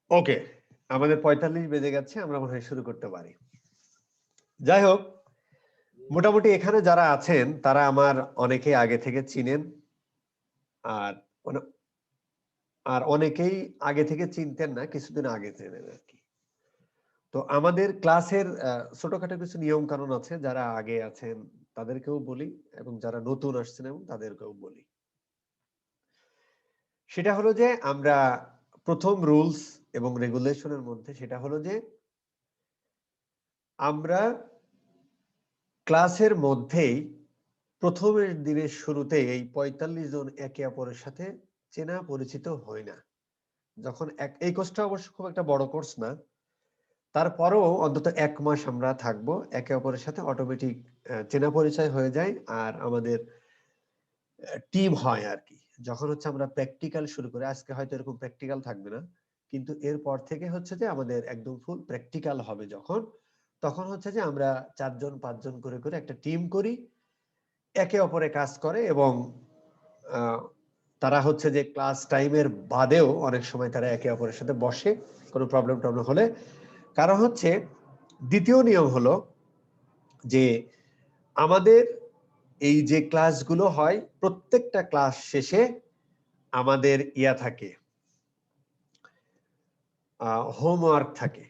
ওকে, আমাদের 45 বেজে গেছে, আমরা মনে হয় শুরু করতে পারি। যাই হোক, মোটামুটি এখানে যারা আছেন তারা আমার অনেকেই আগে থেকে চিনেন, আর আর অনেকেই আগে থেকে চিনতেন না, কিছুদিন আগে চেনেন আর কি। তো আমাদের ক্লাসের ছোটখাটো কিছু নিয়ম কানুন আছে, যারা আগে আছেন তাদেরকেও বলি এবং যারা নতুন আসছেন এবং তাদেরকেও বলি। সেটা হলো যে আমরা প্রথম রুলস এবং রেগুলেশনের মধ্যে সেটা হলো যে আমরা ক্লাসের মধ্যেই প্রথমের দিনের শুরুতে এই ৪৫ জন একে অপরের সাথে চেনা পরিচিত হই না। যখন এই কোর্সটা অবশ্য খুব একটা বড় কোর্স না, তারপরেও অন্তত ১ মাস আমরা থাকবো, একে অপরের সাথে অটোমেটিক চেনা পরিচয় হয়ে যায়, আর আমাদের টিম হয় আর কি। যখন হচ্ছে আমরা প্র্যাকটিক্যাল শুরু করি, আজকে হয়তো এরকম প্র্যাকটিক্যাল থাকবে না, কিন্তু এরপর থেকে হচ্ছে যে আমাদের একদম ফুল প্র্যাকটিক্যাল হবে যখন, তখন হচ্ছে যে আমরা ৪ জন ৫ জন করে করে একটা টিম করি, একে অপরে কাজ করে এবং তারা হচ্ছে যে ক্লাস টাইমের বাদেও অনেক সময় তারা একে অপরের সাথে বসে কোনো প্রবলেম টবলেম হলে। কারণ হচ্ছে দ্বিতীয় নিয়ম হলো যে আমাদের এই যে ক্লাসগুলো হয় প্রত্যেকটা ক্লাস শেষে আমাদের থাকে, হোমওয়ার্ক থাকে।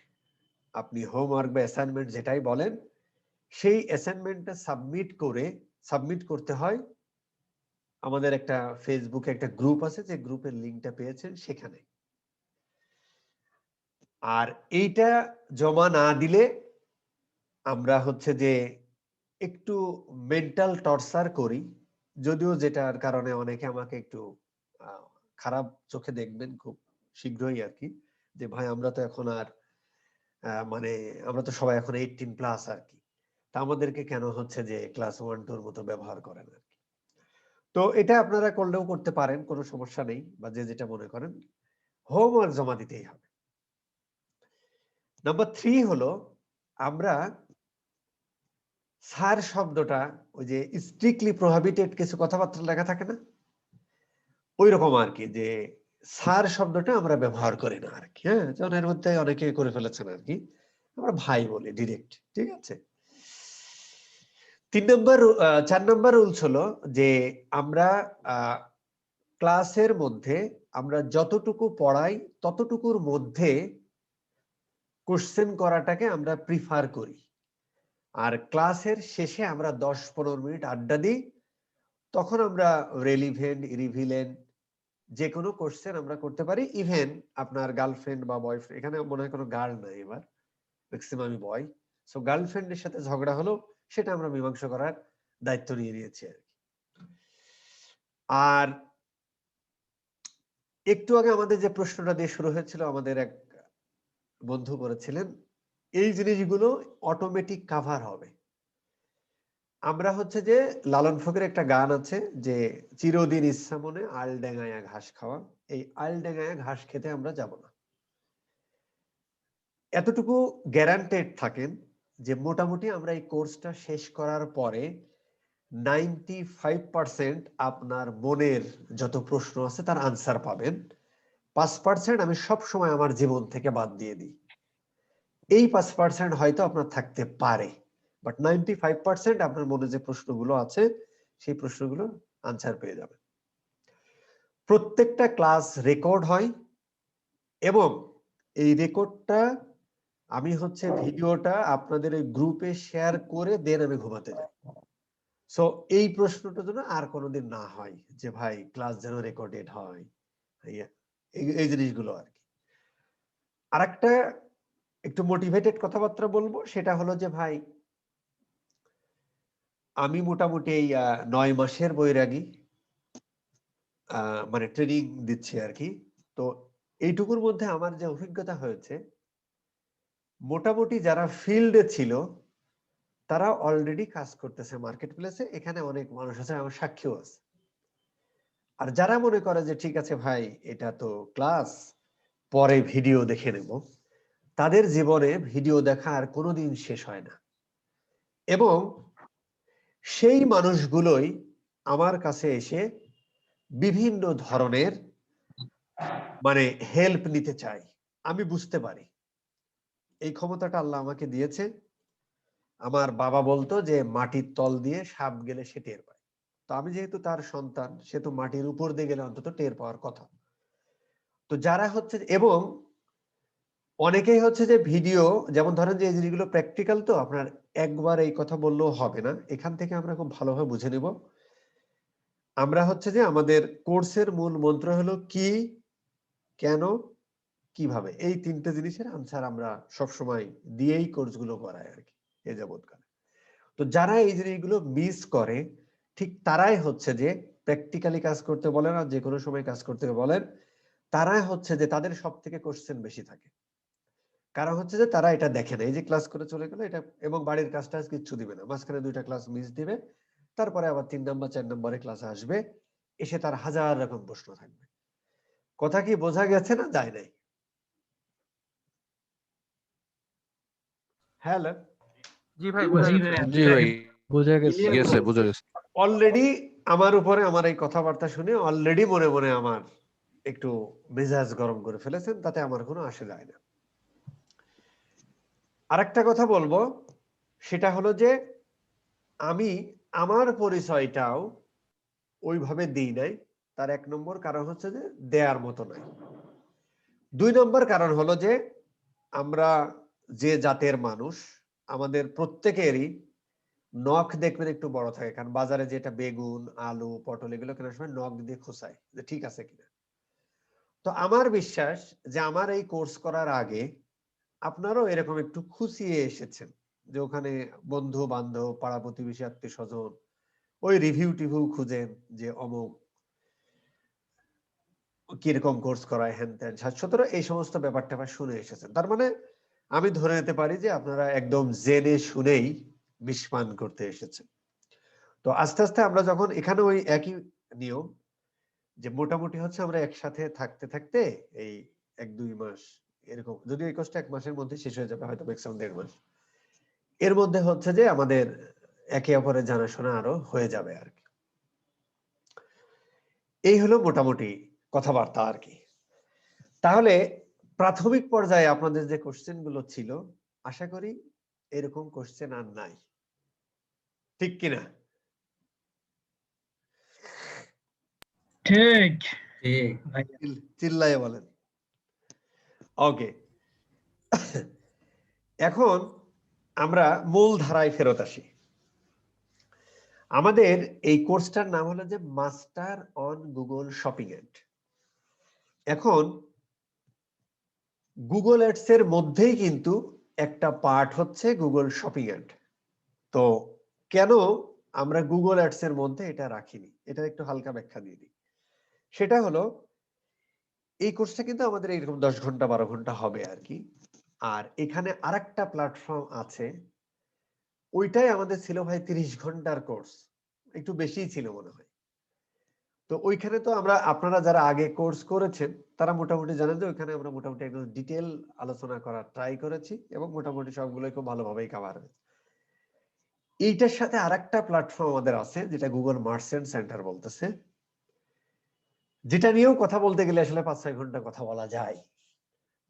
আপনি হোমওয়ার্ক বা অ্যাসাইনমেন্ট যেটাই বলেন, সেই অ্যাসাইনমেন্টটা সাবমিট করতে হয়। আমাদের একটা ফেসবুকে একটা গ্রুপ আছে, যে গ্রুপের লিঙ্কটা পেয়েছেন সেখানে। আর এইটা জমা না দিলে আমরা হচ্ছে যে একটু মেন্টাল টর্চার করি, যদিও যেটার কারণে অনেকে আমাকে একটু খারাপ চোখে দেখবেন খুব শীঘ্রই আর কি, যে ভাই আমরা তো এখন আর মানে আমরা তো সবাই এখন 18+ আর কি, তা আমাদেরকে কেন হচ্ছে যে ক্লাস 1-2 মতো ব্যবহার করেন আর কি। তো এটা আপনারা করলেও করতে পারেন, কোনো সমস্যা নেই, বা যে যেটা মনে করেন। হোমওয়ার্ক জমা দিতেই হবে। নাম্বার 3 হলো আমরা স্যার শব্দটা, ওই যে স্ট্রিক্টলি প্রোহিবিটেড কিছু কথাবার্তা লেখা থাকে না, ওই রকম আর কি, যে স্যার শব্দটা আমরা ব্যবহার করি না আর কি। হ্যাঁ, যেমন এর মধ্যে অনেকে করে ফেলেছেন আর কি, আমরা ভাই বলি ডিরেক্ট, ঠিক আছে। 4 নম্বর রুলস হলো যে আমরা ক্লাসের মধ্যে আমরা যতটুকু পড়াই ততটুকুর মধ্যে কোশ্চেন করাটাকে আমরা প্রিফার করি। আর ক্লাসের শেষে আমরা 10-15 মিনিট আড্ডা দিই, তখন আমরা রেলিভেন্ট, ইরিভিলেন্ট যে কোনো কোশ্চেন আমরা করতে পারি। ইভেন আপনার গার্লফ্রেন্ড বা বয়ফ্রেন্ড, এখানে মনে হয় কোনো গার্ল নাই, এবার ম্যাক্সিমামই বয়, সো গার্লফ্রেন্ডের সাথে ঝগড়া হলো, সেটা আমরা মীমাংসা করার দায়িত্ব নিয়ে নিয়েছি আর কি। আর একটু আগে আমাদের যে প্রশ্নটা দিয়ে শুরু হয়েছিল, আমাদের এক বন্ধু করেছিলেন, এই জিনিসগুলো অটোমেটিক কাভার হবে। আমরা হচ্ছে যে লালন ফকিরের একটা গান আছে যে চিরদিন ইচ্ছা মনে আল ডেঙ্গায়া ঘাস খাওয়া, এই আল ডেঙ্গায়া ঘাস খেতে আমরা যাব না। এতটুকু গ্যারান্টেড থাকেন যে মোটামুটি আমরা এই কোর্সটা শেষ করার পরে 95% আপনার মনের যত প্রশ্ন আছে তার আনসার পাবেন। 5% আমি সব সময় আমার জীবন থেকে বাদ দিয়ে দিই। এই 5% হয়তো আপনার থাকতে পারে, বাট 95% আপনার মনে যে প্রশ্নগুলো আছে সেই প্রশ্নগুলো আনসার পেয়ে যাবেন। প্রত্যেকটা ক্লাস রেকর্ড হয় এবং এই রেকর্ডটা আমি হচ্ছে ভিডিওটা আপনাদের এই গ্রুপে শেয়ার করে দেন আমি ঘুমাতে যাই। সো এই প্রশ্নটা যেন আর কোনোদিন না হয় যে ভাই ক্লাস যেন রেকর্ডেড হয়, এই জিনিসগুলো আর কি। আর একটা একটু মোটিভেটেড কথাবার্তা বলবো, সেটা হলো যে ভাই আমি মোটামুটি এই 9 মাসের বৈরাগী, মানে ট্রেনিং দিচ্ছি আর কি। তো এইটুকুর মধ্যে আমার যে অভিজ্ঞতা হয়েছে, মোটামুটি যারা ফিল্ডে ছিল তারা অলরেডি কাজ করতেছে মার্কেট প্লেসে, এখানে অনেক মানুষ আছে, আমার সাক্ষীও আছে। আর যারা মনে করে যে ঠিক আছে ভাই এটা তো ক্লাস, পরে ভিডিও দেখে নেব, তাদের জীবনে ভিডিও দেখা আর কোনোদিন শেষ হয় না। এবং সেই মানুষগুলোই আমার কাছে এসে বিভিন্ন ধরনের মানে হেল্প নিতে চায়। আমি বুঝতে পারি, এই ক্ষমতাটা আল্লাহ আমাকে দিয়েছে। আমার বাবা বলতো যে মাটির তল দিয়ে সাপ গেলে সে টের পায়। তো আমি যেহেতু তার সন্তান, সে তো মাটির উপর দিয়ে গেলে অন্তত টের পাওয়ার কথা। তো যারা হচ্ছে, এবং অনেকেই হচ্ছে যে ভিডিও, যেমন ধরেন যে এই জিনিসগুলো প্র্যাকটিক্যাল, তো আপনার একবার এই কথা বললেও হবে না, এখান থেকে আমরা খুব ভালোভাবে বুঝে নিব। আমরা হচ্ছে যে আমাদের কোর্সের মূল মন্ত্র হলো কি, কেন, কিভাবে, এই তিনটে জিনিসের আনসার আমরা সবসময় দিয়েই কোর্সগুলো করাই আর কি এ যাবৎকাল। তো যারা এই জিনিসগুলো মিস করে, ঠিক তারাই হচ্ছে যে প্র্যাকটিক্যালি কাজ করতে বলেন আর যে কোনো সময় কাজ করতে বলেন, তারাই হচ্ছে যে তাদের সব থেকে কোশ্চেন বেশি থাকে। কারণ হচ্ছে যে তারা এটা দেখে না, এই যে ক্লাস করে চলে গেল এটা, এবং বাড়ির কাজটা কিচ্ছু দিবে না, মাঝখানে 2টা ক্লাস মিস দিবে, তারপরে আবার 3 নাম্বার 4 নম্বরে ক্লাসে আসবে, এসে তার হাজার রকম প্রশ্ন থাকবে। কথা কি বোঝা গেছে না যায় নাই? হ্যালো, জি ভাই বোঝা গেছে। জি ভাই বোঝা গেছে। গেছে, বোঝা গেছে। অলরেডি আমার উপরে আমার এই কথাবার্তা শুনে অলরেডি মনে মনে আমার একটু মেজাজ গরম করে ফেলেছেন, তাতে আমার কোনো আসে যায় না। আরেকটা কথা বলবো, সেটা হলো যে আমি আমার পরিচয়টাও ওইভাবে দিই নাই। তার 1 নম্বর কারণ হচ্ছে যে দেয়ার মতো নাই। 2 নম্বর কারণ হলো যে আমরা যে জাতের মানুষ, আমাদের প্রত্যেকেরই নখ দেখবেন একটু বড় থাকে, কারণ বাজারে যেটা বেগুন, আলু, পটল এগুলো কেনার সময় নখ দিয়ে খোঁচায় যে ঠিক আছে কিনা। তো আমার বিশ্বাস যে আমার এই কোর্স করার আগে আপনারাও এরকম একটু খুঁচিয়ে এসেছেন, যে ওখানে বন্ধু বান্ধব, পাড়া প্রতিবেশী, আত্মীয় স্বজন, ওই রিভিউ টিভিউ খুঁজেন যে অমুক কিরকম কোর্স করায়, হ্যান ত্যান 7-17 এই সমস্ত ব্যাপারটা শুনে এসেছেন। তার মানে আমি ধরে নিতে পারি যে আপনারা একদম জেনে শুনেই বিষ পান করতে এসেছেন। তো আস্তে আস্তে আমরা যখন এখানে ওই একই নিয়ম, যে মোটামুটি হচ্ছে আমরা একসাথে থাকতে থাকতে এই 1-2 মাস এরকম, যদি এই কোর্সটা 1 মাসের মধ্যে শেষ হয়ে যাবে, হয়তো ম্যাক্সিমাম 1.5 মাস, এর মধ্যে হচ্ছে যে আমাদের একে অপরের জানাশোনা আরো হয়ে যাবে আর কি। এই হলো মোটামুটি কথাবার্তা আর কি। তাহলে প্রাথমিক পর্যায়ে আপনাদের যে কোশ্চেন গুলো ছিল, আশা করি এরকম কোশ্চেন আর নাই, ঠিক কিনা? ঠিক ঠিক। চিল্লায়ে বলেন। ওকে, এখন আমরা মূল ধারায় ফেরত আসি। আমাদের এই কোর্সটার নাম হলো যে master on Google shopping ad. এখন গুগল অ্যাডস এর মধ্যেই কিন্তু একটা পার্ট হচ্ছে গুগল শপিং অ্যাড। তো কেন আমরা গুগল অ্যাডস এর মধ্যে এটা রাখিনি, এটা একটু হালকা ব্যাখ্যা দিয়ে দিই। সেটা হলো, এই কোর্সটা কিন্তু আমাদের এইরকম 10 ঘন্টা 12 ঘন্টা হবে আর কি। আর এখানে আরেকটা প্ল্যাটফর্ম আছে, ওইটাই আমাদের ছিল ভাই 30 ঘন্টার কোর্স, একটু বেশিই ছিল মনে হয়। তো ওইখানে তো আমরা, আপনারা যারা আগে কোর্স করেছেন তারা মোটামুটি জানেন যে ওইখানে আমরা মোটামুটি একদম ডিটেল আলোচনা করার ট্রাই করেছি, এবং মোটামুটি সবগুলোই খুব ভালোভাবেই কভার হয়েছে। এইটার সাথে আরেকটা প্ল্যাটফর্ম আমাদের আছে, যেটা গুগল মার্চেন্ট সেন্টার বলতেছে, যেটা নিয়েও কথা বলতে গেলে আসলে 5-6 ঘন্টা কথা বলা যায়।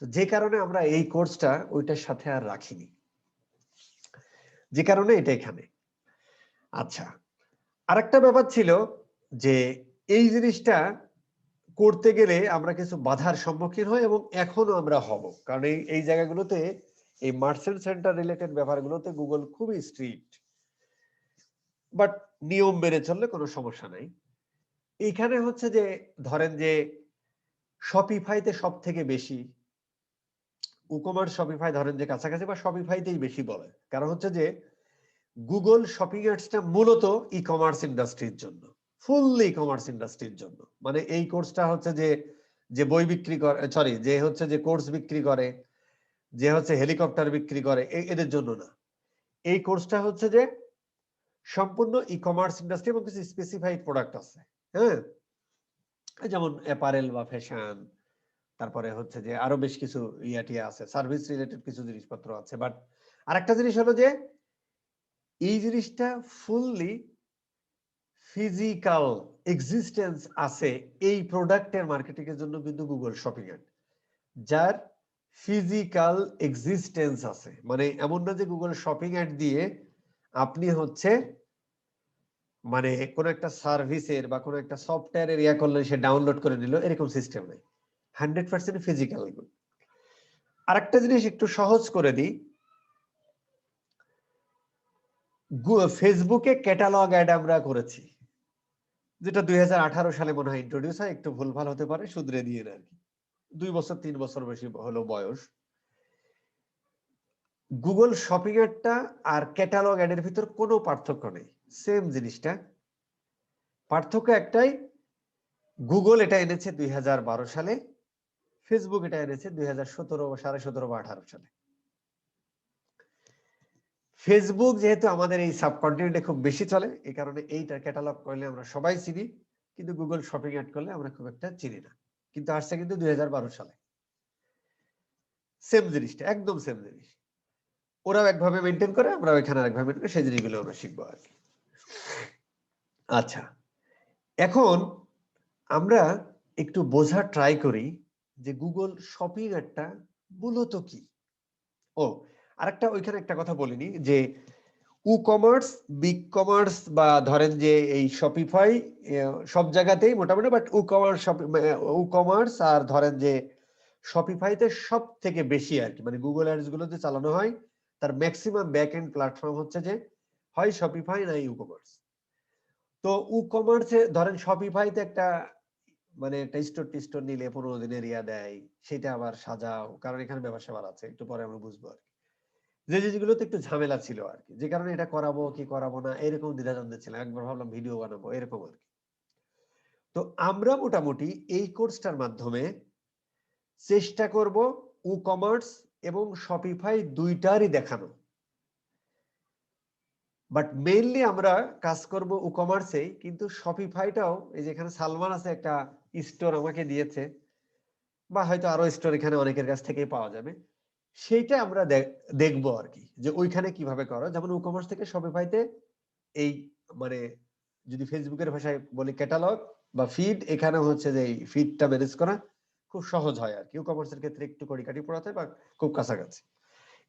তো যে কারণে আমরা এই কোর্সটা ওইটার সাথে আর রাখিনি, যে কারণে এটা এখানে। আচ্ছা, আরেকটা ব্যাপার ছিল যে এই জিনিসটা করতে গেলে আমরা কিছু বাধার সম্মুখীন হই, এবং এখনো আমরা হব, কারণ এই জায়গাগুলোতে, এই মার্চেন্ট সেন্টার রিলেটেড ব্যাপারগুলোতে গুগল খুবই স্ট্রিক্ট, বাট নিয়ম মেনে চললে কোনো সমস্যা নাই। এইখানে হচ্ছে যে ধরেন যে শপিফাইতে সব থেকে বেশি, উকমার্স শপিফাই ধরেন যে কাছাকাছি, বা শপিফাইতেই বেশি বলে, কারণ হচ্ছে যে গুগল শপিং অ্যাডসটা মূলত ই কমার্স ইন্ডাস্ট্রির জন্য, ফুললি ই কমার্স ইন্ডাস্ট্রির জন্য। মানে এই কোর্সটা হচ্ছে যে, যে বই বিক্রি করে, সরি, যে হচ্ছে যে কোর্স বিক্রি করে, যে হচ্ছে হেলিকপ্টার বিক্রি করে, এদের জন্য না। এই কোর্সটা হচ্ছে যে সম্পূর্ণ ই কমার্স ইন্ডাস্ট্রি, এবং কিছু স্পেসিফাইড প্রোডাক্ট আছে, হ্যাঁ, যেমন অ্যাপারেল বা ফ্যাশন, তারপরে হচ্ছে যে আরো বেশ কিছু ইয়াটিয়া আছে, সার্ভিস রিলেটেড কিছু জিনিসপত্র আছে। বাট আরেকটা জিনিস হলো যে এই জিনিসটা ফুললি ফিজিক্যাল এক্সিস্টেন্স আছে এই প্রোডাক্টের মার্কেটিং এর জন্য কিন্তু গুগল শপিং অ্যাড, যার ফিজিক্যাল এক্সিস্টেন্স আছে, মানে এমন না যে গুগল শপিং অ্যাড দিয়ে আপনি হচ্ছে মানে কোন একটা সার্ভিসের বা কোন একটা সফটওয়্যারের ইয়া করলে সে ডাউনলোড করে নিল, এরকম সিস্টেম নেই। 100% ফিজিক্যাল। আরেকটা জিনিস একটু সহজ করে দিই, ফেসবুকে ক্যাটালগ অ্যাড আমরা করেছি, যেটা 2018 সালে মনে হয় ইন্ট্রোডিউস হয়, একটু ভুলভাল হতে পারে, শুধরে দিয়ে আর কি, 2 বছর 3 বছর বেশি হলো বয়স। গুগল শপিং অ্যাডটা আর ক্যাটালগ অ্যাডের ভিতর কোনো পার্থক্য নেই, সেম জিনিসটা। পার্থক্য একটাই, গুগল এটা এনেছে 2012 সালে, ফেসবুক এটা এনেছে 2017, 17.5 বা 18 সালে। ফেসবুক যেহেতু আমাদের এই সাবকন্টিনেন্টে খুব বেশি চলে, এই কারণে এইটা ক্যাটালগ করলে আমরা সবাই চিনি, কিন্তু গুগল শপিং অ্যাড করলে আমরা খুব একটা চিনি না। কিন্তু আসছে কিন্তু 2012 সালে। সেম জিনিসটা, একদম সেম জিনিস। ওরাও একভাবে মেনটেন করে, আমরা এখানে আরেকভাবে মেনটেন করে, সেই জিনিসগুলো আমরা শিখবো আর কি। আচ্ছা, এখন আমরা একটু বোঝার ট্রাই করি যে গুগল শপিং অ্যাডটা মূলত কি। ও আরেকটা ওইখানে একটা কথা বলিনি, যে ই কমার্স, বিগ কমার্স বা ধরেন যে এই শপিফাই, সব জায়গাতেই মোটামুটি, বাট ই কমার্স আর ধরেন যে শপিফাইতে সব থেকে বেশি আর কি, মানে গুগল অ্যাডস গুলোতে চালানো হয়, তার ম্যাক্সিমাম ব্যাক এন্ড প্ল্যাটফর্ম হচ্ছে যে হয় শপিফাই না ই কমার্স। তো ই কমার্সে ধরেন শপিফাইতে একটা মানে একটা স্টোর নিলে 15 দিনের ইয়া দেয়, সেটা আবার সাজাও, কারণ এখানে ব্যবসা আছে, একটু পরে আমরা বুঝবো আর কি। যে জিনিসগুলোতে একটু ঝামেলা ছিল আর কি, যে কারণে এটা করাবো কি করাবো না এরকম দ্বিধাদ্বন্দ্বে ছিলাম, একবার ভাবলাম ভিডিও বানাবো এরকম আর কি। তো আমরা মোটামুটি এই কোর্সটার মাধ্যমে চেষ্টা করব ই কমার্স এবং শপিফাই দুইটারই দেখানো, বাট মেইনলি আমরা কাজ করব ই কমার্সে, কিন্তু শপিফাইটাও এই যে এখানে সালমান আছে, একটা স্টোর আমাকে দিয়েছে, বা হয়তো আরো স্টোর এখানে অনেকের কাছ থেকেই পাওয়া যাবে, সেইটা আমরা দেখবো আর কি, যে ওইখানে কিভাবে করো। যেমন ই কমার্স থেকে শপিফাইতে এই মানে যদি ফেসবুকের ভাষায় বলি ক্যাটালগ বা ফিড, এখানে হচ্ছে যে এই ফিডটা ম্যানেজ করা খুব সহজ হয় আর কি। ই কমার্সের ক্ষেত্রে একটু কড়িকাঠি পড়াতে বা খুব কাছাকাছি,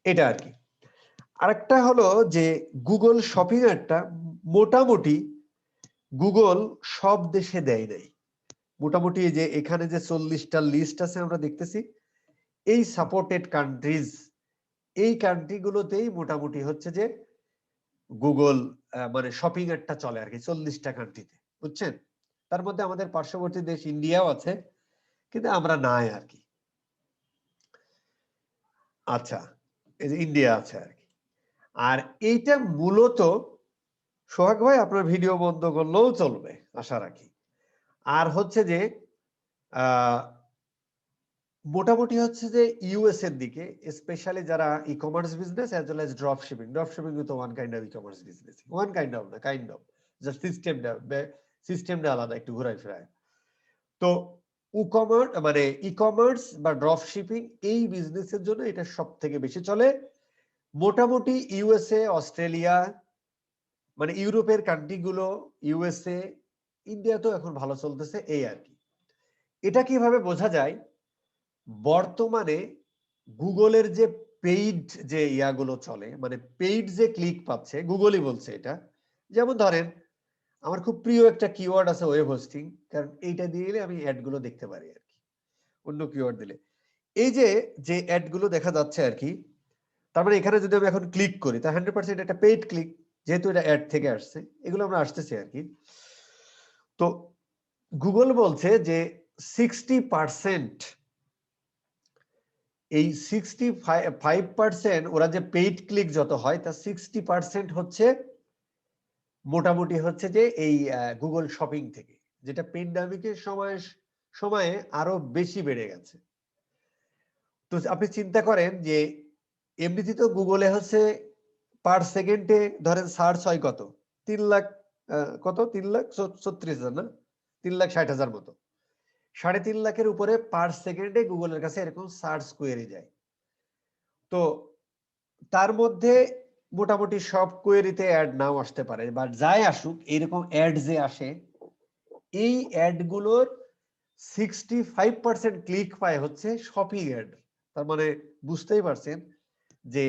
এটা আর কি। আরেকটা হলো যে গুগল শপিং অ্যাডটা মোটামুটি গুগল সব দেশে দেয় নাই। মোটামুটি যে এখানে যে 40টা লিস্ট আছে আমরা দেখতেছি, এই সাপোর্টেড কান্ট্রিজ, এই কান্ট্রিগুলোতেই মোটামুটি হচ্ছে যে গুগল মানে শপিং অ্যাডটা চলে আর কি, 40টা কান্ট্রিতে, বুঝছেন। তার মধ্যে আমাদের পার্শ্ববর্তী দেশ ইন্ডিয়াও আছে, কিন্তু আমরা নাই আর কি। আচ্ছা, এই যে ইন্ডিয়া আছে আর কি। আর এইটা মূলত, সোহাগ ভাই আপনার ভিডিও বন্ধ করলেও চলবে আশা রাখি। আর হচ্ছে যে মোটামুটি হচ্ছে যে ইউএস এর দিকে, স্পেশালি যারা e commerce business as well as drop shipping তো one kind of e commerce business, one kind of না, কাইন্ড অফ, জাস্ট সিস্টেমটা আলাদা, একটু ঘুরাই ফেরায়। তো মানে ই কমার্স বা ড্রপ শিপিং এই বিজনেসের জন্য এটা সব থেকে বেশি চলে। মোটামুটি ইউএসএ, অস্ট্রেলিয়া, মানে ইউরোপের কান্ট্রিগুলো, ইউএসএ, ইন্ডিয়া তো এখন ভালো চলতেছে, এই আর কি। এটা কিভাবে বোঝা যায়, বর্তমানে গুগলের যে পেইড যে ইয়াগুলো চলে, মানে পেইড যে ক্লিক পাচ্ছে, গুগলই বলছে এটা। যেমন ধরেন আমার খুব প্রিয় একটা কিওয়ার্ড আছে ওয়েব হোস্টিং, কারণ এইটা দিলে আমি অ্যাড গুলো দেখতে পারি আর কি, অন্য কিওয়ার্ড দিলে এই যে যে অ্যাড গুলো দেখা যাচ্ছে আর কি, তার মানে এখানে যদি আমি এখন ক্লিক করি তা 100% একটা পেইড ক্লিক, যেহেতু এটা অ্যাড থেকে আসছে, এগুলো আমরা আসতেছি আর কি। তো গুগল বলছে যে 60%, এই 65% ওরা যে পেইড ক্লিক যত হয় তার 60% হচ্ছে মোটামুটি হচ্ছে যে এই গুগল শপিং থেকে, যেটা পেন্ডামিকের সময়ে আরো বেশি বেড়ে গেছে। তো আপনি চিন্তা করেন যে এমনিতে তো গুগলে হচ্ছে পার সেকেন্ডে ধরেন সার্চ হয় কত, 3 লাখ, কত 3,36,000 না, 3,60,000 মতো, 3.5 লাখের উপরে পার সেকেন্ডে গুগলের কাছে এরকম সার্চ কোয়েরি যায়। তো তার মধ্যে মোটামুটি সব কোয়েরিতে অ্যাড নাও আসতে পারে, বা যাই আসুক, এরকম অ্যাড যে আসে, এই অ্যাড গুলোর 65% ক্লিক পায় হচ্ছে শপিং অ্যাড, তার মানে বুঝতেই পারছেন যে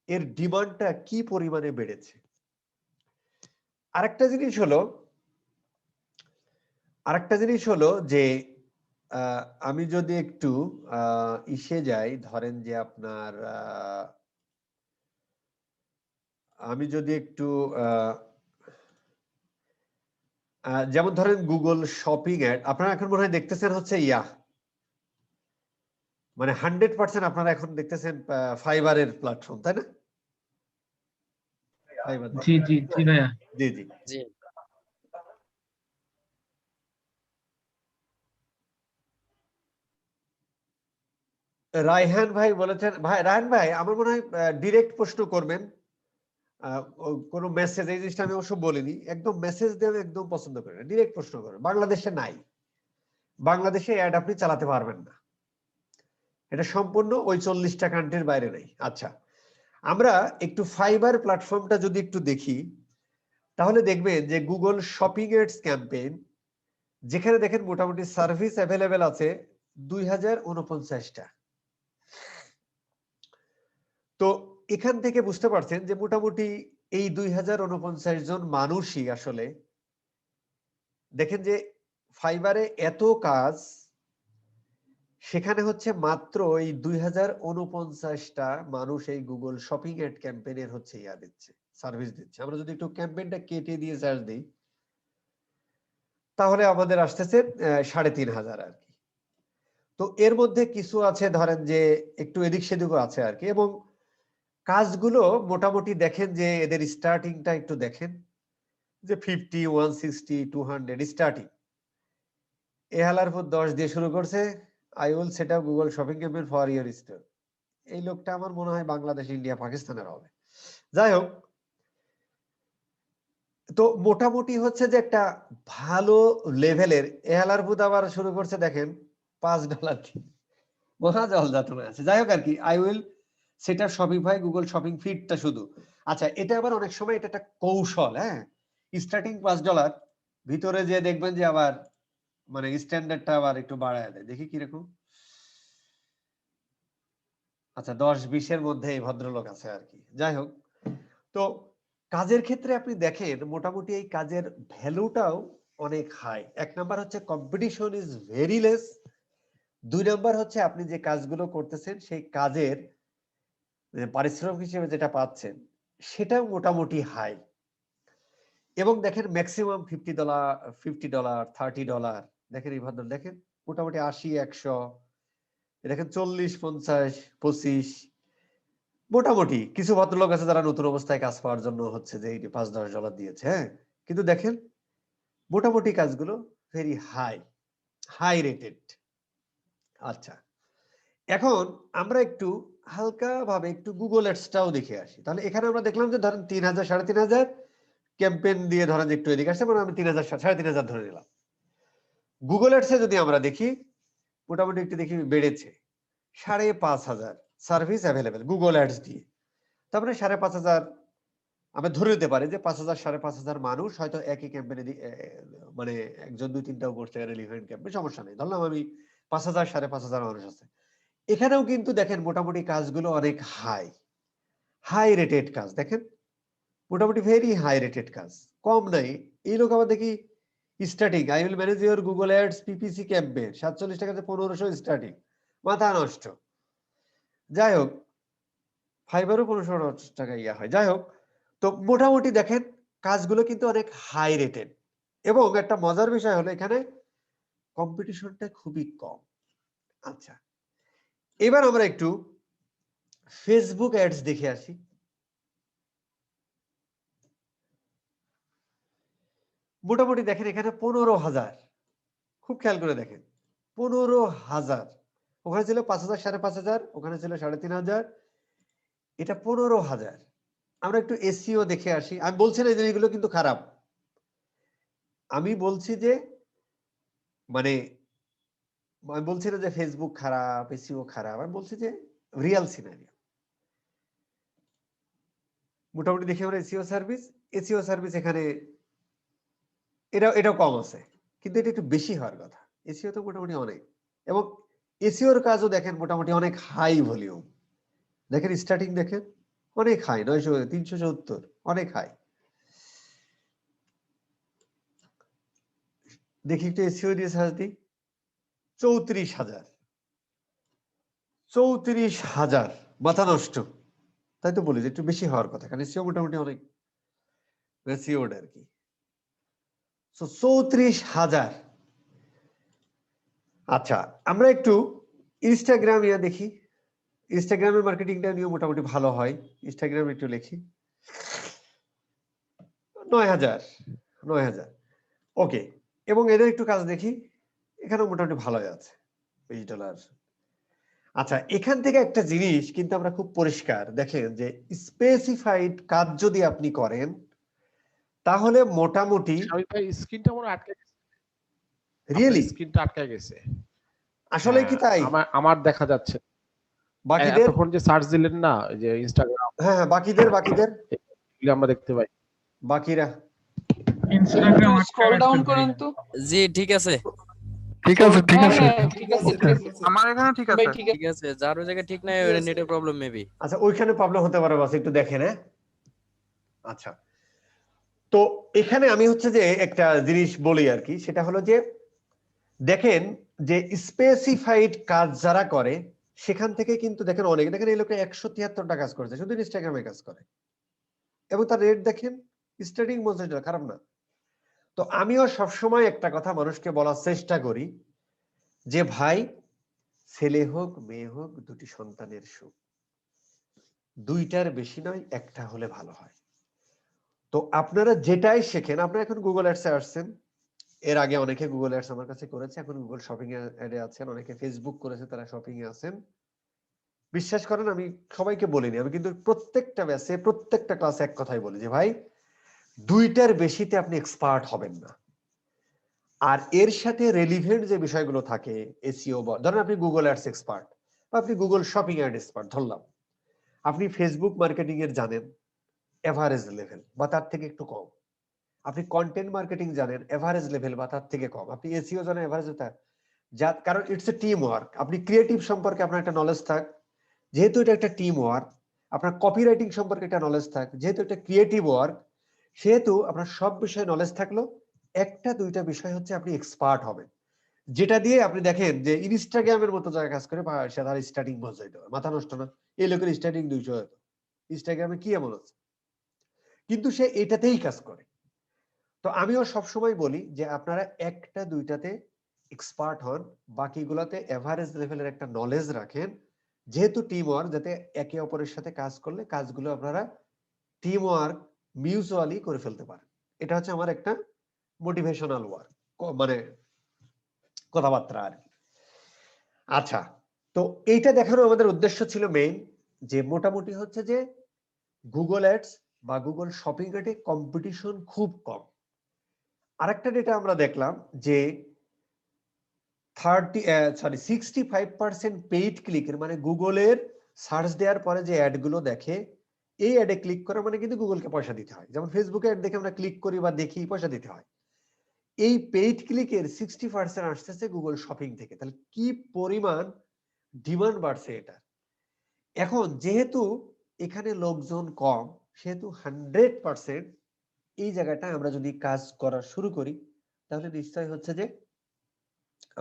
এর ডিমান্ডটা কি পরিমাণে বেড়েছে। আরেকটা জিনিস হলো যে আমি যদি একটু ইসে যাই, ধরেন যে আপনার আমি যদি একটু যেমন ধরেন গুগল শপিং অ্যাড আপনারা এখন মনে হয় দেখতেছেন হচ্ছে মানে 100% আপনারা এখন দেখতেছেন ফাইবারের প্ল্যাটফর্ম, তাই না? ফাইবার জি জি জি ভাইয়া। জি জি জি রায়হান ভাই বলেছেন, ভাই রায়হান ভাই আমার মনে হয় ডিরেক্ট প্রশ্ন করবেন, কোনো মেসেজ, এই জিনিসটা আমি অবশ্য বলিনি, একদম মেসেজ দিয়ে আমি একদম পছন্দ করি না, ডিরেক্ট প্রশ্ন করবেন। বাংলাদেশে নাই, বাংলাদেশে অ্যাড আপনি চালাতে পারবেন না, এটা সম্পূর্ণ ওই 40টা কান্ট্রির বাইরে নাই। আচ্ছা, আমরা একটু ফাইবার প্ল্যাটফর্মটা যদি একটু দেখি, তাহলে দেখবেন যে গুগল শপিং এডস ক্যাম্পেইন, যেখানে দেখেন মোটামুটি সার্ভিস অ্যাভেলেবেল আছে 2049টা। তো এখান থেকে বুঝতে পারছেন যে মোটামুটি এই 2049 জন মানুষই আসলে দেখেন যে ফাইবারে এত কাজ, সেখানে হচ্ছে মাত্র এই 2049টা মানুষ এই গুগল শপিং এড ক্যাম্পেইনের হচ্ছে দিচ্ছে, সার্ভিস দিচ্ছে। আমরা যদি একটু ক্যাম্পেইনটা কেটে দিয়ে সার্চ দিই, তাহলে আমাদের আসতেছে 3500 আর কি। তো এর মধ্যে কিছু আছে ধরেন যে একটু এদিক সেদিকও আছে আর কি, এবং কাজগুলো মোটামুটি দেখেন যে এদের স্টার্টিংটা একটু দেখেন যে 50, 160, 200 স্টার্টিং। এ হালার পর 10 দিয়ে শুরু করছে, I will set up Google shopping campaign for your store. এই লোকটা আমার মনে হয় বাংলাদেশ, ইন্ডিয়া, পাকিস্তানের হবে। যাই হোক, তো মোটামুটি হচ্ছে যে একটা ভালো লেভেলের এহালার বুধ আবার শুরু করছে দেখেন $5 মহা জল যাত্রা আছে। যাই হোক আর কি, আই উইল সেটা শপিফাই গুগল শপিং ফিডটা শুধু। আচ্ছা, এটা আবার অনেক সময় এটা একটা কৌশল, হ্যাঁ, স্টার্টিং $5, ভিতরে যে দেখবেন যে আবার মানে স্ট্যান্ডার্ডটা আবার একটু বাড়ায় দেয়, দেখি কিরকম। আচ্ছা, 10-20 মধ্যে এই ভদ্রলোক আছে আর কি। যাই হোক, তো কাজের ক্ষেত্রে আপনি দেখেন মোটামুটি এই কাজের ভ্যালুটাও অনেক হাই। এক নাম্বার হচ্ছে competition is very less, 2 number হচ্ছে আপনি যে কাজগুলো করতেছেন সেই কাজের পারিশ্রমিক হিসেবে যেটা পাচ্ছেন সেটাও মোটামুটি হাই। এবং দেখেন ম্যাক্সিমাম $50, $30, দেখেন এই ভদ্র দেখেন মোটামুটি 80, 100, দেখেন 40, 50, 25, মোটামুটি কিছু ভদ্রলোক আছে যারা নতুন অবস্থায় কাজ পাওয়ার জন্য হচ্ছে যে এই $5-10 দিয়েছে, হ্যাঁ, কিন্তু দেখেন মোটামুটি কাজগুলো ভেরি হাই রেটেড। আচ্ছা, এখন আমরা একটু হালকা ভাবে একটু গুগল অ্যাডসটাও দেখে আসি। তাহলে এখানে আমরা দেখলাম যে ধরেন 3000, 3500 ক্যাম্পেইন দিয়ে ধরেন একটু এদিকে আসছে, মানে আমি 3000, 3500 ধরে নিলাম। গুগল অ্যাডসে যদি আমরা দেখি মোটামুটি একটু দেখি বেড়েছে 5500 সার্ভিস অ্যাভেলেবেল গুগল অ্যাডস দিয়ে। তারপরে 5500 আমরা ধরে নিতে পারি যে 5000, 5500 মানুষ হয়তো একই ক্যাম্পেইনে মানে একজন 2-3টাও করছে রেলিভেন্ট ক্যাম্পেইন, সমস্যা নেই, ধরলাম আমি 5000, 5500 মানুষ আছে। এখানেও কিন্তু দেখেন মোটামুটি কাজগুলো অনেক হাই রেটেড কাজ, দেখেন মোটামুটি ভেরি হাই রেটেড কাজ, কম নাই। এই লোক আবার দেখি starting I will manage your Google ads PPC campaign $47 থেকে 1500 স্টার্টিং, মাথা নষ্ট। যাই হোক, ফাইবারও 1500 টাকা হয়। যাই হোক, তো মোটামুটি দেখেন কাজগুলো কিন্তু অনেক হাই রেটেড, এবং একটা মজার বিষয় হলো এখানে কম্পিটিশনটা খুবই কম। আচ্ছা, এবার আমরা একটু ফেসবুক অ্যাডস দেখে আসি। মোটামুটি দেখেন এখানে 15,000, খুব খেয়াল করে দেখেন 15,000, ওখানে ছিল 5000, 5500, ওখানে ছিল 3500, এটা 15,000। আমরা একটু এসইও দেখে আসি। আমি বলছি না যে এগুলো কিন্তু খারাপ, আমি বলছি যে মানে আমি বলছি না যে ফেসবুক খারাপ, এসইও খারাপ, আমি বলছি যে রিয়েল সিনারিও। মোটামুটি দেখি আমরা এসইও সার্ভিস এখানে এটাও কম আছে, কিন্তু এটা একটু বেশি হওয়ার কথা। এসইও তো মোটামুটি অনেক, এবং এসইওর কাজও দেখেন মোটামুটি অনেক হাই ভলিউম, দেখেন স্টার্টিং দেখেন অনেক হাই, 370 অনেক হাই। দেখি একটু এসইও দিয়ে সার্চ দিই, 34,000, 34,000, মাথা নষ্ট। তাই তো বলি যে একটু বেশি হওয়ার কথা, কারণ এসইও মোটামুটি অনেক এসইওড আর কি। 34,000। আচ্ছা, আমরা একটু ইনস্টাগ্রাম দেখি। ইনস্টাগ্রামের মার্কেটিংটা নিয়ে মোটামুটি ভালো হয়। ইনস্টাগ্রাম একটু লিখি, 9,000, 9,000। ওকে, এবং এদের একটু কাজ দেখি, এখানেও মোটামুটি ভালোই আছে $20। আচ্ছা, এখান থেকে একটা জিনিস কিন্তু আমরা খুব পরিষ্কার দেখেন যে স্পেসিফাইড কাজ যদি আপনি করেন তাহলে মোটামুটি শামিক ভাই স্ক্রিনটা মনে হয় আটকে গেছে। রিয়েলি স্ক্রিনটা আটকে গেছে। আসলে কি তাই? আমার দেখা যাচ্ছে। বাকিদের এতক্ষণ যে সার্চ দিলেন না ওই যে ইনস্টাগ্রাম, হ্যাঁ বাকিদের এগুলো আমরা দেখতে পাই। বাকিরা ইনস্টাগ্রাম স্ক্রল ডাউন করেন তো। জি ঠিক আছে ঠিক আছে ঠিক আছে আমার এখানে ঠিক ভাই আছে। ঠিক আছে ঠিক আছে, যার ওই জায়গায় ঠিক নাই ওই নেটের প্রবলেম মেবি। আচ্ছা, ওইখানে প্রবলেম হতে পারে, বাস একটু দেখেন। হ্যাঁ, আচ্ছা, তো এখানে আমি হচ্ছে যে একটা জিনিস বলি আর কি, সেটা হলো যে দেখেন যে স্পেসিফাইড কাজ যারা করে সেখান থেকে কিন্তু দেখেন অনেক, দেখেন এই লোকটা 173টা কাজ করেছে শুধু ইনস্টাগ্রামে কাজ করে, এবং তার রেট দেখেন স্টার্টিং মজুরিটা খারাপ না। তো আমিও সবসময় একটা কথা মানুষকে বলার চেষ্টা করি যে ভাই, ছেলে হোক মেয়ে হোক দুটি সন্তানের সুখ, দুইটার বেশি নয়, একটা হলে ভালো হয়। তো আপনারা যেটাই শেখেন, আপনারা এখন গুগল অ্যাডসে আসছেন, এর আগে অনেকে গুগল অ্যাডস আমার কাছে করেছে, এখন গুগল শপিং এ আছেন, অনেকে ফেসবুক করেছে, তারা শপিং এ আছেন। বিশ্বাস করেন আমি সবাইকে বলিনি, আমি কিন্তু প্রত্যেকটা ব্যাচে প্রত্যেকটা ক্লাসে এক কথাই বলি যে ভাই, দুইটার বেশিতে আপনি এক্সপার্ট হবেন না। আর এর সাথে রেলিভেন্ট যে বিষয়গুলো থাকে এসইও, ধরেন আপনি গুগল অ্যাডস এক্সপার্ট বা আপনি গুগল শপিং অ্যাড এক্সপার্ট ধরলাম, আপনি ফেসবুক মার্কেটিং এর জানেন এভারেজ লেভেল বা তার থেকে একটু কম, আপনি কন্টেন্ট মার্কেটিং জানেন এভারেজ লেভেল বা তার থেকে কম, আপনি এসইও জানেন এভারেজ, কারণ ইটস এ টিম ওয়ার্ক। আপনি ক্রিয়েটিভ সম্পর্কে আপনার একটা নলেজ থাক, যেহেতু এটা একটা টিম ওয়ার্ক। আপনার কপিরাইটিং সম্পর্কে একটা নলেজ থাক, যেহেতু এটা ক্রিয়েটিভ ওয়ার্ক, সেহেতু আপনার সব বিষয়ে নলেজ থাকলো, একটা দুইটা বিষয় হচ্ছে আপনি এক্সপার্ট হবেন, যেটা দিয়ে আপনি দেখেন যে ইনস্টাগ্রামের মতো জায়গায় কাজ করে সে তার স্টার্টিং পৌঁছাইতে হবে, মাথা নষ্ট না। এই লোকের স্টার্টিং 200 হতো, ইনস্টাগ্রামে কি এমন আছে, কিন্তু সে এটাতেই কাজ করে। তো আমিও সবসময় বলি যে আপনারা একটা দুইটাতে এক্সপার্ট হন, বাকিগুলোতে এভারেজ লেভেলের একটা নলেজ রাখেন, যেহেতু টিম ওয়ার্ক, যাতে একে অপরের সাথে কাজ করলে কাজগুলো আপনারা টিম ওয়ার্ক মিউচুয়ালি করে ফেলতে পারেন। এটা হচ্ছে আমার একটা মোটিভেশনাল ওয়ার্ক, মানে কথাবার্তা আর কি। আচ্ছা, তো এইটা দেখানো আমাদের উদ্দেশ্য ছিল মেইন, যে মোটামুটি হচ্ছে যে গুগল অ্যাডস বা গুগল শপিং এটে কম্পিটিশন খুব কম। আরেকটা ডেটা আমরা দেখলাম যে 65% পেইড ক্লিকের, মানে গুগলের সার্চ দেওয়ার পরে যে অ্যাড গুলো দেখে, এই অ্যাডে ক্লিক করা মানে কিন্তু গুগলকে পয়সা দিতে হয়। যেমন ফেসবুকে অ্যাড দেখে আমরা ক্লিক করি বা দেখি, পয়সা দিতে হয়। এই পেইড ক্লিকের 60% আসতেছে গুগল শপিং থেকে। তাহলে কি পরিমাণ ডিমান্ড বাড়ছে এটা। এখন যেহেতু এখানে লোকজন কম, সেহেতু 100% এই জায়গাটা আমরা যদি কাজ করা শুরু করি, তাহলে নিশ্চয় হচ্ছে যে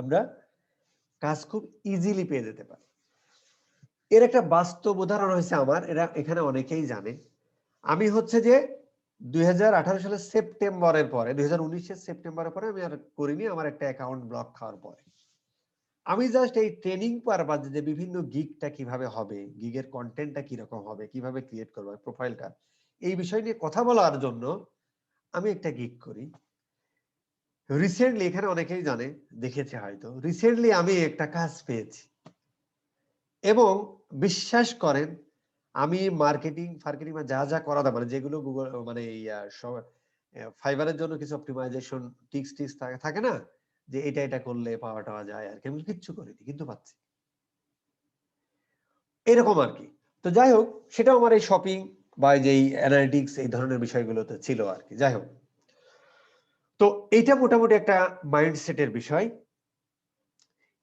আমরা কাজ খুব ইজিলি পেয়ে যেতে পারি। এর একটা বাস্তব উদাহরণ হয়েছে আমার, এখানে অনেকেই জানে। আমি হচ্ছে যে 2018 সালের সেপ্টেম্বরের পরে, 2019-এর সেপ্টেম্বরের পরে আমি আর করিনি, আমার একটা অ্যাকাউন্ট ব্লক খাওয়ার পরে আমি জাস্ট এই ট্রেনিং পারপাসে যে বিভিন্ন গিগটা কিভাবে হবে, গিগের কন্টেন্টটা কিরকম হবে, কিভাবে ক্রিয়েট করবো প্রোফাইলটা, এই বিষয় নিয়ে কথা বলার জন্য আমি একটা গিগ করি। রিসেন্টলি, এখানে অনেকেই জানে, দেখেছে হয়তো, রিসেন্টলি আমি একটা কাজ পেয়েছি, এবং বিশ্বাস করেন আমি মার্কেটিং যা যা করা যায়, মানে যেগুলো গুগল মানে ফাইবারের জন্য কিছু অপটিমাইজেশন টিক্স থাকে না, যে এটা করলে পাওয়া যায় আর কি, আমি কিচ্ছু করিনি কিন্তু পাচ্ছি, এরকম আর কি। তো যাই হোক, সেটা আমার এই শপিং বা যে অ্যানালিটিক্স এই ধরনের বিষয়গুলোতে ছিল আর কি। যাই হোক, তো এইটা মোটামুটি একটা মাইন্ডসেটের বিষয়।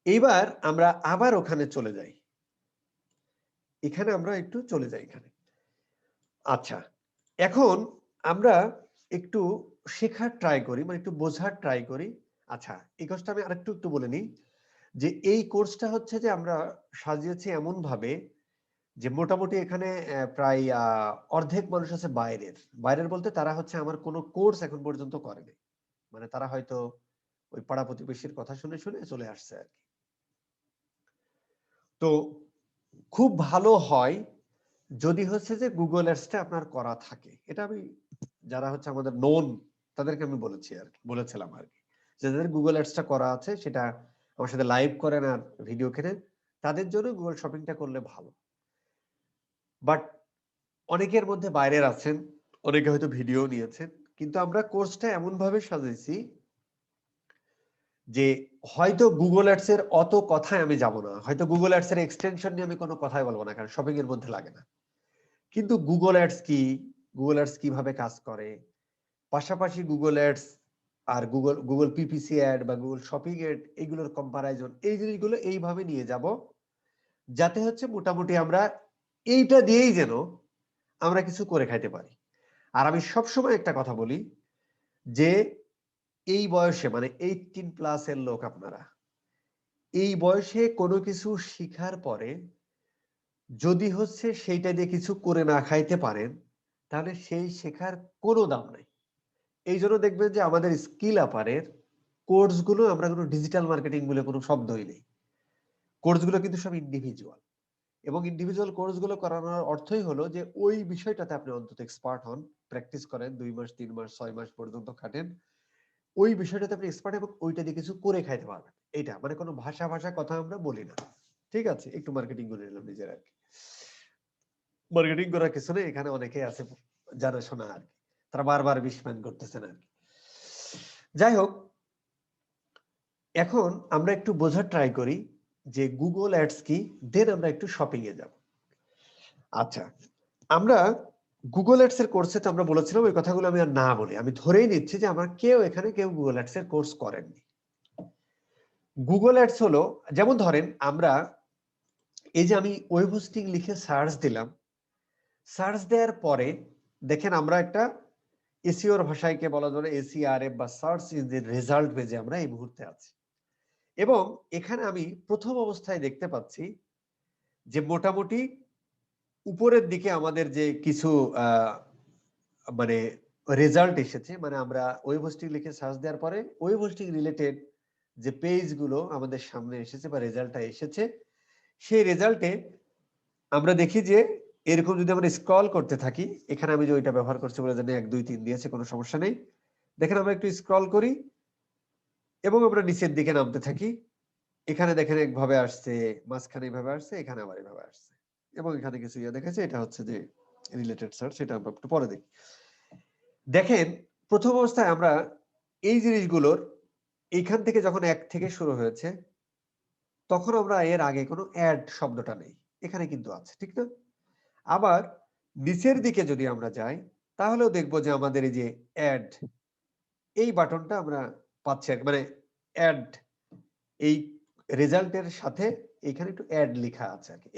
এইবার আমরা আবার ওখানে চলে যাই, এখানে আমরা একটু চলে যাই এখানে। আচ্ছা, এখন আমরা একটু শেখার ট্রাই করি, মানে একটু বোঝার ট্রাই করি। আচ্ছা, এই কোর্সটা আমি আরেকটু একটু বলে নিই যে এই কোর্সটা হচ্ছে যে আমরা সাজিয়েছি এমন ভাবে যে মোটামুটি এখানে প্রায় অর্ধেক মানুষ আছে বাইরের। বাইরের বলতে তারা হচ্ছে আমার কোনো কোর্স এখন পর্যন্ত করেনি, মানে তারা হয়তো ওই পাড়া প্রতিবেশীর কথা শুনে শুনে চলে আসছে আর কি। তো খুব ভালো হয় যদি হচ্ছে যে গুগল অ্যাডসটা আপনার করা থাকে। এটা আমি যারা হচ্ছে আমাদের নোন তাদেরকে আমি বলেছি আর কি, বলেছিলাম আর কি, যাদের গুগল অ্যাডসটা করা আছে সেটা আমার সাথে লাইভ করেন আর ভিডিও কেনেন, তাদের জন্য গুগল শপিংটা করলে ভালো। বাট অনেকের মধ্যে বাইরের আছেন, অনেকে হয়তো ভিডিও নিয়েছেন, কিন্তু আমরা কোর্সটা এমন ভাবে সাজিয়েছি যে হয়তো গুগল অ্যাডস এর অত কথায় আমি যাব না, হয়তো গুগল অ্যাডস এর এক্সটেনশন নিয়ে আমি কোনো কথাই বলবো না, কারণ শপিং এর মধ্যে লাগে না। কিন্তু গুগল অ্যাডস কি, গুগল অ্যাডস কিভাবে কাজ করে, পাশাপাশি গুগল অ্যাডস আর গুগল পিপিসি অ্যাড বা গুগল শপিং অ্যাড, এইগুলোর কম্পারিজন, এই জিনিসগুলো এইভাবে নিয়ে যাব যাতে হচ্ছে মোটামুটি আমরা এইটা দিয়েই যেন আমরা কিছু করে খাইতে পারি। আর আমি সবসময় একটা কথা বলি যে এই বয়সে, মানে 18+ এর লোক আপনারা, এই বয়সে কোনো কিছু শিখার পরে যদি হচ্ছে সেইটা দিয়ে কিছু করে না খাইতে পারেন, তাহলে সেই শেখার কোনো দাম নাই। এই জন্য দেখবেন যে আমাদের স্কিল আপারের কোর্সগুলো আমরা কোনো ডিজিটাল মার্কেটিং বলে কোনো শব্দই নেই। কোর্সগুলো কিন্তু সব ইন্ডিভিজুয়াল, এবং ইন্ডিভিজুয়াল কোর্সগুলো করানোর অর্থই হলো যে ওই বিষয়টাতে আপনি অন্তত এক্সপার্ট হন, প্র্যাকটিস করেন 2 মাস 3 মাস 6 মাস পর্যন্ত খাটেন, ওই বিষয়টাতে আপনি এক্সপার্ট এবং ওইটা দিয়ে কিছু করে খাইতে পারবেন। এটা মানে কোনো ভাষা ভাষা কথা আমরা বলি না, ঠিক আছে? একটু মার্কেটিং করে নিলাম নিজের আর কি। মার্কেটিং করার কিছু নেই, এখানে অনেকেই আছে জানা শোনা আর কি, তারা বারবার বিস্মান করতেছেন আর কি। যাই হোক, এখন আমরা একটু বোঝার ট্রাই করি যে গুগল অ্যাডস কি, দেন আমরা একটু শপিং এ যাব। আচ্ছা, আমরা গুগল অ্যাডস এর কোর্সে তো আমরা বলেছিলাম, ওই কথাগুলো আমি আর না বলি, আমি ধরেই নিচ্ছি যে আমার এখানে কেউ গুগল অ্যাডস এর কোর্স করেননি। গুগল অ্যাডস হলো, যেমন ধরেন আমরা এই যে আমি ওয়েব হোস্টিং লিখে সার্চ দিলাম, সার্চ দেওয়ার পরে দেখেন আমরা একটা এসইওর ভাষায় কে বলা যায় এসইআরএফ বা সার্চ ইঞ্জিন রেজাল্ট পেজে আমরা এই মুহূর্তে আছি। এবং এখানে আমি প্রথম অবস্থায় দেখতে পাচ্ছি যে মোটামুটি উপরের দিকে আমাদের যে কিছু মানে রেজাল্ট এসেছে, মানে আমরা ওয়েব হোস্টিং লিখে সার্চ দেওয়ার পরে ওয়েব হোস্টিং রিলেটেড যে পেজগুলো আমাদের সামনে এসেছে বা রেজাল্টটা এসেছে, সেই রেজাল্টে আমরা দেখি যে এরকম যদি আমরা স্ক্রল করতে থাকি, এখানে আমি যে ওইটা ব্যবহার করছি বলে জানি 1 2 3 দিয়েছে, কোনো সমস্যা নেই। দেখেন আমরা একটু স্ক্রল করি এবং আমরা নিচের দিকে নামতে থাকি, এখানে দেখেন একভাবে আসছে, মাঝখানে এইভাবে আসছে, এখানে আবার এইভাবে আসছে, এবং এখানে কিছু দেখাচ্ছে, এটা হচ্ছে যে রিলেটেড সার্চ, সেটা আমরা একটু পরে দেখি। দেখেন প্রথম অবস্থায় আমরা এই জিনিসগুলোর এইখান থেকে যখন 1 থেকে শুরু হয়েছে, তখন আমরা এর আগে কোনো অ্যাড শব্দটা নেই, এখানে কিন্তু আছে, ঠিক না? আবার নিচের দিকে যদি আমরা যাই, তাহলেও দেখবো যে আমাদের এই যে অ্যাড, এই বাটনটা আমরা পাচ্ছি, মানে অ্যাড, এই রেজাল্টের সাথে এখানে একটু অ্যাড লেখা আছে আর কি,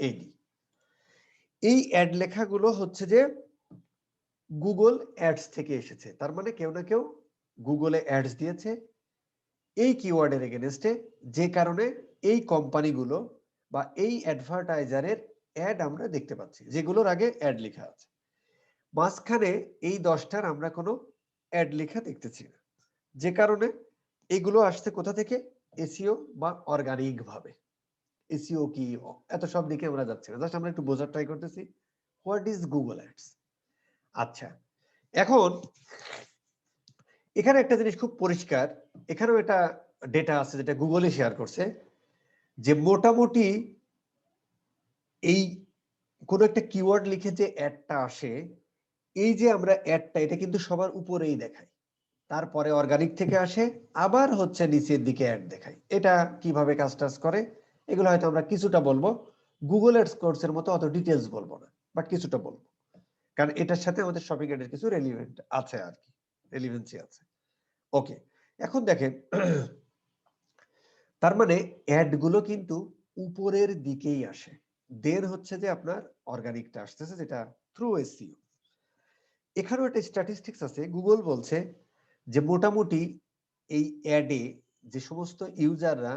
এই অ্যাড লেখাগুলো হচ্ছে যে গুগল অ্যাডস থেকে এসেছে। তার মানে কেউ না কেউ গুগলে অ্যাডস দিয়েছে এই কিওয়ার্ডের এগেনস্টে, যে কারণে এই কোম্পানিগুলো বা এই অ্যাডভার্টাইজারের অ্যাড আমরা দেখতে পাচ্ছি, যেগুলোর আগে অ্যাড লেখা আছে। মাঝখানে এই 10টার আমরা কোনো অ্যাড লেখা দেখতেছি না, যে কারণে এগুলো আসছে কোথা থেকে? এসইও বা অর্গানিক ভাবে। এসইও কি, এত সব দিকে আমরা যাচ্ছি না, জাস্ট আমরা একটু বোঝার ট্রাই করতেছি হোয়াট ইজ গুগল অ্যাডস। আচ্ছা, এখন এখানে একটা জিনিস খুব পরিষ্কার, এখানেও একটা ডেটা আছে যেটা গুগলে শেয়ার করছে, যে মোটামুটি এই কোন একটা কিওয়ার্ড লিখে যে অ্যাডটা আসে, এই যে আমরা অ্যাডটা, এটা কিন্তু সবার উপরেই দেখায়, তারপরে অর্গানিক থেকে আসে, আবার হচ্ছে নিচের দিকে অ্যাড দেখায়। এটা কিভাবে কাজ টাজ করে এগুলো হয়তো আমরা কিছুটা বলবো, গুগল অ্যাডস কোর্সের মতো অত ডিটেলস বলবো না, বাট কিছুটা বলবো, কারণ এটার সাথে আমাদের শপিং অ্যাডের কিছু রেলিভেন্ট আছে আর কি, রেলিভেন্সি আছে। ওকে, এখন দেখেন তার মানে অ্যাড গুলো কিন্তু উপরের দিকেই আসে, দেন হচ্ছে যে আপনার অর্গানিকটা আসতেছে, যেটা থ্রু এসইও। এখানেও একটা স্ট্যাটিস্টিক্স আছে, গুগল বলছে যে মোটামুটি এই অ্যাডে যে সমস্ত ইউজাররা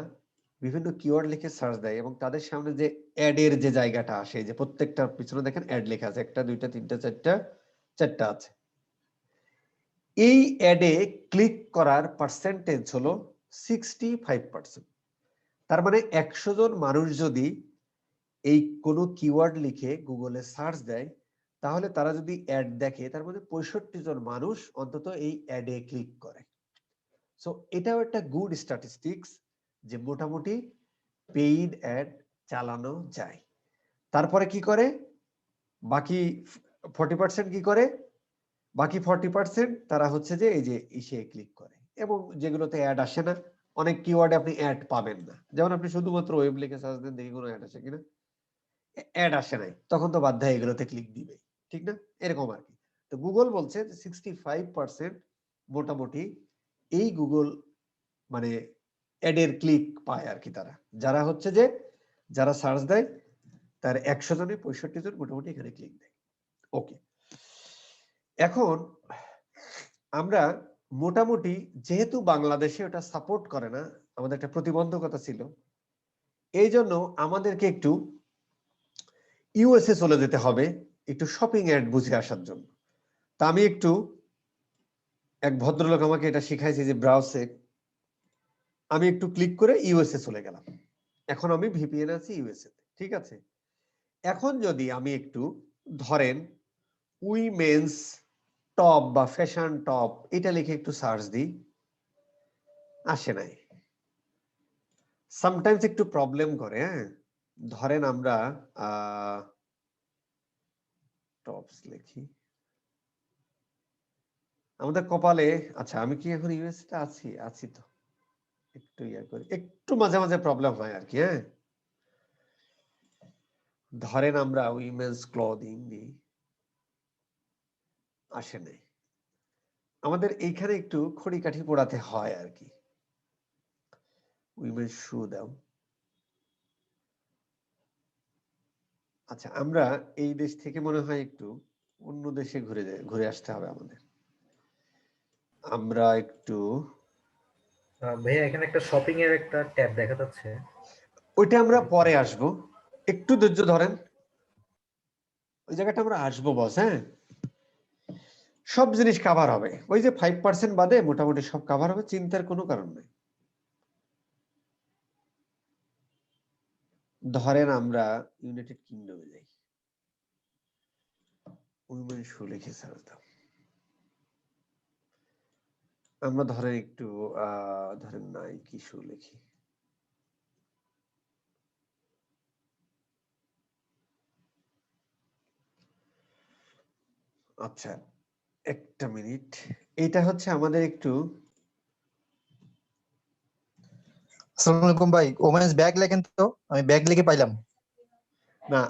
বিভিন্ন কিওয়ার্ড লিখে সার্চ দেয় এবং তাদের সামনে যে অ্যাডের যে জায়গাটা আসে, যে প্রত্যেকটার পিছনে দেখেন অ্যাড লেখা আছে, 1 2 3 4 4টা আছে, এই অ্যাডে ক্লিক করার পার্সেন্টেজ হলো 65%। তার মানে 100 জন মানুষ যদি এই কোনো কিওয়ার্ড লিখে গুগলে সার্চ দেয়, তাহলে তারা যদি অ্যাড দেখে, তার মানে 65 জন মানুষ অন্তত এই অ্যাডে ক্লিক করে। সো এটাও একটা গুড স্ট্যাটিস্টিক্স যে মোটামুটি পেইড অ্যাড চালানো যায়। তারপরে কি করে বাকি 40% কি করে, বাকি 40% তারা হচ্ছে যে এই যে ইসে ক্লিক করে, এবং যেগুলোতে অ্যাড আসে না, অনেক কিওয়ার্ডে আপনি অ্যাড পাবেন না, যেমন আপনি শুধুমাত্র ওয়েব লিখে সার্চ দেন, দেখি কোনো অ্যাড আসে কিনা, অ্যাড আসে নাই, তখন তো বাধ্য হয়ে এগুলোতে ক্লিক দিবে, ঠিক না? এরকম আর কি। তো গুগল বলছে যে 65% মোটামুটি এই গুগল মানে অ্যাডের ক্লিক পায় আর কি, তারা যারা হচ্ছে যে যারা সার্চ দেয় তার 100 জনে 65 জন মোটামুটি এখানে ক্লিক দেয়। ওকে, এখন আমরা মোটামুটি যেহেতু বাংলাদেশে ওটা সাপোর্ট করে না, আমাদের একটা প্রতিবন্ধকতা ছিল, এই জন্য আমাদেরকে একটু ইউএসএ চলে যেতে হবে একটু শপিং অ্যাড বুঝে আসার জন্য। তা আমি একটু, এক ভদ্রলোক আমাকে এটা শিখাইছে যে ব্রাউজে আমি একটু ক্লিক করে ইউএসএ চলে গেলাম, এখন আমি ভিপিএন আছি ইউএসএ তে, ঠিক আছে? এখন যদি আমি একটু ধরেন উইমেন্স টপ বা ফ্যাশন টপ এটা লিখে একটু সার্চ দিই, আসে নাই, সামটাইমস একটু প্রবলেম করে। হ্যাঁ, ধরেন আমরা টপস লিখি, আমাদের কপালে, আচ্ছা আমি কি এখন ইউএসএ তে আছি? আছি তো, একটু ইয়া করি, একটু মাঝে মাঝে প্রবলেম হয় আর কি। হ্যাঁ, ধরেন আমরা উইমেন্স ক্লদিং দিই, আসে নাই, আমাদের এইখানে একটু খড়িকাঠি পোড়াতে হয় আর কি। উইমেন্স শু দাও, আচ্ছা আমরা এই দেশ থেকে মনে হয় একটু অন্য দেশে ঘুরে আসতে হবে আমাদের। আমরা একটু ভাইয়া এখানে একটা শপিং এর একটা ট্যাব দেখা যাচ্ছে, ওইটা আমরা পরে আসবো, একটু ধৈর্য ধরেন, ওই জায়গাটা আমরা আসবো বস। হ্যাঁ, সব জিনিস কভার হবে, ওই যে 5% বাদে মোটামুটি সব কভার হবে, চিন্তার কোনো কারণ নেই। ধরেন আমরা ইউনাইটেড কিংডমে যাই, উইমেন শু লিখে সার্চ দাও, আমরা ধরেন একটু ধরেন নাইকি শু লিখি, আচ্ছা একটা মিনিট, এটা হচ্ছে আমাদের একটু, আসসালামু আলাইকুম ভাই, ওমেন্স ব্যাগ লেখেন তো, আমি ব্যাগ লিখে পাইলাম না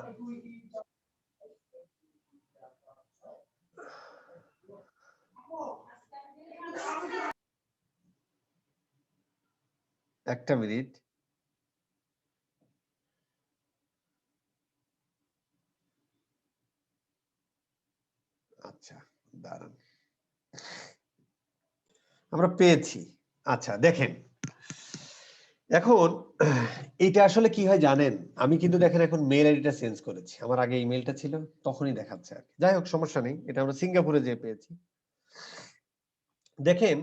একটা মিনিট, আচ্ছা দাঁড়ান, আমরা পেয়েছি। আচ্ছা দেখেন, এখন এটা আসলে কি হয় জানেন, আমি কিন্তু দেখেন এখন মেল আইডিটা চেঞ্জ করেছি, আমার আগে ইমেলটা ছিল তখনই দেখাচ্ছে আর কি। যাই হোক সমস্যা নেই, এটা আমরা সিঙ্গাপুরে যেয়ে পেয়েছি। দেখেন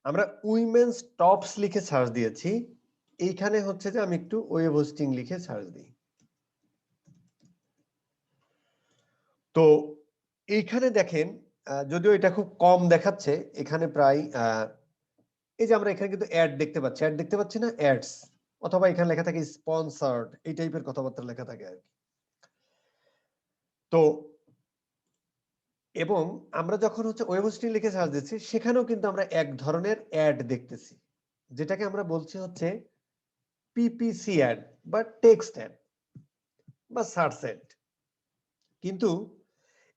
আমরা উইমেন্স টপস লিখে সার্চ দিয়েছি, এইখানে হচ্ছে যে আমি একটু ওয়েব হোস্টিং লিখে সার্চ দিই, তো এইখানে দেখেন যদিও এটা খুব কম দেখাচ্ছে, এখানে প্রায় এই যে আমরা এখানে কিন্তু অ্যাড দেখতে পাচ্ছি না, অ্যাডস, অথবা এখানে লেখা থাকে স্পন্সর্ড, এই টাইপের কথাবার্তা লেখা থাকে আর কি। তো এবং আমরা যখন হচ্ছে ওয়েব হোস্টিং লিখে সার্চ দিচ্ছি, সেখানেও কিন্তু আমরা এক ধরনের অ্যাড দেখতেছি, যেটাকে আমরা বলছি হচ্ছে পিপিসি অ্যাড বা টেক্সট অ্যাড বা সার্চ অ্যাড। কিন্তু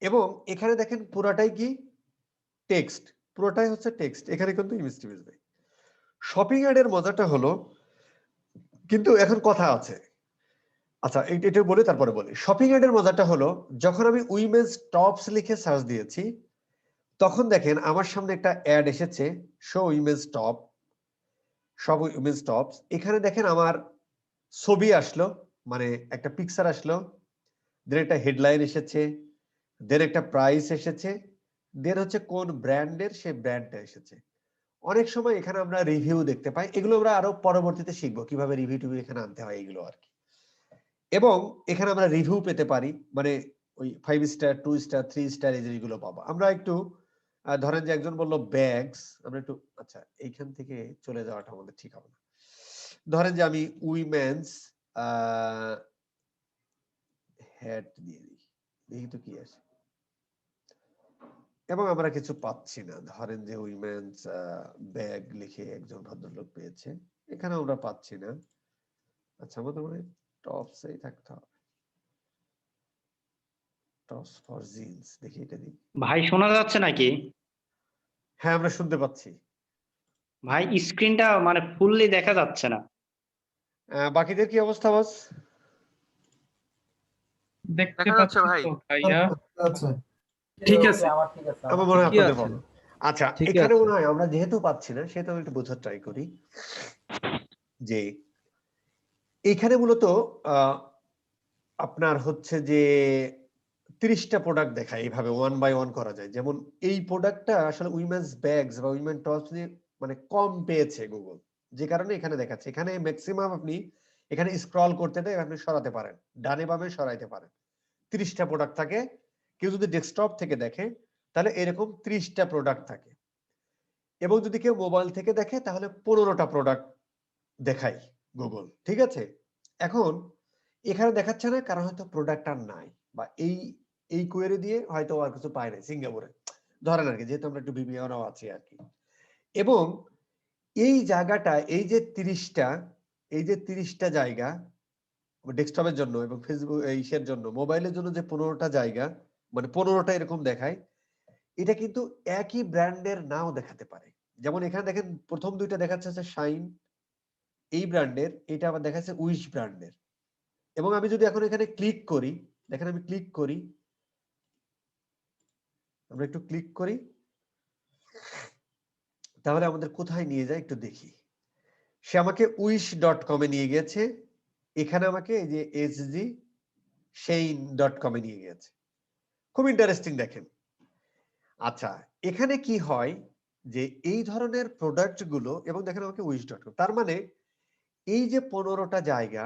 এবং এখানে দেখেন পুরাটাই কি টেক্সট, পুরোটাই হচ্ছে টেক্সট, এখানে কিন্তু ইমেজ টিমেজ নেই। শপিং অ্যাড এর মজাটা হলো কিন্তু এখন কথা আছে, আচ্ছা এটা বলি তারপরে বলি। শপিং অ্যাডের মজাটা হলো, যখন আমি উইমেন্স টপস লিখে সার্চ দিয়েছি, তখন দেখেন আমার সামনে একটা অ্যাড এসেছে, শো উইমেন্স টপ, সব উইমেন্স টপস। এখানে দেখেন আমার ছবি আসলো, মানে একটা পিকচার আসলো, দেন একটা হেডলাইন এসেছে, দেন একটা প্রাইস এসেছে, দেন হচ্ছে কোন ব্র্যান্ডের সেই ব্র্যান্ডটা এসেছে। অনেক সময় এখানে আমরা রিভিউ দেখতে পাই, এগুলো আমরা আরো পরবর্তীতে শিখবো কিভাবে রিভিউ টিভিউ এখানে আনতে হয় এগুলো আর কি। এবং এখানে আমরা রিভিউ পেতে পারি, মানে ওই 5 স্টার 2 স্টার 3 স্টার এই যেগুলো পাবো। আমরা একটু ধরেন যে একজন বললো ব্যাগস, আমরা একটু আচ্ছা এইখান থেকে চলে যাওয়াটা আমাদের ঠিক হবে না। ধরেন যে আমি উইমেন্স হ্যাট দিয়ে দিই, দেখি তো কি আসে, এবং আমরা কিছু পাচ্ছি না। ধরেন যে উইমেন্স ব্যাগ লিখে একজন ভদ্রলোক পেয়েছে, এখানে আমরা পাচ্ছি না। আচ্ছা আমাদের মানে টপসেই থাকতে হবে, টপস ফর জিন্স, দেখি এটা দিই। ভাই শোনা যাচ্ছে নাকি? হ্যাঁ আমরা শুনতে পাচ্ছি। ভাই স্ক্রিনটা মানে ফুললি দেখা যাচ্ছে না। বাকিদের কি অবস্থা বস? দেখতে দেখা যাচ্ছে পাচ্ছি ভাই। তো ভাইয়া। ঠিক আছে। আমার মনে হয় ঠিকই আপনাদের আছে। ভালো। আচ্ছা ঠিকই এখানে আছে। মনে হয় আমরা যেহেতু পাচ্ছি না, সেহেতু আমি একটু বোঝার ট্রাই করি যে এখানে মূলত আপনার হচ্ছে যে 30টা প্রোডাক্ট দেখায়, এইভাবে ওয়ান বাই ওয়ান করা যায়। যেমন এই প্রোডাক্টটা আসলে উইমেন্স ব্যাগস বা উইমেন টপস নিয়ে মানে কম পেয়েছে গুগল, যে কারণে এখানে দেখাচ্ছে। এখানে ম্যাক্সিমাম আপনি এখানে স্ক্রল করতে দেয়, আপনি সরাতে পারেন, ডানে বামে সরাইতে পারেন। 30টা প্রোডাক্ট থাকে। কেউ যদি ডেস্কটপ থেকে দেখে তাহলে এরকম 30টা প্রোডাক্ট থাকে, এবং যদি কেউ মোবাইল থেকে দেখে তাহলে 15টা প্রোডাক্ট দেখাই গুগল, ঠিক আছে? এখন এখানে দেখাচ্ছে না কারণ হয়তো প্রোডাক্ট আর নাই, বা এই কোয়েরি দিয়ে হয়তো আর কিছু পায় নাই সিঙ্গাপুরে, ধরেন আর কি, যেহেতু আমরা একটু বিবিআরও আছি আর কি। এবং এই জায়গাটা, এই যে 30টা জায়গা ডেস্কটপের জন্য এবং ফেসবুক এইসের জন্য, মোবাইলের জন্য যে 15টা জায়গা, মানে 15টা এরকম দেখায়, এটা কিন্তু একই ব্র্যান্ডের নাও দেখাতে পারে। যেমন এখানে দেখেন প্রথম দুইটা দেখাচ্ছে হচ্ছে শাইন এই ব্র্যান্ডের, এটা আবার দেখাচ্ছে উইশ ব্র্যান্ডের। এবং আমি যদি এখন এখানে ক্লিক করি, দেখেন আমি ক্লিক করি, আমরা একটু ক্লিক করি, তাহলে আমাদের কোথায় নিয়ে যায় একটু দেখি। সে আমাকে wish.com এ নিয়ে গেছে, এখানে আমাকে এই যে sg shein.com এ নিয়ে গেছে। খুব ইন্টারেস্টিং দেখেন। আচ্ছা এখানে কি হয় যে এই ধরনের প্রোডাক্ট গুলো, এবং দেখেন আমাকে wish.com, তার মানে এই যে 15টা জায়গা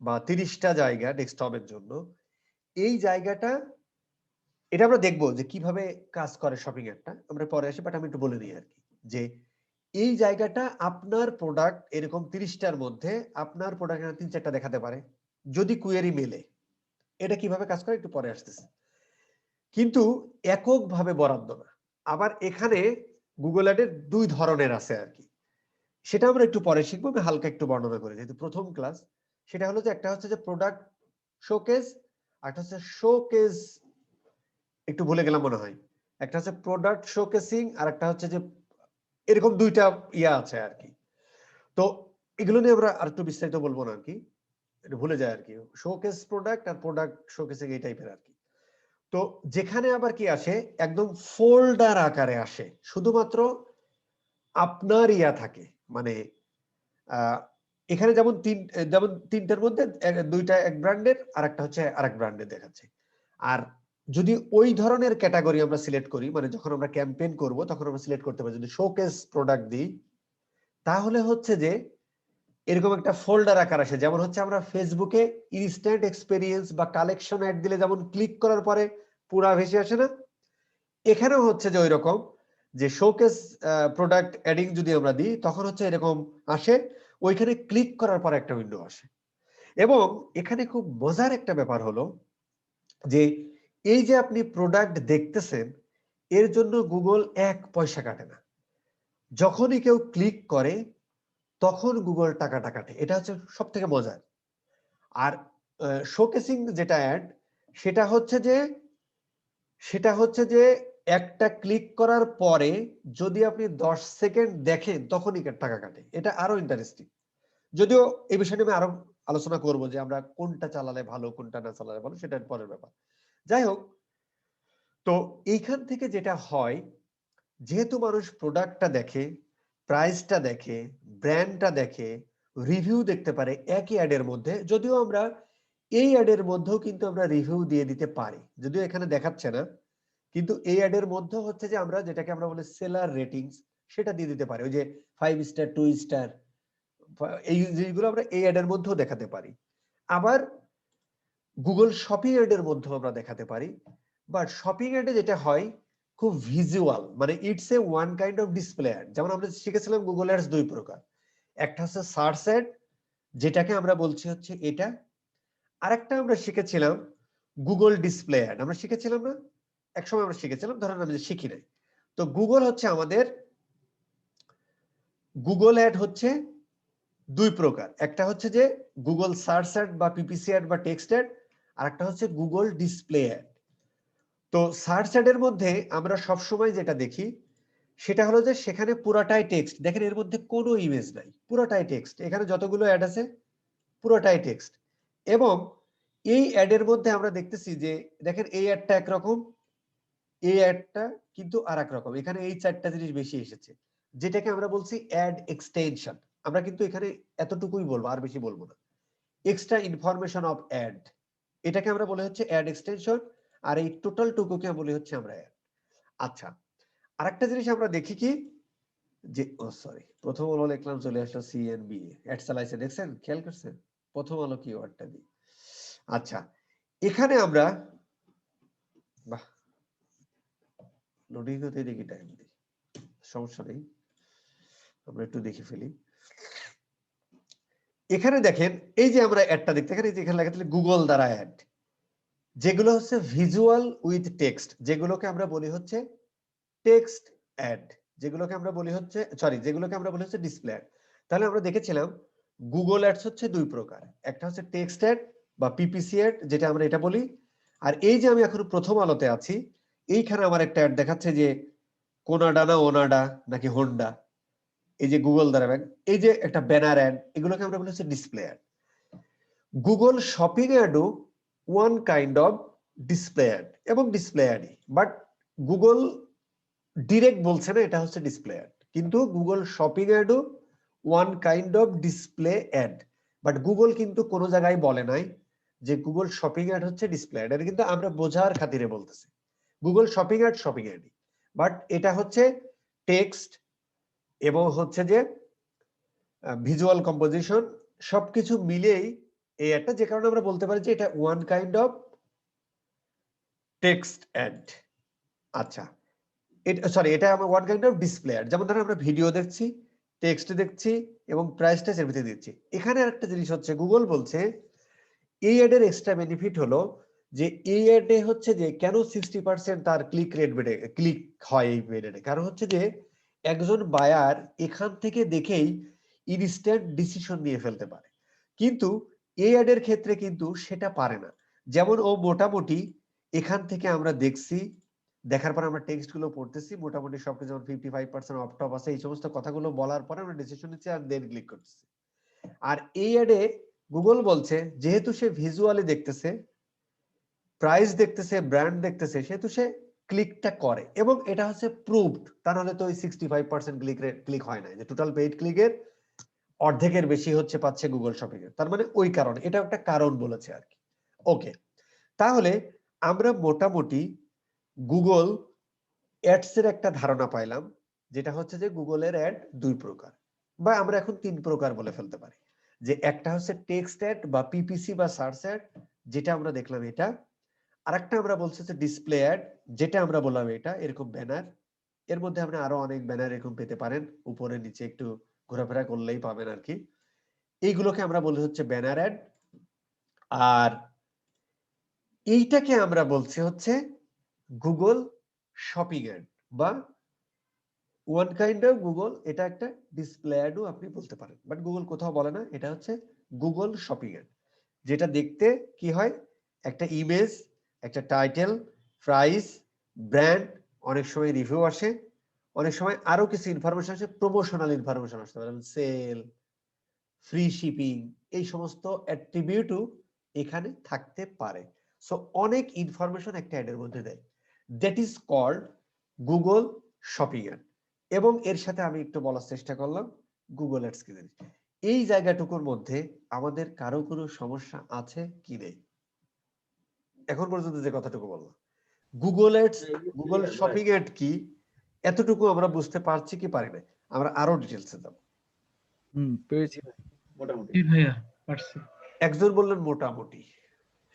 বা 30টা জায়গা ডেস্কটপের জন্য, এই জায়গাটা, এটা আমরা দেখবো যে কিভাবে কাজ করে শপিং অ্যাপটা, আমরা পরে আসি, বাট আমি একটু বলে নিই আর কি, যে এই জায়গাটা আপনার প্রোডাক্ট এরকম 30টার মধ্যে আপনার প্রোডাক্ট 3-4টা দেখাতে পারে যদি কুয়েরি মেলে। এটা কিভাবে কাজ করে একটু পরে আসতেছে। কিন্তু এককভাবে বরাদ্দ না, আবার এখানে গুগল অ্যাডের 2 ধরনের আছে আর কি, সেটা আমরা একটু পরে শিখবো। আমি হালকা একটু বর্ণনা করে, যেহেতু প্রথম ক্লাস। সেটা হলো যে একটা হচ্ছে যে প্রোডাক্ট শোকেস, একটা হচ্ছে শোকেস, একটু ভুলে গেলাম মনে হয়, একটা হচ্ছে প্রোডাক্ট শোকেসিং, আর একটা হচ্ছে যে এরকম 2টা ইয়া আছে আর কি। তো এগুলো নিয়ে আমরা আর একটু বিস্তারিত বলবো না আর কি, এটা ভুলে যায় আর কি, শোকেস প্রোডাক্ট আর প্রোডাক্ট শোকেসিং এই টাইপের আর কি। তো যেখানে আবার কি আসে, একদম ফোল্ডার আকারে আসে, শুধুমাত্র আপনার ইয়া থাকে, মানে এখানে যেমন যেমন 3টার মধ্যে 2টা এক ব্র্যান্ডের, আর একটা হচ্ছে আরেক ব্র্যান্ডের দেখাচ্ছে। আর যদি ওই ধরনের ক্যাটাগরি আমরা সিলেক্ট করি, মানে যখন আমরা ক্যাম্পেইন করব তখন আমরা সিলেক্ট করতে পারি, যদি শোকেস প্রোডাক্ট দিই তাহলে হচ্ছে যে এরকম একটা ফোল্ডার আকার আসে। যেমন হচ্ছে আমরা ফেসবুকে ইনস্ট্যান্ট এক্সপেরিয়েন্স বা কালেকশন অ্যাড দিলে যেমন ক্লিক করার পরে পুরা ভেসে আসে না, এখানেও হচ্ছে যে ওই রকম, যে শোকেস প্রোডাক্ট অ্যাডিং যদি আমরা দিই তখন হচ্ছে এরকম আসে, ওইখানে ক্লিক করার পর একটা উইন্ডো আসে। এবং এখানে খুব মজার একটা ব্যাপার হলো যে এই যে আপনি প্রোডাক্ট দেখতেছেন, এর জন্য গুগল 1 পয়সা কাটে না। যখনই কেউ ক্লিক করে তখন গুগল টাকাটা কাটে, এটা হচ্ছে সব থেকে মজার। আর শোকেসিং যেটা অ্যাড, সেটা হচ্ছে যে একটা ক্লিক করার পরে যদি আপনি 10 সেকেন্ড দেখেন তখনই টাকা কাটে। এটা আরো ইন্টারেস্টিং। যদিও এই বিষয়ে আমি আরো আলোচনা করব যে আমরা কোনটা চালালে ভালো কোনটা না চালালে ভালো, সেটা পরের ব্যাপার। যাই হোক, তো এইখান থেকে যেটা হয়, যেহেতু মানুষ প্রোডাক্টটা দেখে, প্রাইসটা দেখে, ব্র্যান্ডটা দেখে, রিভিউ দেখতে পারে একই অ্যাডের মধ্যে, যদিও আমরা এই অ্যাডের মধ্যেও কিন্তু আমরা রিভিউ দিয়ে দিতে পারি, যদিও এখানে দেখাচ্ছে না, কিন্তু এই অ্যাডের মধ্যে হচ্ছে যে আমরা যেটাকে আমরা বলি সেলার রেটিংস, সেটা দিয়ে দিতে পারি। ওই যে 5 স্টার 2 স্টার এই জিনিসগুলো আমরা এই অ্যাডের মধ্যেও দেখাতে পারি। আবার গুগল শপিং অ্যাডের মধ্যেও আমরা দেখাতে পারি। বাট শপিং অ্যাডে যেটা হয় খুব ভিজুয়াল, মানে it's a one kind of display ad. যেমন আমরা শিখেছিলাম গুগল অ্যাডস দুই প্রকার, একটা হচ্ছে সার্চ অ্যাড, যেটাকে আমরা বলছি হচ্ছে এটা, আরেকটা আমরা শিখেছিলাম গুগল ডিসপ্লে অ্যাড। আমরা শিখেছিলাম না, একসময় আমরা শিখেছিলাম, ধরেন আমি শিখি নাই। তো গুগল হচ্ছে আমাদের, গুগল অ্যাড হচ্ছে দুই প্রকার, একটা হচ্ছে যে গুগল সার্চ অ্যাড বা পিপিসি অ্যাড বা টেক্সট অ্যাড, আর একটা হচ্ছে গুগল ডিসপ্লে অ্যাড। তো সার্চ অ্যাডের মধ্যে আমরা সবসময় যেটা দেখি সেটা হলো যে সেখানে পুরাটাই টেক্সট, দেখেন এর মধ্যে কোনো ইমেজ নাই, পুরোটাই টেক্সট, এখানে যতগুলো অ্যাড আছে পুরোটাই টেক্সট। এবং এই অ্যাডের মধ্যে আমরা দেখতেছি যে দেখেন এই অ্যাডটা একরকম, এই অ্যাডটা কিন্তু আর এক রকম, এখানে এই চারটা জিনিস বেশি এসেছে, যেটাকে আমরা বলছি অ্যাড এক্সটেনশন। আমরা কিন্তু এখানে এতটুকুই বলবো, আর বেশি বলবো না। এক্সট্রা ইনফরমেশন অফ অ্যাড, এটাকে আমরা বলে হচ্ছে অ্যাড এক্সটেনশন, আর এই টোটাল টুকুকে বলি হচ্ছে আমরা অ্যাড। আচ্ছা, আরেকটা জিনিস আমরা দেখি কি, যে ও সরি, প্রথম আলো লিখলাম চলে আসলো সিএনবি অ্যাড চালাইছে, দেখছেন খেয়াল করছেন প্রথম আলো কি ওয়ার্ডটা দিই। আচ্ছা, এখানে আমরা বাহ লোডিং হতে দেখি টাইম দিই, সমস্যা নেই, আমরা একটু দেখে ফেলি। এখানে দেখেন এই যে আমরা অ্যাডটা দেখতে, এখানে এখানে লেখা থাকে গুগল দ্বারা অ্যাড, যেগুলো হচ্ছে ভিজুয়াল উইথ টেক্সট, যেগুলোকে আমরা বলি হচ্ছে টেক্সট অ্যাড, যেগুলোকে আমরা বলি হচ্ছে যেগুলোকে আমরা বলি হচ্ছে ডিসপ্লে অ্যাড। তাহলে আমরা দেখেছিলাম গুগল অ্যাডস হচ্ছে দুই প্রকার, একটা হচ্ছে টেক্সট অ্যাড বা পিপিসি অ্যাড যেটা আমরা এটা বলি, আর এই যে আমি এখন প্রথম আলোতে আছি, এইখানে আমার একটা অ্যাড দেখাচ্ছে যে কোনাডা না ওনাডা নাকি হোন্ডা, এই যে গুগল দ্বারা ব্যাগ, এই যে একটা ব্যানার অ্যাড, এগুলোকে আমরা বলি হচ্ছে ডিসপ্লে অ্যাড। গুগল শপিং অ্যাডও one kind of display ad এবং ডিসপ্লে অ্যাডই, বাট গুগল ডিরেক্ট বলছে না এটা হচ্ছে ডিসপ্লে অ্যাড, কিন্তু গুগল শপিং অ্যাডও one kind of display ad. But Google কিন্তু কোনো জায়গায় বলে নাই যে গুগল শপিং অ্যাড হচ্ছে ডিসপ্লে অ্যাড, এটা কিন্তু আমরা বোঝার খাতিরে বলতেছি গুগল শপিং অ্যাডই, বাট এটা হচ্ছে টেক্সট এবং হচ্ছে যে ভিজুয়াল কম্পোজিশন সবকিছু মিলেই এই একটা, যে কারণে আমরা বলতে পারি যে এটা one kind of text ad. আচ্ছা, এটা আমরা one kind of display ad, যেমন ধরো আমরা ভিডিও দেখছি, টেক্সট দেখছি এবং প্রাইসটা সেভিতে দিচ্ছি। এখানে আরেকটা জিনিস হচ্ছে গুগল বলছে এই অ্যাডের এক্সট্রা বেনিফিট হলো যে এই অ্যাডে হচ্ছে যে কেন 60% তার ক্লিক রেট বেড়ে ক্লিক হয় এই অ্যাডে, কারণ হচ্ছে যে একজন বায়ার এখান থেকে দেখেই ইনস্ট্যান্ট ডিসিশন নিয়ে ফেলতে পারে, কিন্তু এই অ্যাডের ক্ষেত্রে কিন্তু সেটা পারে না। যেমন ও মোটামুটি এখান থেকে আমরা দেখছি, দেখার পর আমরা টেক্সট গুলো পড়তেছি, মোটামুটি সবকিছু যেমন 55% অফ টপ আছে, এই সমস্ত কথাগুলো বলার পরে আমরা ডিসিশন নিচ্ছি আর দেন ক্লিক করতেছি। আর এই অ্যাডে গুগল বলছে যেহেতু সে ভিজুয়ালি দেখতেছে, প্রাইস দেখতেছে, ব্র্যান্ড দেখতেছে, সেহেতু সে ক্লিকটা করে এবং এটা হচ্ছে প্রুভড, তা নাহলে তো ওই 65% ক্লিক হয় না, যে টোটাল পেইড ক্লিকের অর্ধেকের বেশি হচ্ছে পাচ্ছে গুগল শপিং এর, তার মানে ওই কারণে এটা একটা কারণ বলেছে আর কি। ওকে, তাহলে আমরা মোটামুটি গুগল অ্যাডস এর একটা ধারণা পাইলাম, যেটা হচ্ছে যে গুগলের অ্যাড দুই প্রকার, বা আমরা এখন তিন প্রকার বলে ফেলতে পারি, যে একটা হচ্ছে টেক্সট অ্যাড বা পিপিসি বা সার্চ অ্যাড, যেটা আমরা দেখলাম এটা, আরেকটা আমরা বলছি যে ডিসপ্লে অ্যাড, যেটা আমরা বললাম এটা এরকম ব্যানার, এর মধ্যে আপনি আরো অনেক ব্যানার এরকম পেতে পারেন, উপরে নিচে একটু ঘোরাফেরা করলেই পাবেন আর কি, এইগুলোকে আমরা বলি হচ্ছে ব্যানার অ্যাড। আর এইটাকে আমরা বলছি হচ্ছে গুগল শপিং অ্যাড বা ওয়ান কাইন্ড অফ গুগল, এটা একটা ডিসপ্লে অ্যাডও আপনি বলতে পারেন, বাট গুগল কোথাও বলে না, এটা হচ্ছে গুগল শপিং অ্যাড, যেটা দেখতে কি হয়, একটা ইমেজ, একটা টাইটেল, প্রাইস, ব্র্যান্ড, অনেক সময় রিভিউ আসে, অনেক সময় আরো কিছু ইনফরমেশন আসে, প্রমোশনাল ইনফরমেশন আসতে পারে, সেল, ফ্রি শিপিং, এই সমস্ত অ্যাট্রিবিউটও এখানে থাকতে পারে। সো অনেক ইনফরমেশন একটা অ্যাডের মধ্যে দেয়, that is called Google shopping ad. এবং এর সাথে আমি একটু বলার চেষ্টা করলাম গুগল অ্যাডস কি জিনিস। এই জায়গাটুকুর মধ্যে আমাদের কারো কোনো সমস্যা আছে কি নেই? এখন পর্যন্ত যে কথাটুকু বললাম, Google ads, Google shopping ad কি, এতটুকু আমরা বুঝতে পারছি কি পারি না? আমরা আরো ডিটেলসে যাব। পেয়েছি। জি ভাইয়া পারছি। একজন বললেন মোটামুটি,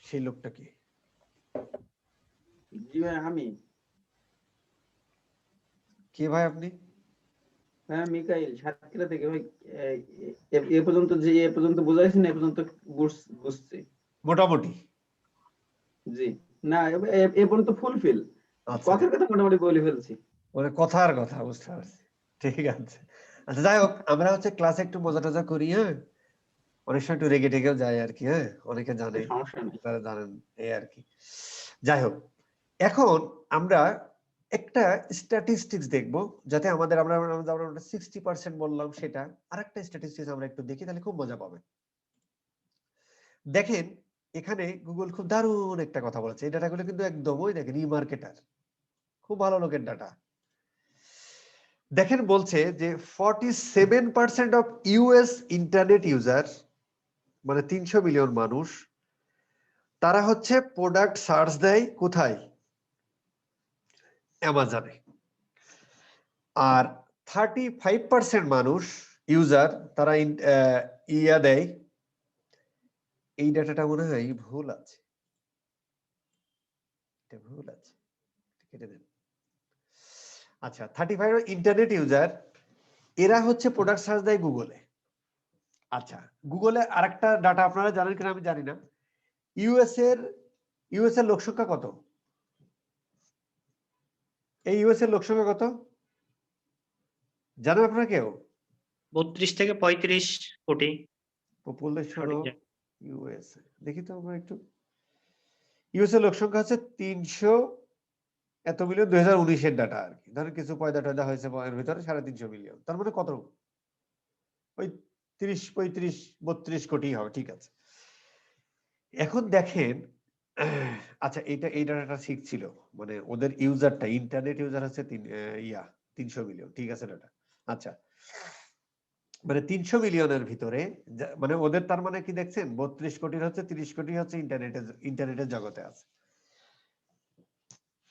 সেই লোকটা কি? জি ভাই আমি। কে ভাই আপনি? হ্যাঁ মিকাইল সাতক্ষীরা থেকে ভাই। এ পর্যন্ত যে এ পর্যন্ত বুঝাইছেন এ পর্যন্ত বুঝছি মোটামুটি। জি না এ পর্যন্ত ফুলফিল আচ্ছা, কথার কথা মোটামুটি বলে ফেলছি। মানে কথার কথা বুঝতে পারছি, ঠিক আছে। আচ্ছা যাই হোক, আমরা হচ্ছে ক্লাসে একটু মজা টজা করি, হ্যাঁ, অনেক সময় একটু রেগে টেগেও যায় আর কি, হ্যাঁ, অনেকে জানে, সমস্যা নেই। আপনারা জানেন, এই আর কি। যাই হোক, এখন আমরা একটা স্ট্যাটিস্টিক্স দেখবো, যাতে আমাদের আমরা 60% বললাম, সেটা আরেকটা স্ট্যাটিস্টিক্স আমরা একটু দেখি, তাহলে খুব মজা পাবে। দেখেন এখানে গুগল খুব দারুণ একটা কথা বলেছে, এই ডাটাগুলো কিন্তু একদমই দেখেন ই মার্কেটার, খুব ভালো লোকের ডাটা। দেখেন বলছে যে 47% অফ ইউএস ইন্টারনেট ইউজার, মানে 300 মিলিয়ন মানুষ, তারা হচ্ছে প্রোডাক্ট সার্চ দেয় কোথায়? অ্যামাজনে। আর 35% মানুষ ইউজার তারা ইয়া দেয়, এই ডাটাটা মনে হয় ভুল আছে, এটা ভুল আছে, কেটে দেন। আচ্ছা, 35 ইন্টারনেট ইউজার, এরা হচ্ছে প্রোডাক্ট সার্চ দেয় গুগলে। আচ্ছা, গুগলে আরেকটা ডাটা আপনারা জানেন কিনা আমি জানি না, ইউএস এর লোক সংখ্যা কত? এই ইউএস এর লোক সংখ্যা কত জানেন আপনারা কেউ? 32 থেকে 35 কোটি। পপুলেশন সঠিক অফ জানি। ইউএস, দেখি তো আমরা একটু। ইউএস এর লোক সংখ্যা হচ্ছে 300 এত মিলিয়ন, 2019 এর ডাটা আর কি, ধরেন কিছু পয়দা টয়দা হয়েছে এর ভিতরে, 350 মিলিয়ন, তার মানে কত? ওই 30, 35, 32 কোটি হবে, ঠিক আছে। এখন দেখেন, আচ্ছা এই ডাটাটা ঠিক ছিল, মানে ওদের ইউজারটা, ইন্টারনেট ইউজার হচ্ছে 300 মিলিয়ন, ঠিক আছে ডাটা। আচ্ছা, মানে 300 মিলিয়নের ভিতরে মানে ওদের, তার মানে কি দেখছেন, 32 কোটির হচ্ছে 30 কোটি হচ্ছে ইন্টারনেটের জগতে আছে।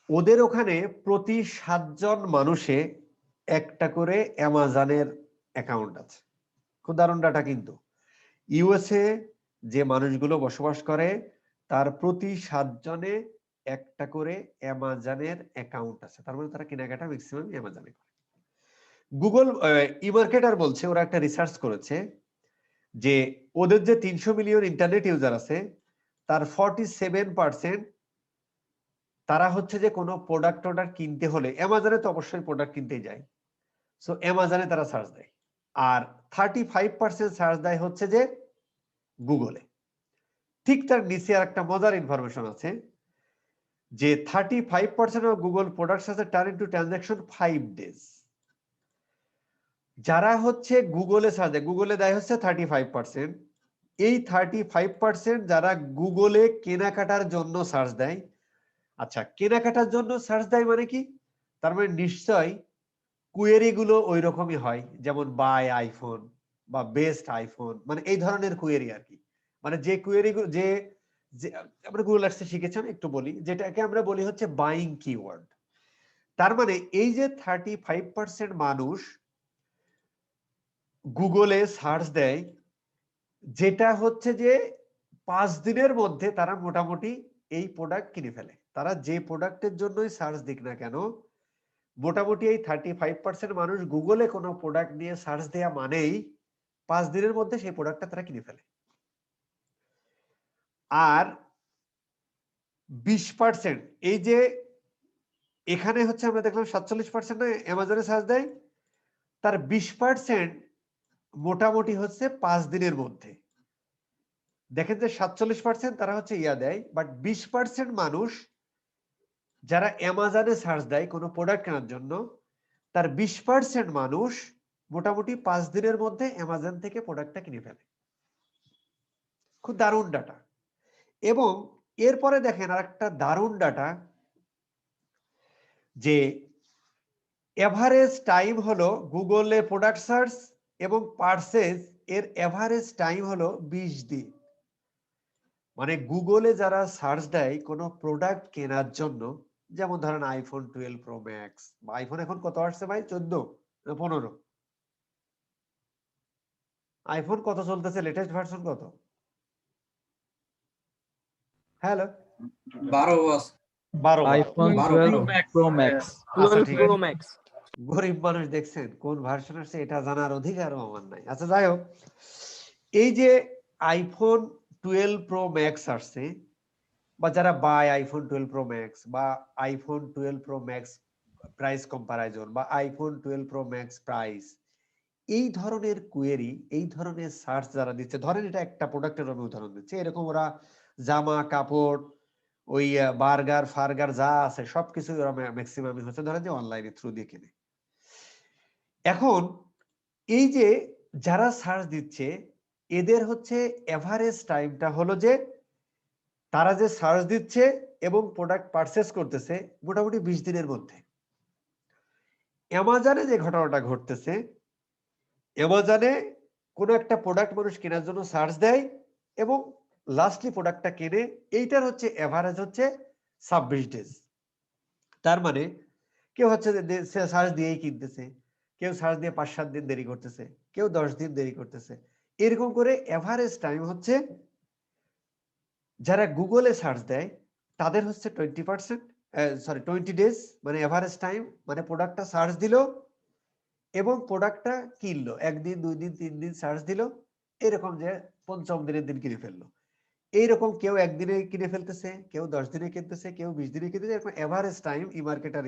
ওদের ওখানে প্রতি 7 জন মানুষে একটা করে অ্যামাজনের অ্যাকাউন্ট আছে। খুব দারুণ ডাটা কিন্তু। ইউএসএ যে মানুষগুলো বসবাস করে তার প্রতি 7 জনে একটা করে অ্যামাজনের অ্যাকাউন্ট আছে, তার মানে তারা কেনাকাটা ম্যাক্সিমাম অ্যামাজনে করে। গুগল ইমার্কেটার বলছে, ওরা একটা রিসার্চ করেছে যে ওদের যে 300 মিলিয়ন ইন্টারনেট ইউজার আছে, তার 47% তারা হচ্ছে যে কোনো প্রোডাক্ট কিনতে হলে অ্যামাজনে তো অবশ্যই প্রোডাক্ট কিনতে যায়, সো অ্যামাজনে তারা সার্চ দেয়। আর 35% সার্চ দেয় হচ্ছে যে গুগলে। ঠিক তার নিচে আর একটা মজার ইনফরমেশন আছে যে 35% অফ গুগল প্রোডাক্টস আছে টার্ন ইনটু ট্রানজাকশন 5 ডেজ। যারা হচ্ছে গুগলে সার্চ দেয়, গুগলে দেয় হচ্ছে 35%, এই 35% যারা গুগলে কেনাকাটার জন্য সার্চ দেয়। আচ্ছা, কেনাকাটার জন্য সার্চ দেয় মানে কি? তার মানে নিশ্চয় কুয়েরি গুলো ওই রকমই হয়, যেমন বাই আইফোন বা বেস্ট আইফোন, মানে এই ধরনের কুয়েরি আর কি। মানে যে কুয়েরি যে আমরা গুগল অ্যাডসে শিখেছেন, একটু বলি, যেটাকে আমরা বলি হচ্ছে বাইং কিওয়ার্ড। তার মানে এই যে 35% মানুষ গুগলে সার্চ দেয়, যেটা হচ্ছে যে 5 দিনের মধ্যে তারা মোটামুটি এই প্রোডাক্ট কিনে ফেলে। তারা যে প্রোডাক্টের জন্যই সার্চ দিক না কেন, মোটামুটি এই 35% মানুষ গুগলে কোনো প্রোডাক্ট নিয়ে সার্চ দেয়া মানেই 5 দিনের মধ্যে সেই প্রোডাক্টটা তারা কিনে ফেলে। আর 20% এই যে এখানে হচ্ছে আমরা দেখলাম 47% না অ্যামাজনে সার্চ দেয়, তার 20% মোটামুটি হচ্ছে 5 দিনের মধ্যে। দেখেন যে 47% তারা হচ্ছে ইয়া দেয়, বাট 20% মানুষ যারা অ্যামাজনে সার্চ দেয় কোনো প্রোডাক্ট কেনার জন্য, তার 20% মানুষ মোটামুটি 5 দিনের মধ্যে অ্যামাজন থেকে প্রোডাক্টটা কিনে ফেলে। খুব দারুণ ডাটা। এবং এরপরে দেখেন আরেকটা দারুণ ডাটা, যে এভারেজ টাইম হলো গুগলে প্রোডাক্ট সার্চ এবং পারচেজ এর এভারেজ টাইম হলো 20 দিন। মানে গুগলে যারা সার্চ দেয় কোনো প্রোডাক্ট কেনার জন্য, যেমন ধরেন আইফোন 12 প্রো ম্যাক্স, বা আইফোন এখন কত আসছে ভাই, 14 না 15? আইফোন কত চলতেছে, লেটেস্ট ভার্সন কত? Hello, 12 iPhone 12 pro max. আচ্ছা ঠিক প্রো আছে। ম্যাক্স। গরিব মানুষ দেখছেন কোন ভার্সন আসছে এটা জানার অধিকারও আমার নাই। আচ্ছা যাই হোক, এই যে আইফোন 12 প্রো ম্যাক্স আসছে, বা যারা বাই আইফোন 12 প্রো ম্যাক্স বা iPhone 12 pro max price comparison বা আইফোন 12 প্রো ম্যাক্স প্রাইস, এই ধরনের কুয়েরি, এই ধরনের সার্চ যারা দিচ্ছে, ধরেন এটা একটা প্রোডাক্টের আমি উদাহরণ দিচ্ছি, এরকম ওরা জামা কাপড়, ওই বার্গার ফার্গার যা আছে সবকিছু ওরা ম্যাক্সিমামই হচ্ছে ধরেন যে অনলাইনে থ্রু দিয়ে কিনে। এখন এই যে যারা সার্চ দিচ্ছে এদের হচ্ছে এভারেজ টাইমটা হলো যে তারা যে সার্চ দিচ্ছে এবং প্রোডাক্ট পারচেস করতেছে মোটামুটি 20 দিনের মধ্যে। অ্যামাজনে যে ঘটনাটা ঘটতেছে, অ্যামাজনে কোনো একটা প্রোডাক্ট মানুষ কেনার জন্য সার্চ দেয় এবং লাস্টলি প্রোডাক্টটা কেনে, এইটার হচ্ছে এভারেজ হচ্ছে 26 ডেজ। তার মানে কেউ হচ্ছে সার্চ দিয়েই কিনতেছে, কেউ সার্চ দিয়ে 5-7 দিন দেরি করতেছে, কেউ 10 দিন দেরি করতেছে। এরকম করে এভারেজ টাইম হচ্ছে যারা গুগলে সার্চ দেয় তাদের হচ্ছে 20 ডেজ, মানে এভারেজ টাইম, মানে প্রোডাক্টটা সার্চ দিল এবং প্রোডাক্টটা কিনলো, 1 দিন 2 দিন 3 দিন সার্চ দিল, এরকম যে পঞ্চম দিনের দিন কিনে ফেললো। এইরকম কেউ 1 দিনে কিনে ফেলতেছে, কেউ 10 দিনে কিনতেছে, কেউ 20 দিনে কিনতেছে। এরকম এভারেজ টাইম ই মার্কেটার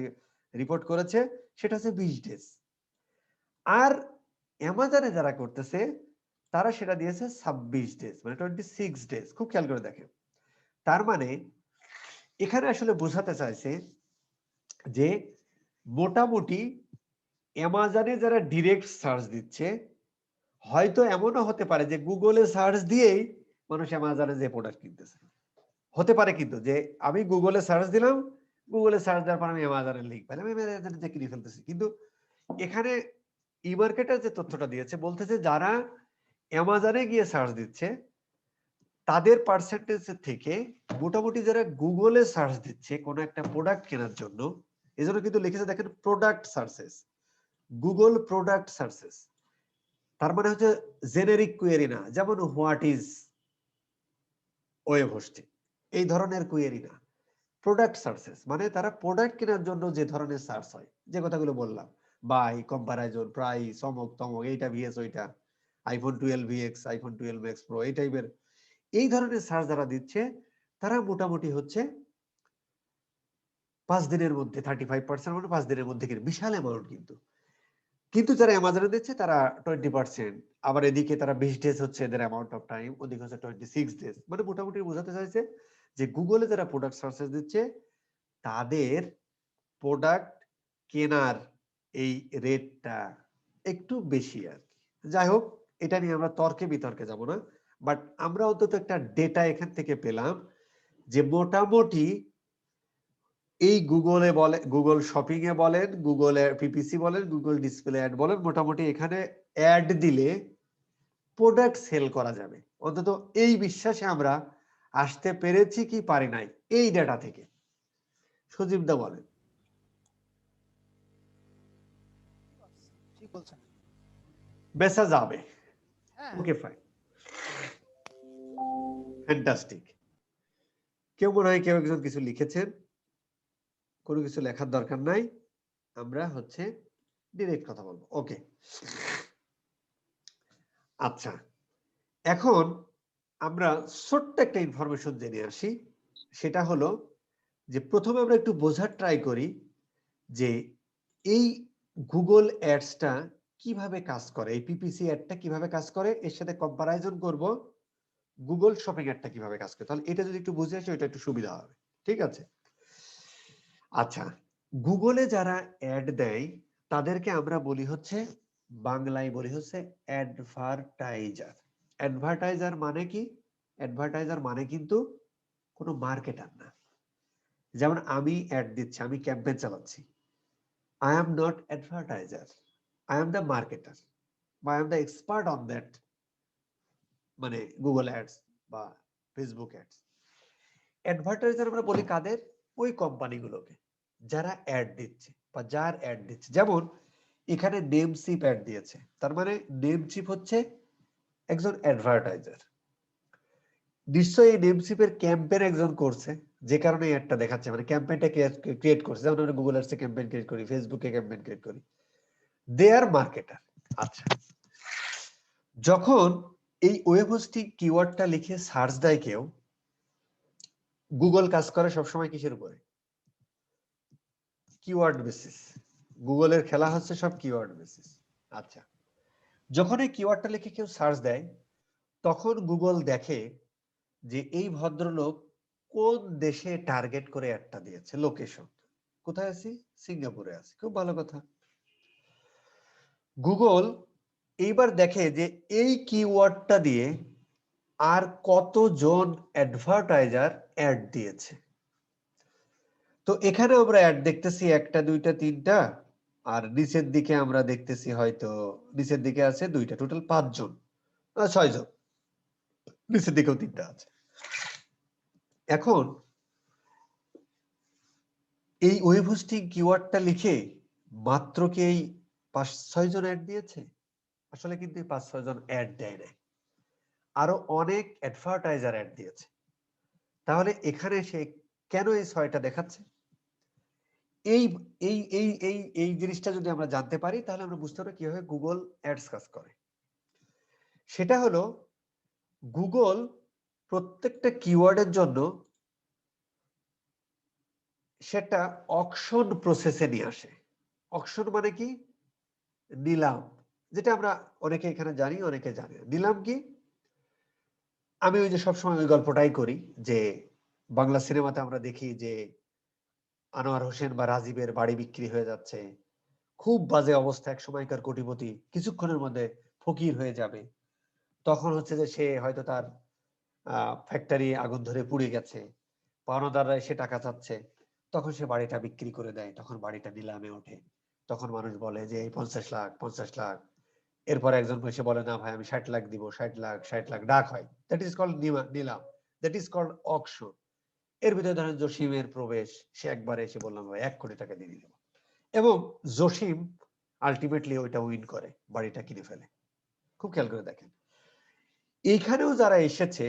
রিপোর্ট করেছে, সেটা হচ্ছে 20 ডেজ। আর অ্যামাজনে যারা করতেছে তারা সেটা দিয়েছে 26 ডেজ, মানে 26 ডেজ। খুব খেয়াল করে দেখেন, তার মানে এখানে আসলে বোঝাতে চাইছে যে মোটামুটি অ্যামাজনে যারা ডিরেক্ট সার্চ দিচ্ছে, হয়তো এমনও হতে পারে যে গুগলে সার্চ দিয়েই মানুষ অ্যামাজনে যে প্রোডাক্ট কিনতেছে, হতে পারে। কিন্তু যে আমি গুগলে সার্চ দিলাম, গুগলে সার্চ দেওয়ার পর আমি অ্যামাজনের লিঙ্ক পেলাম, আমি অ্যামাজনে যে কিনে ফেলতেছি। কিন্তু এখানে ই মার্কেটার যে তথ্যটা দিয়েছে বলতেছে যারা অ্যামাজনে গিয়ে সার্চ দিচ্ছে তাদের পার্সেন্টেজ থেকে মোটামুটি যারা গুগলে সার্চ দিচ্ছে কোনো একটা প্রোডাক্ট কেনার জন্য, এজন্য কিন্তু লিখেছে দেখেন product searches, Google product searches. তার মানে হচ্ছে জেনেরিক কোয়েরি না, যেমন হোয়াট ইজ ওয়েব হোস্টিং, এই ধরনের কোয়েরি না। প্রোডাক্ট সার্চেস মানে তারা প্রোডাক্ট কেনার জন্য যে ধরনের সার্চ হয়, যে কথাগুলো বললাম, বাই, কম্পারিজন, প্রাইস, অমুক তমক, এইটা ভিএস ওইটা, iPhone 12 VX, iPhone 12 max pro, এই টাইপের এই ধরনের সার্চ যারা দিচ্ছে তারা মোটামুটি হচ্ছে 5 দিনের মধ্যে 35% মানে 5 দিনের মধ্যে কিনে, বিশাল অ্যামাউন্ট। কিন্তু যারা অ্যামাজনে দিচ্ছে তারা 20%, আবার এদিকে তারা 20 ডেজ হচ্ছে এদের অ্যামাউন্ট অফ টাইম, ওদিকে হচ্ছে 26 ডেজ। মানে মোটামুটি বোঝাতে চাইছে যে গুগলে যারা প্রোডাক্ট সার্চেস দিচ্ছে তাদের প্রোডাক্ট কেনার এই রেটটা একটু বেশি আর কি। যাই হোক, এটা নিয়ে আমরা তর্কে বিতর্কে যাব না, বাট আমরা অন্তত একটা ডেটা এখান থেকে পেলাম যে মোটামুটি এই গুগলে বলে, গুগল শপিং এ বলেন, গুগল পিপিসি বলেন, গুগল ডিসপ্লে অ্যাড বলেন, মোটামুটি এখানে অ্যাড দিলে প্রোডাক্ট সেল করা যাবে। অন্তত এই বিশ্বাসে আমরা আসতে পেরেছি কি পারি নাই এই ডেটা থেকে। সজীব দা বলেন। ঠিক বলছেন। বেচা যাবে। হ্যাঁ ওকে ফাইন, ফ্যান্টাস্টিক। কেউ মনে হয় কেউ একজন কিছু লিখেছেন, কোনো কিছু লেখার দরকার নাই, আমরা হচ্ছে ডিরেক্ট কথা বলবো। ওকে, আচ্ছা, এখন আমরা ছোট্ট একটা ইনফরমেশন জেনে আসি। সেটা হলো যে প্রথমে আমরা একটু বোঝার ট্রাই করি যে এই গুগল অ্যাডসটা কিভাবে কাজ করে, এই পিপিসি অ্যাডটা কিভাবে কাজ করে, এর সাথে কম্পারিজন করব গুগল শপিং অ্যাডটা কিভাবে কাজ করে। তাহলে এটা যদি একটু বুঝে আসি এটা একটু সুবিধা হবে, ঠিক আছে? আচ্ছা, গুগলে যারা অ্যাড দেয় তাদেরকে আমরা বলি হচ্ছে বাংলায় বলি হচ্ছে অ্যাডভার্টাইজার। অ্যাডভার্টাইজার মানে কি? অ্যাডভার্টাইজার মানে কিন্তু কোনো মার্কেটার না। যেমন আমি অ্যাড দিচ্ছি, আমি ক্যাম্পেইন চালাচ্ছি, I am not advertiser, I am the marketer, বা I am the expert on that, মানে গুগল অ্যাডস বা ফেসবুক অ্যাডস। অ্যাডভার্টাইজার আমরা বলি কাদের? ওই কোম্পানিগুলোকে যারা অ্যাড দিচ্ছে বা যার অ্যাড দিচ্ছে। যেমন এখানে নেমচিপ অ্যাড দিয়েছে, তার মানে নেমচিপ হচ্ছে একজন অ্যাডভার্টাইজার। নিশ্চয়ই এই নেমচিপের ক্যাম্পেইন একজন করছে, যে কারণে এই অ্যাডটা দেখাচ্ছে, মানে ক্যাম্পেইনটা ক্রিয়েট করছে। যেমন আমরা গুগল অ্যাডসে ক্যাম্পেইন ক্রিয়েট করি, ফেসবুকে ক্যাম্পেইন ক্রিয়েট করি, দে আর মার্কেটার। আচ্ছা, যখন এই ওয়েব হোস্টিং কিওয়ার্ডটা লিখে সার্চ দেয় কেউ, গুগল কাজ করে সবসময় কিসের উপরে? Keyword basis. গুগলের খেলা হচ্ছে সব কিওয়ার্ড বেসিস। আচ্ছা, যখন এই কিওয়ার্ডটা লিখে কেউ সার্চ দেয়, তখন গুগল দেখে যে এই ভদ্রলোক কোন দেশে টার্গেট করে অ্যাডটা দিয়েছে, লোকেশন কোথায় আছি, সিঙ্গাপুরে আছি, খুব ভালো কথা। গুগল এইবার দেখে যে এই কিওয়ার্ডটা দিয়ে আর কতজন অ্যাডভার্টাইজার অ্যাড দিয়েছে। তো এখানে আমরা অ্যাড দেখতেছি একটা, দুইটা, তিনটা, আর নিচের দিকে আমরা দেখতেছি হয়তো নিচের দিকে আছে দুইটা, টোটাল 5 জন, 6 জন, নিচের দিকেও 3টা আছে। এখন এই ওয়েব হোস্টিং কিওয়ার্ডটা লিখে মাত্র কি এই 5-6 জন অ্যাড দিয়েছে? আসলে কিন্তু 5-6 জন অ্যাড দেয় নাই, আরো অনেক অ্যাডভার্টাইজার অ্যাড দিয়েছে। তাহলে এখানে সে কেন এই 6টা দেখাচ্ছে? এই এই এই এই এই জিনিসটা যদি আমরা জানতে পারি, তাহলে আমরা বুঝতে পারবো কিভাবে গুগল অ্যাডস কাজ করে। সেটা হলো, গুগল প্রত্যেকটা কিওয়ার্ডের জন্য সেটা অকশন প্রসেসে নিয়ে আসে। অকশন মানে কি? নিলাম, যেটা আমরা অনেকে এখানে জানি, অনেকে জানি না। নিলাম কি? আমি ওই যে সবসময় ওই গল্পটাই করি যে বাংলা সিনেমাতে আমরা দেখি যে আনোয়ার হোসেন বা রাজীবের বাড়ি বিক্রি হয়ে যাচ্ছে, খুব বাজে অবস্থা, এক সময়কার কোটিপতি কিছুক্ষণের মধ্যে ফকির হয়ে যাবে। তখন হচ্ছে যে সে হয়তো তার ফ্যাক্টরি আগুন ধরে পুড়ে গেছে, পাওনাদাররা এসে টাকা চাচ্ছে, তখন সে বাড়িটা বিক্রি করে দেয়, তখন বাড়িটা নিলামে ওঠে। তখন মানুষ বলে যে এই 50 লাখ 50 লাখ। এরপর একজন এসে বলে না ভাই আমি 60 লাখ দিব, 60 লাখ 60 লাখ, ডাক হয়। দ্যাট ইজ কল্ড নিলাম, দ্যাট ইজ কল্ড অকশন। এর ভিতরে ধরেন জসিমের প্রবেশ, সে একবারে এসে বললাম ভাই 1 কোটি টাকা দিয়ে দিল, এবং জসিম আলটিমেটলি ওইটা উইন করে, বাড়িটা কিনে ফেলে। খুব খেয়াল করে দেখেন, এইখানেও যারা এসেছে,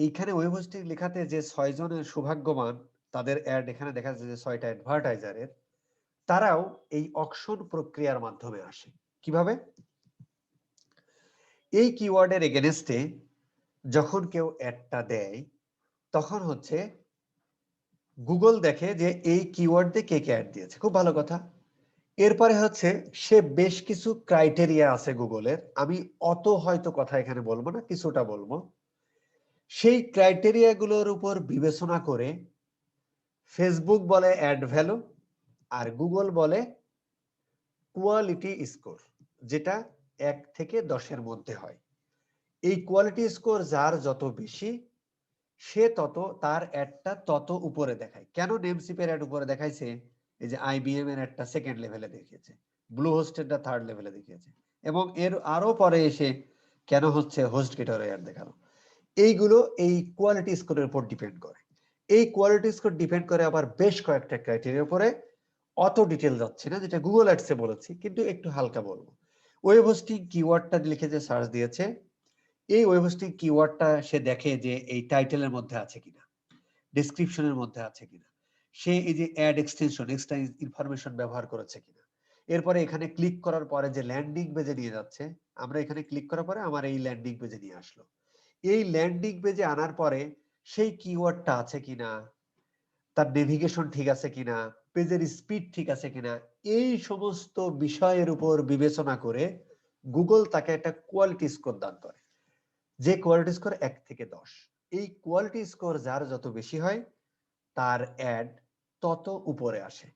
এইখানে ওয়েব হোস্টিং লেখাতে যে 6 জনের সৌভাগ্যবান, তাদের অ্যাড এখানে দেখা যাচ্ছে যে 6টা অ্যাডভার্টাইজারের, তারাও এই অকশন প্রক্রিয়ার মাধ্যমে আসে। কিভাবে? এই কিওয়ার্ডের এগেনস্টে যখন কেউ অ্যাডটা দেয়, তখন হচ্ছে গুগল দেখে যে এই কিওয়ার্ড দিয়ে কে কে অ্যাড দিয়েছে, খুব ভালো কথা। এরপরে হচ্ছে সে বেশ কিছু ক্রাইটেরিয়া আছে গুগলের, আমি অত হয়তো কথা এখানে বলবো না, কিছুটা বলবো। সেই ক্রাইটেরিয়া গুলোর উপর বিবেচনা করে ফেসবুক বলে অ্যাড ভ্যালু, আর গুগল বলে কোয়ালিটি স্কোর, যেটা 1 থেকে 10-এর মধ্যে হয়। এই কোয়ালিটি স্কোর যার যত বেশি, সে তত তার অ্যাডটা তত উপরে দেখায়। কেন নেমসিপের অ্যাড উপরে দেখাইছে? এই যে আইবিএম এর একটা 2nd লেভেলে দেখিয়েছে, ব্লু হোস্টেরটা 3rd লেভেলে দেখিয়েছে, এবং এর আরো পরে এসে কেন হচ্ছে হোস্ট গেটওয়ে অ্যাড দেখানো। এইগুলো এই কোয়ালিটি স্কোরের উপর ডিপেন্ড করে। এই কোয়ালিটি স্কোর ডিপেন্ড করে আবার বেশ কয়েকটা ক্রাইটেরিয়ার উপরে, অত ডিটেল যাচ্ছে না, যেটা গুগল অ্যাডসে বলেছি, কিন্তু একটু হালকা বলবো। ওয়েব হোস্টিং কিওয়ার্ডটা লিখে যে সার্চ দিয়েছে, এই ওয়েব হোস্টিং কিওয়ার্ডটা সে দেখে যে এই টাইটেলের মধ্যে আছে কিনা, ডেসক্রিপশনের মধ্যে আছে কিনা, সে এই যে অ্যাড এক্সটেনশন, এক্সট্রা ইনফরমেশন ব্যবহার করেছে কিনা। এরপরে এখানে ক্লিক করার পরে যে ল্যান্ডিং পেজে নিয়ে যাচ্ছে, আমরা এখানে ক্লিক করার পরে আমার এই ল্যান্ডিং পেজে নিয়ে আসলো। এই ল্যান্ডিং পেজে আনার পরে সেই কিওয়ার্ডটা আছে কিনা, তার নেভিগেশন ঠিক আছে কিনা, পেজের স্পিড ঠিক আছে কিনা, এই সমস্ত বিষয়ের উপর বিবেচনা করে গুগল তাকে একটা কোয়ালিটি স্কোর দান করে, যে কোয়ালিটি স্কোর 1 থেকে 10। এই কোয়ালিটি স্কোর যার যত বেশি হয়, তার অ্যাড তত উপরে আসে।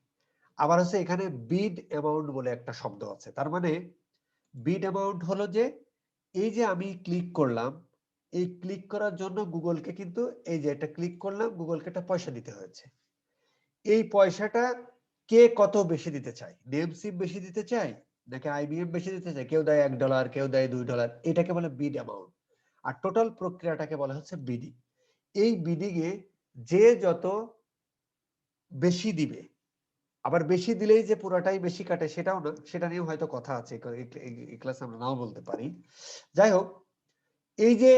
আবার হচ্ছে এখানে বিড অ্যামাউন্ট বলে একটা শব্দ আছে, তার মানে বিড অ্যামাউন্ট হলো যে এই যে আমি ক্লিক করলাম, এই ক্লিক করার জন্য গুগলকে কিন্তু এই যে এটা ক্লিক করলাম, গুগলকে একটা পয়সা দিতে হয়েছে। এই পয়সাটা কে কত বেশি দিতে চায়, নেমসিপ বেশি দিতে চায় নাকি আইবিএম বেশি দিতে চায়, কেউ দেয় $1, কেউ দেয় $2, এটাকে বলে বিড অ্যামাউন্ট। আর টোটাল প্রক্রিয়াটাকে বলা হচ্ছে বিডিং। এই বিডিং এ যে যত বেশি দিবে, আবার বেশি দিলেই যে পুরাটাই বেশি কাটে সেটাও না, সেটা নিয়ে হয়তো কথা আছে, এই ক্লাসে আমরা নাও বলতে পারি। যাই হোক, এই যে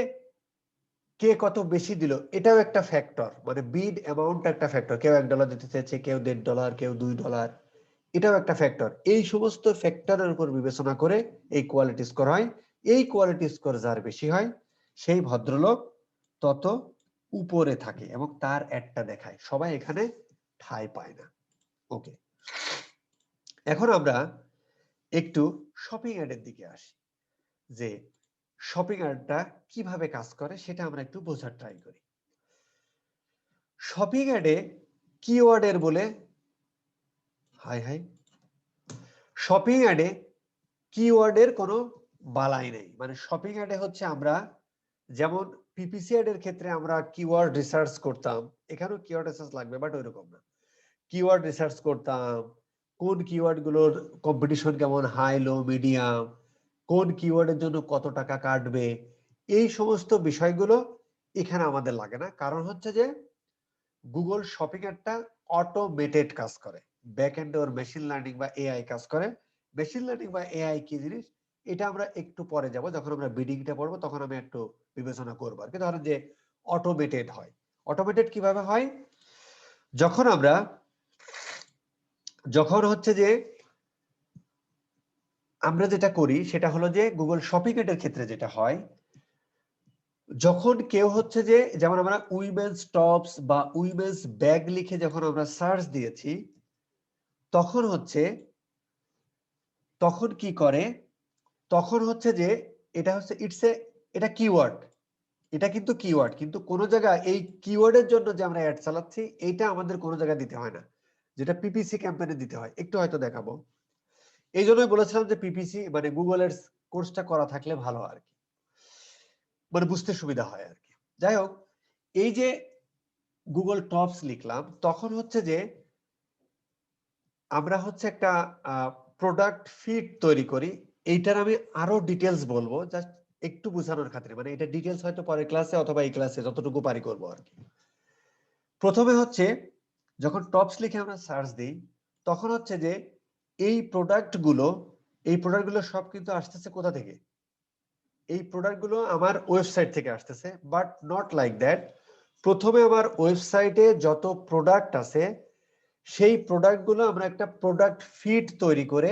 কে কত বেশি দিল এটাও একটা ফ্যাক্টর, মানে বিড অ্যামাউন্ট একটা ফ্যাক্টর। কেউ $1 দিতে চাইছে, কেউ $1.5, কেউ $2, এটাও একটা ফ্যাক্টর। এই সমস্ত ফ্যাক্টরের উপর বিবেচনা করে এই কোয়ালিটি স্কোর হয়। এই কোয়ালিটি স্কোর যার বেশি হয় সেই ভদ্রলোক তত উপরে থাকে এবং তার অ্যাডটা দেখায়, সবাই এখানে ঠাঁই পায় না। ওকে, এখন আমরা একটু শপিং অ্যাডের দিকে আসি, যে শপিং অ্যাডটা কিভাবে কাজ করে সেটা আমরা একটু বোঝার ট্রাই করি। শপিং অ্যাডে কিওয়ার্ডের বলে শপিং অ্যাডে কিওয়ার্ডের কোনো বালাই নেই। মানে শপিং অ্যাডে হচ্ছে আমরা যেমন পিপিসি অ্যাডের ক্ষেত্রে আমরা কিওয়ার্ড রিসার্চ করতাম, এখানেও কিওয়ার্ড রিসার্চ লাগবে, বাট ওইরকম না। কিওয়ার্ড রিসার্চ করতাম, কোন কিওয়ার্ড গুলোর কম্পিটিশন কেমন, হাই, লো, মিডিয়াম, কোন কিওয়ার্ডের জন্য কত টাকা কাটবে, এই সমস্ত বিষয়গুলো এখানে আমাদের লাগে না। কারণ হচ্ছে যে গুগল শপিং একটা অটোমেটেড কাজ করে, back and or machine learning বা এআই কাজ করে। মেশিন লার্নিং বা এআই কি জিনিস এটা আমরা একটু পরে যাব, যখন আমরা বিডিংটা পড়বো তখন আমি একটু বিবেচনা করবো আর কি। ধরেন যে অটোমেটেড হয়, অটোমেটেড কিভাবে হয়, যখন হচ্ছে যে আমরা যেটা করি সেটা হলো যে গুগল শপিং এর ক্ষেত্রে যেটা হয়, যখন কেউ হচ্ছে যে যেমন আমরা উইমেন্স টপস বা উইমেন্স ব্যাগ লিখে যখন আমরা সার্চ দিয়েছি, তখন কি করে, তখন হচ্ছে যে এটা হচ্ছে এটা কিওয়ার্ড, এটা কিন্তু কিওয়ার্ড, কিন্তু কোনো জায়গায় এই কিওয়ার্ডের জন্য যে আমরা অ্যাড চালাচ্ছি এটা আমাদের কোনো জায়গায় দিতে হয় না, যেটা পিপিসি ক্যাম্পেইনে দিতে হয়। একটু হয়তো দেখাবো, এই জন্যই বলেছিলাম যে পিপিসি মানে গুগলের কোর্সটা করা থাকলে ভালো আর কি, মানে বুঝতে সুবিধা হয় আর কি। যাই হোক, এই যে গুগল টপস লিখলাম, তখন হচ্ছে যে আমরা হচ্ছে একটা প্রোডাক্ট ফিড তৈরি করি। এইটার আমি আরো ডিটেলস বলবো, জাস্ট একটু বোঝানোর খাতিরে, মানে এটা ডিটেলস হয়তো পরের ক্লাসে অথবা এই ক্লাসে যতটুকু পারি করবো আর কি। প্রথমে হচ্ছে যখন টপস লিখে আমরা সার্চ দিই, তখন হচ্ছে যে এই প্রোডাক্টগুলো সব কিন্তু আসতেছে কোথা থেকে, এই প্রোডাক্টগুলো আমার ওয়েবসাইট থেকে আসতেছে, বাট নট লাইক দ্যাট। প্রথমে আমার ওয়েবসাইটে যত প্রোডাক্ট আছে সেই প্রোডাক্টগুলো আমরা একটা প্রোডাক্ট ফিড তৈরি করে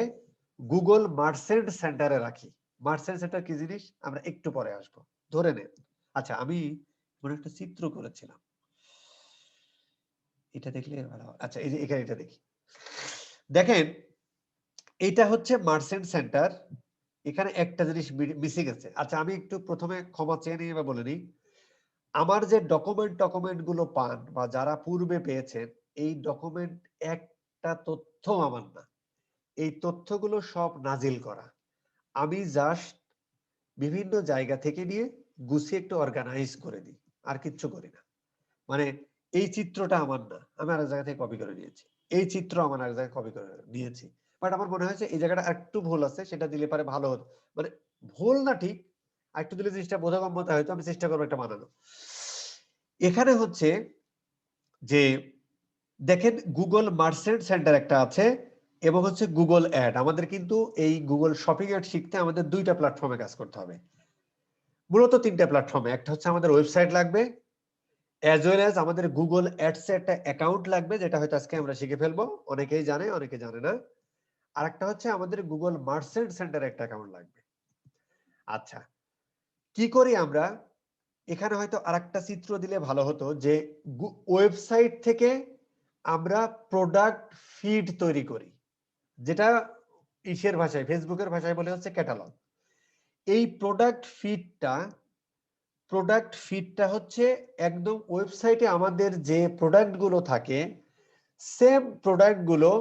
গুগল মার্চেন্ট সেন্টারে রাখি। মার্চেন্ট সেন্টার কি জিনিস আমরা একটু পরে আসবো, ধরে নেন। আচ্ছা, আমি মনে একটা চিত্র করেছিলাম, এটা দেখলে ভালো হয়। আচ্ছা, এই যে এখানে এটা দেখি, দেখেন এটা হচ্ছে মার্চেন্ট সেন্টার, এখানে একটা জিনিস মিসিং আছে। আচ্ছা, আমি একটু প্রথমে ক্ষমা চেয়ে নিয়ে বলে নিই, আমার যে ডকুমেন্ট গুলো পান বা যারা পূর্বে পেয়েছেন, এই ডকুমেন্ট একটা তথ্য আমার না, এই তথ্যগুলো সব নাজিল করা। আমি জাস্ট বিভিন্ন জায়গা থেকে নিয়ে গুছিয়ে একটু অর্গানাইজ করে দিই, আর কিচ্ছু করি না। মানে এই চিত্রটা আমার না, আমি আরেক জায়গা থেকে কপি করে নিয়েছি, এই চিত্র আমার আরেক জায়গায় কপি করে নিয়েছি, বাট আমার মনে হয়েছে এই জায়গাটা একটু ভুল আছে, সেটা দিলে পারে ভালো হতো। মানে ভুল না ঠিক, আর একটু দিলে জিনিসটা বোধগম্যতা হয়তো, আমি চেষ্টা করবো একটা বানানো। এখানে হচ্ছে যে দেখেন গুগল মার্চেন্ট সেন্টার একটা আছে এবং হচ্ছে গুগল অ্যাড। আমাদের কিন্তু এই গুগল শপিং অ্যাড শিখতে আমাদের দুইটা প্ল্যাটফর্মে কাজ করতে হবে, মূলত তিনটা প্ল্যাটফর্মে। একটা হচ্ছে আমাদের ওয়েবসাইট লাগবে, অ্যাজ ওয়েল অ্যাজ আমাদের গুগল অ্যাডস এ একটা অ্যাকাউন্ট লাগবে, যেটা হয়তো আজকে আমরা শিখে ফেলবো, অনেকেই জানে অনেকে জানে না। আর একটা হচ্ছে আমাদের গুগল মার্চেন্ট সেন্টার একটা অ্যাকাউন্ট লাগবে। আচ্ছা, কি করি আমরা, এখানে হয়তো আরেকটা চিত্র দিলে ভালো হতো, যে ওয়েবসাইট থেকে আমরা প্রোডাক্ট ফিড তৈরি করি, যেটা ইসের ভাষায় ফেসবুকের ভাষায় বলে হচ্ছে ক্যাটালগ। এই প্রোডাক্ট ফিডটা হচ্ছে একদম ওয়েবসাইটে আমাদের যে প্রোডাক্ট গুলো থাকে, সেম প্রোডাক্ট গুলো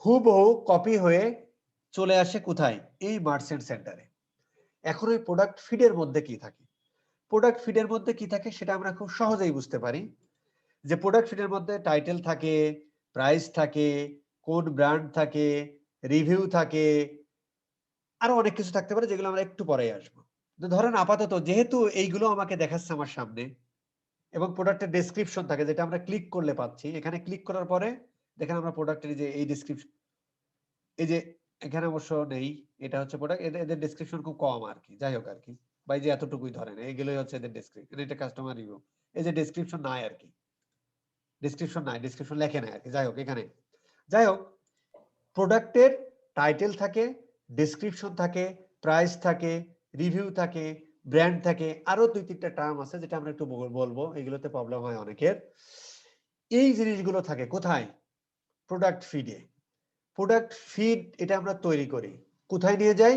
হুবহু কপি হয়ে চলে আসে কোথায়? এই মার্চেন্ট সেন্টারে। এখন ওই প্রোডাক্ট ফিডের মধ্যে কি থাকে? প্রোডাক্ট ফিডের মধ্যে কি থাকে সেটা আমরা খুব সহজেই বুঝতে পারি, যে প্রোডাক্ট ফিডের মধ্যে টাইটেল থাকে, প্রাইস থাকে, কোন ব্র্যান্ড থাকে, রিভিউ থাকে, আরো অনেক কিছু থাকতে পারে যেগুলো আমরা একটু পরেই আসবো। তো ধরেন আপাতত যেহেতু এইগুলো আমাকে দেখাচ্ছে আমার সামনে এবং প্রোডাক্টের ডেসক্রিপশন থাকে যেটা আমরা ক্লিক করলে পাচ্ছি, এখানে ক্লিক করার পরে দেখেন আমরা প্রোডাক্টের যে এই ডেসক্রিপশন, এই যে এখানে অবশ্য নেই, এটা হচ্ছে প্রোডাক্ট, এদের ডেসক্রিপশন খুব কম আর কি, যাই হোক আর কি, বা এই যে এতটুকুই ধরেন এইগুলোই হচ্ছে এদের ডেসক্রিপশন, এটা কাস্টমার রিভিউ, এই যে ডেসক্রিপশন নাই আর কি, ডেসক্রিপশন নাই, ডেসক্রিপশন লেখে নাই আর কি, যাই হোক এখানে, যাই হোক প্রোডাক্টের টাইটেল থাকে, ডেসক্রিপশন থাকে, প্রাইস থাকে, রিভিউ থাকে, ব্র্যান্ড থাকে, আরো 2-3টা টার্ম আছে যেটা আমরা একটু বলবো, এগুলোতে প্রবলেম হয় অনেকের। এই জিনিসগুলো থাকে কোথায়? প্রোডাক্ট ফিডে। প্রোডাক্ট ফিড এটা আমরা তৈরি করি, কোথায় নিয়ে যাই?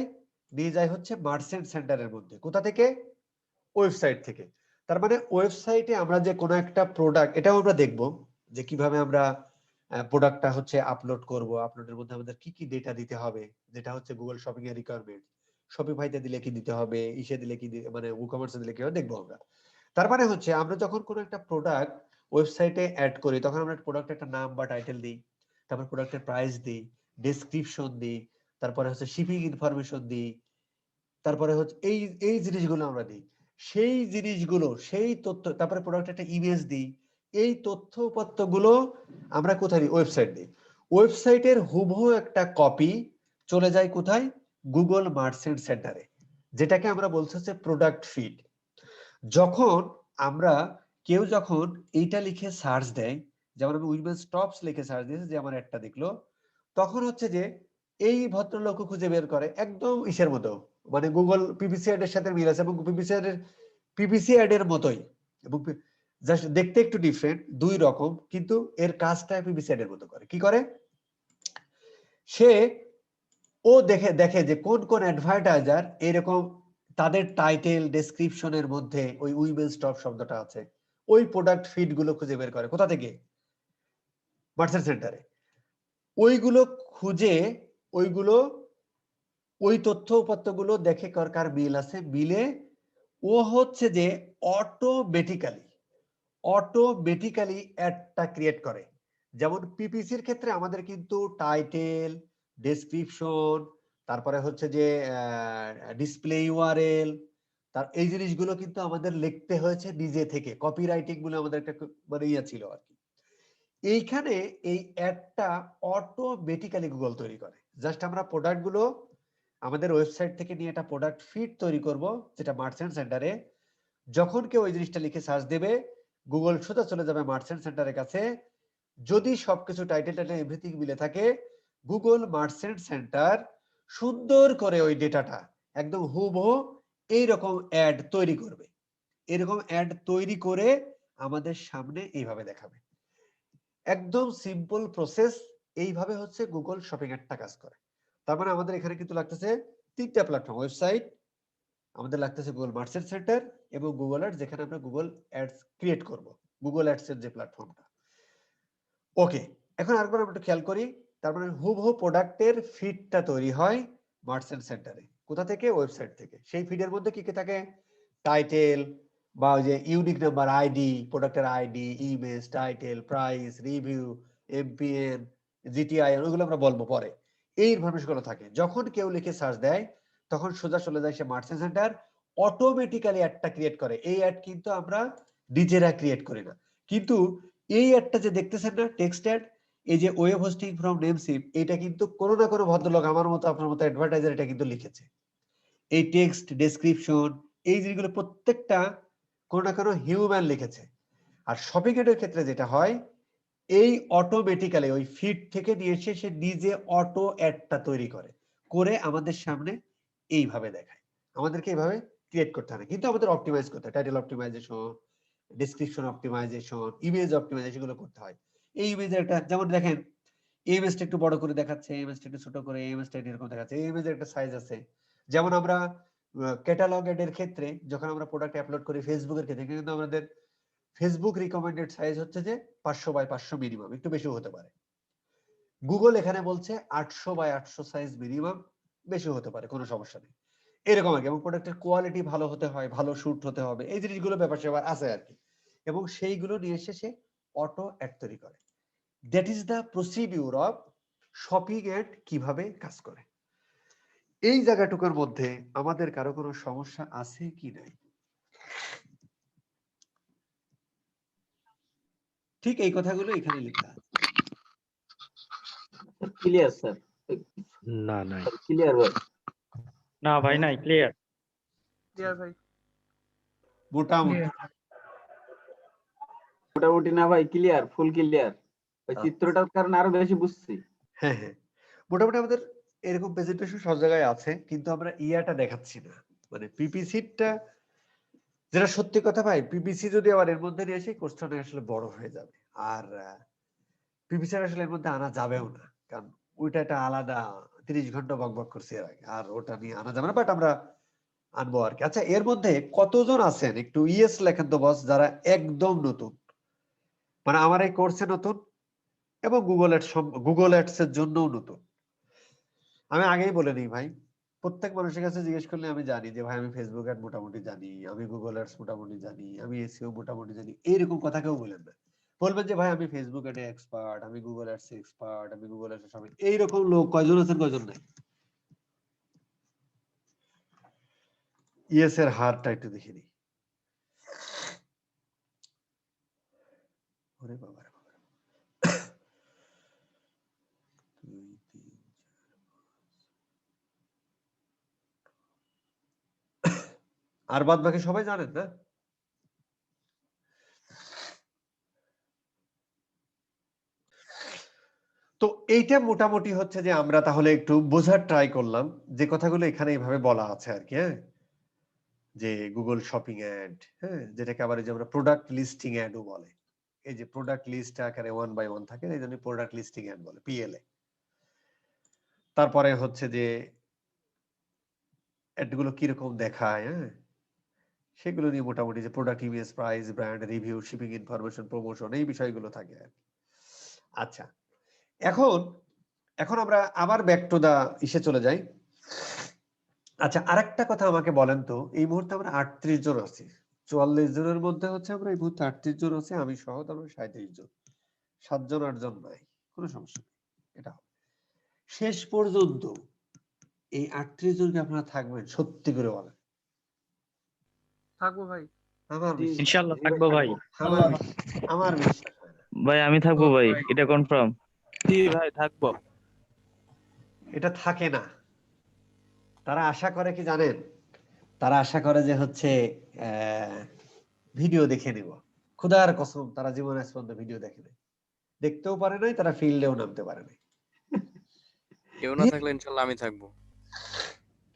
নিয়ে যাই হচ্ছে মার্চেন্ট সেন্টারের মধ্যে। কোথা থেকে? ওয়েবসাইট থেকে। তার মানে ওয়েবসাইটে আমরা যে কোনো একটা প্রোডাক্ট, এটাও আমরা দেখবো যে কিভাবে আমরা প্রোডাক্টটা হচ্ছে আপলোড করব, আপলোডের মধ্যে আমাদের কি কি ডেটা দিতে হবে, যেটা হচ্ছে গুগল শপিং এর রিকোয়ারমেন্ট, শপিফাইতে দিলে কি দিতে হবে, ইসে দিলে কি মানে ই-কমার্সে দিলে কি হবে দেখবো আমরা। তার মানে হচ্ছে আমরা যখন কোনো একটা প্রোডাক্ট ওয়েবসাইটে অ্যাড করি তখন আমরা প্রোডাক্টের একটা নাম বা টাইটেল দিই, তারপর প্রোডাক্টের প্রাইস দিই, ডেসক্রিপশন দিই, তারপরে হচ্ছে শিপিং ইনফরমেশন দিই, তারপরে হচ্ছে এই এই জিনিসগুলো আমরা দিই, সেই জিনিসগুলো, সেই তথ্য, তারপরে প্রোডাক্টের একটা ইমেজ দিই, এই তথ্য উপাত্তগুলো আমরা কোথায় দিই? ওয়েবসাইট দিই। ওয়েবসাইটের হুবহু একটা কপি চলে যায় কোথায়? গুগল মার্চেন্ট সেন্টারে, যেটাকে আমরা বলছি হচ্ছে প্রোডাক্ট ফিড। যখন আমরা কেউ যখন এইটা লিখে সার্চ দেয়, যেমন আমি উইমেন্স টপস লিখে সার্চ দিয়েছি, যে আমার একটা দেখলো, তখন হচ্ছে যে এই ভদ্রলোক খুঁজে বের করে একদম ইসের মতো, মানে গুগল পিপিসি অ্যাড এর সাথে মিল আছে এবং পিপিসি অ্যাড এর মতোই, এবং জাস্ট দেখতে একটু ডিফারেন্ট, দুই রকম, কিন্তু এর কাজটা পিপিসি অ্যাড এর মতো করে। কি করে? সে ও দেখে দেখে যে কোন কোন অ্যাডভার্টাইজার এরকম তাদের টাইটেল ডেসক্রিপশনের মধ্যে ওই উইমেন্স টপ শব্দটা আছে, ওই প্রোডাক্ট ফিড গুলো খুঁজে বের করে। কোথা থেকে? মার্চেন্ট সেন্টারে। ওইগুলো খুঁজে, ওইগুলো ওই তথ্য উপাত্তগুলো দেখে কার মিল আছে, মিলে ও হচ্ছে যে অটোমেটিক্যালি অ্যাডটা ক্রিয়েট করে। যেমন পিপিসির ক্ষেত্রে আমাদের কিন্তু টাইটেল, ডেসক্রিপশন, তারপরে হচ্ছে যে ডিসপ্লে ইউআরএল, তার এই জিনিসগুলো কিন্তু আমাদের লিখতে হয়েছে নিজে থেকে, কপিরাইটিং বলে আমাদের একটা মানে ইয়ে ছিল আর কি। এইখানে এই অ্যাডটা অটোমেটিক্যালি গুগল তৈরি করে। জাস্ট আমরা প্রোডাক্ট গুলো আমাদের ওয়েবসাইট থেকে নিয়ে একটা প্রোডাক্ট ফিড তৈরি করব, যেটা মার্চেন্ট সেন্টারে, যখন কেউ ওই জিনিসটা লিখে সার্চ দেবে গুগল সোজা চলে যাবে মার্চেন্ট সেন্টারের কাছে। যদি সবকিছু টাইটেল এভরিথিং মিলে থাকে, গুগল মার্চেন্ট সেন্টার সুন্দর করে ওই ডেটাটা একদম হুবহু এইরকম অ্যাড তৈরি করবে, এরকম অ্যাড তৈরি করে আমাদের সামনে এইভাবে দেখাবে। একদম সিম্পল প্রসেস, এইভাবে হচ্ছে গুগল শপিং অ্যাডটা কাজ করে। তার মানে আমাদের এখানে কিন্তু লাগতেছে 3টা প্ল্যাটফর্ম, ওয়েবসাইট, আমাদের লাগতেছে গুগল মার্চেন্ট সেন্টার এবং গুগল অ্যাডস, যেখানে আমরা গুগল অ্যাডস ক্রিয়েট করব, গুগল অ্যাডস এর যে প্ল্যাটফর্মটা। ওকে, এখন আরেকবার আমরা একটু খেয়াল করি। তার মানে হুবহু প্রোডাক্টের ফিডটা তৈরি হয় মার্চেন্ট সেন্টারে। কোথা থেকে? ওয়েবসাইট থেকে। সেই ফিডের মধ্যে কি কি থাকে? টাইটেল বা ওই যে ইউনিক নাম্বার, আইডি, প্রোডাক্টের ID, image, title, price, review, MPN, GTI, ওগুলো আমরা বলবো পরে। এই ইনফরমেশনগুলো থাকে। যখন কেউ লিখে সার্চ দেয় তখন সোজা চলে যায় সে মার্চেন্ট সেন্টার, অটোমেটিক্যালি অ্যাডটা ক্রিয়েট করে। এই অ্যাড কিন্তু আমরা নিজেরা ক্রিয়েট করি না। কিন্তু এই অ্যাডটা যে দেখতেছেন না, টেক্সট অ্যাড, এই যে ওয়েব হোস্টিং ফ্রম নেমসিপ, এটা কিন্তু কোনো না কোনো ভদ্রলোক আমার মতো আপনার মতো অ্যাডভার্টাইজার এটা কিন্তু লিখেছে। এই টেক্সট, ডেসক্রিপশন, এই জিনিসগুলো প্রত্যেকটা কোনো না কোনো হিউম্যান লিখেছে। আর শপিং অ্যাডের ক্ষেত্রে যেটা হয়, এই অটোমেটিক্যালি ওই ফিড থেকে নিয়ে এসে সে নিজে অটো অ্যাডটা তৈরি করে, করে আমাদের সামনে এইভাবে দেখায়। আমাদেরকে এইভাবে ক্রিয়েট করতে হবে, কিন্তু আমাদের অপটিমাইজ করতে হয়, title optimization, description optimization, image optimization, এগুলো করতে হয়। এই ইমেজের একটা, যেমন দেখেন এই ইমেজটা একটু বড় করে দেখাচ্ছে, এই ইমেজটা একটু ছোট করে, এই ইমেজটা এরকম দেখাচ্ছে, এই ইমেজের একটা সাইজ আছে। যেমন আমরা ক্যাটালগ এর ক্ষেত্রে যখন আমরা প্রোডাক্ট আপলোড করি ফেসবুকের ক্ষেত্রে, কিন্তু আমাদের ফেসবুক রিকমেন্ডেড সাইজ হচ্ছে যে 500 বাই 500 মিনিমাম, একটু বেশি হতে পারে। গুগল এখানে বলছে 800 বাই 800 সাইজ মিনিমাম, বেশি হতে পারে, কোনো সমস্যা নেই, এরকম আর কি। এবং প্রোডাক্টের কোয়ালিটি ভালো হতে হয়, ভালো শুট হতে হবে, এই জিনিসগুলো ব্যাপার স্যাপার আছে আর কি। এবং সেইগুলো নিয়ে এসে সে অটো অ্যাড তৈরি করে। That is the procedure of shopping ad কিভাবে কাজ করে। এই জায়গাটুকুর মধ্যে আমাদের কারো কোনো সমস্যা আছে কি নাই? ঠিক এই কথাগুলো এখানে লেখা আছে। ক্লিয়ার স্যার, না নাই ক্লিয়ার ভাই। না ভাই নাই, ক্লিয়ার। ক্লিয়ার ভাই। মোটামুটি মোটামুটি না ভাই, ক্লিয়ার, ফুল ক্লিয়ার। ওই চিত্রটার কারণে আরো বেশি বুঝছি। হ্যাঁ হ্যাঁ, মোটামুটি আমাদের এরকম প্রেজেন্টেশন সব জায়গায় আছে, কিন্তু আমরা ইয়াটা দেখাচ্ছি না, মানে পিপিসিটা, যেটা সত্যি কথা ভাই, পিপিসি যদি আবার এর মধ্যে নিয়ে আসি কোর্সটা আসলে বড় হয়ে যাবে। আর পিপিসি আসলে এর মধ্যে আনা যাবেও না, কারণ ওইটা একটা আলাদা 30 ঘন্টা বকবক করছি এর আগে, আর ওটা নিয়ে আনা যাবে না, বাট আমরা আনবো আর কি। আচ্ছা, এর মধ্যে কতজন আছেন একটু ইয়েস লেখেন তো বস, যারা একদম নতুন, মানে আমার এই কোর্সে নতুন এবং গুগল অ্যাডস এর জন্যও নতুন। আমি আগেই বলে নিই ভাই, প্রত্যেক মানুষের কাছে জিজ্ঞেস করলে আমি জানি যে ভাই আমি ফেসবুক অ্যাড মোটামুটি জানি, আমি গুগল অ্যাডস মোটামুটি জানি, আমি এসইও মোটামুটি জানি, এইরকম কথা কেউ বলেন না। বলবেন যে ভাই আমি ফেসবুক অ্যাডে এক্সপার্ট, আমি গুগল অ্যাডস এক্সপার্ট, আমি গুগল অ্যাডস সব, এইরকম লোক কয়জন আছেন, কয়জন নাই? ইয়েস এর হারটা একটু দেখে নিই। ওরে বাবা রে বাবা, 2 3 আর বাদ বাকি সবাই জানেন না? তো এইটা মোটামুটি হচ্ছে যে আমরা তাহলে একটু বোঝার ট্রাই করলাম যে কথাগুলো এখানে এইভাবে বলা আছে আর কি। হ্যাঁ, যে গুগল শপিং অ্যাড, হ্যাঁ, যেটাকে আবার যে আমরা প্রোডাক্ট লিস্টিং অ্যাডও বলে, এই যে প্রোডাক্ট লিস্ট আকারে 1 বাই 1 থাকে, এই জন্য প্রোডাক্ট লিস্টিং অ্যাড বলে, পিএলএ। তারপরে হচ্ছে যে অ্যাডগুলো কিরকম দেখায়, হ্যাঁ, সেগুলো নিয়ে মোটামুটি যে product image, price, brand review, shipping information, promotion, এই বিষয়গুলো থাকে আর কি। আচ্ছা, এখন আমরা আবার ব্যাক টু দা ইসে চলে যাই। আচ্ছা, আরেকটা কথা আমাকে বলেন তো, এই মুহূর্তে আমরা 38 জন আছি, 44 জনের মধ্যে হচ্ছে আমরা এই মুহূর্তে 38 জন আছি, আমি সহ তারপরে 37 জন, 7 জন 8 জন নাই, কোনো সমস্যা নেই। এটা শেষ পর্যন্ত এই 38 জনকে আপনারা থাকবেন, সত্যি করে বলেন? থাকবো ভাই। আমার ইনশাআল্লাহ থাকবো ভাই। আমার বিশ্বাস হয় না। ভাই আমি থাকবো ভাই, এটা কনফার্ম। জি ভাই থাকবো। এটা থাকে না। তারা আশা করে কি জানেন? তারা আশা করে যে হচ্ছে ভিডিও দেখে নিব। খোদার কসম, তারা জীবনে আজ পর্যন্ত ভিডিও দেখে নাই, দেখতেও পারে নাই, তারা ফিল্ডেও নামতে পারে নাই। কেউ না থাকলে ইনশাআল্লাহ আমি থাকবো।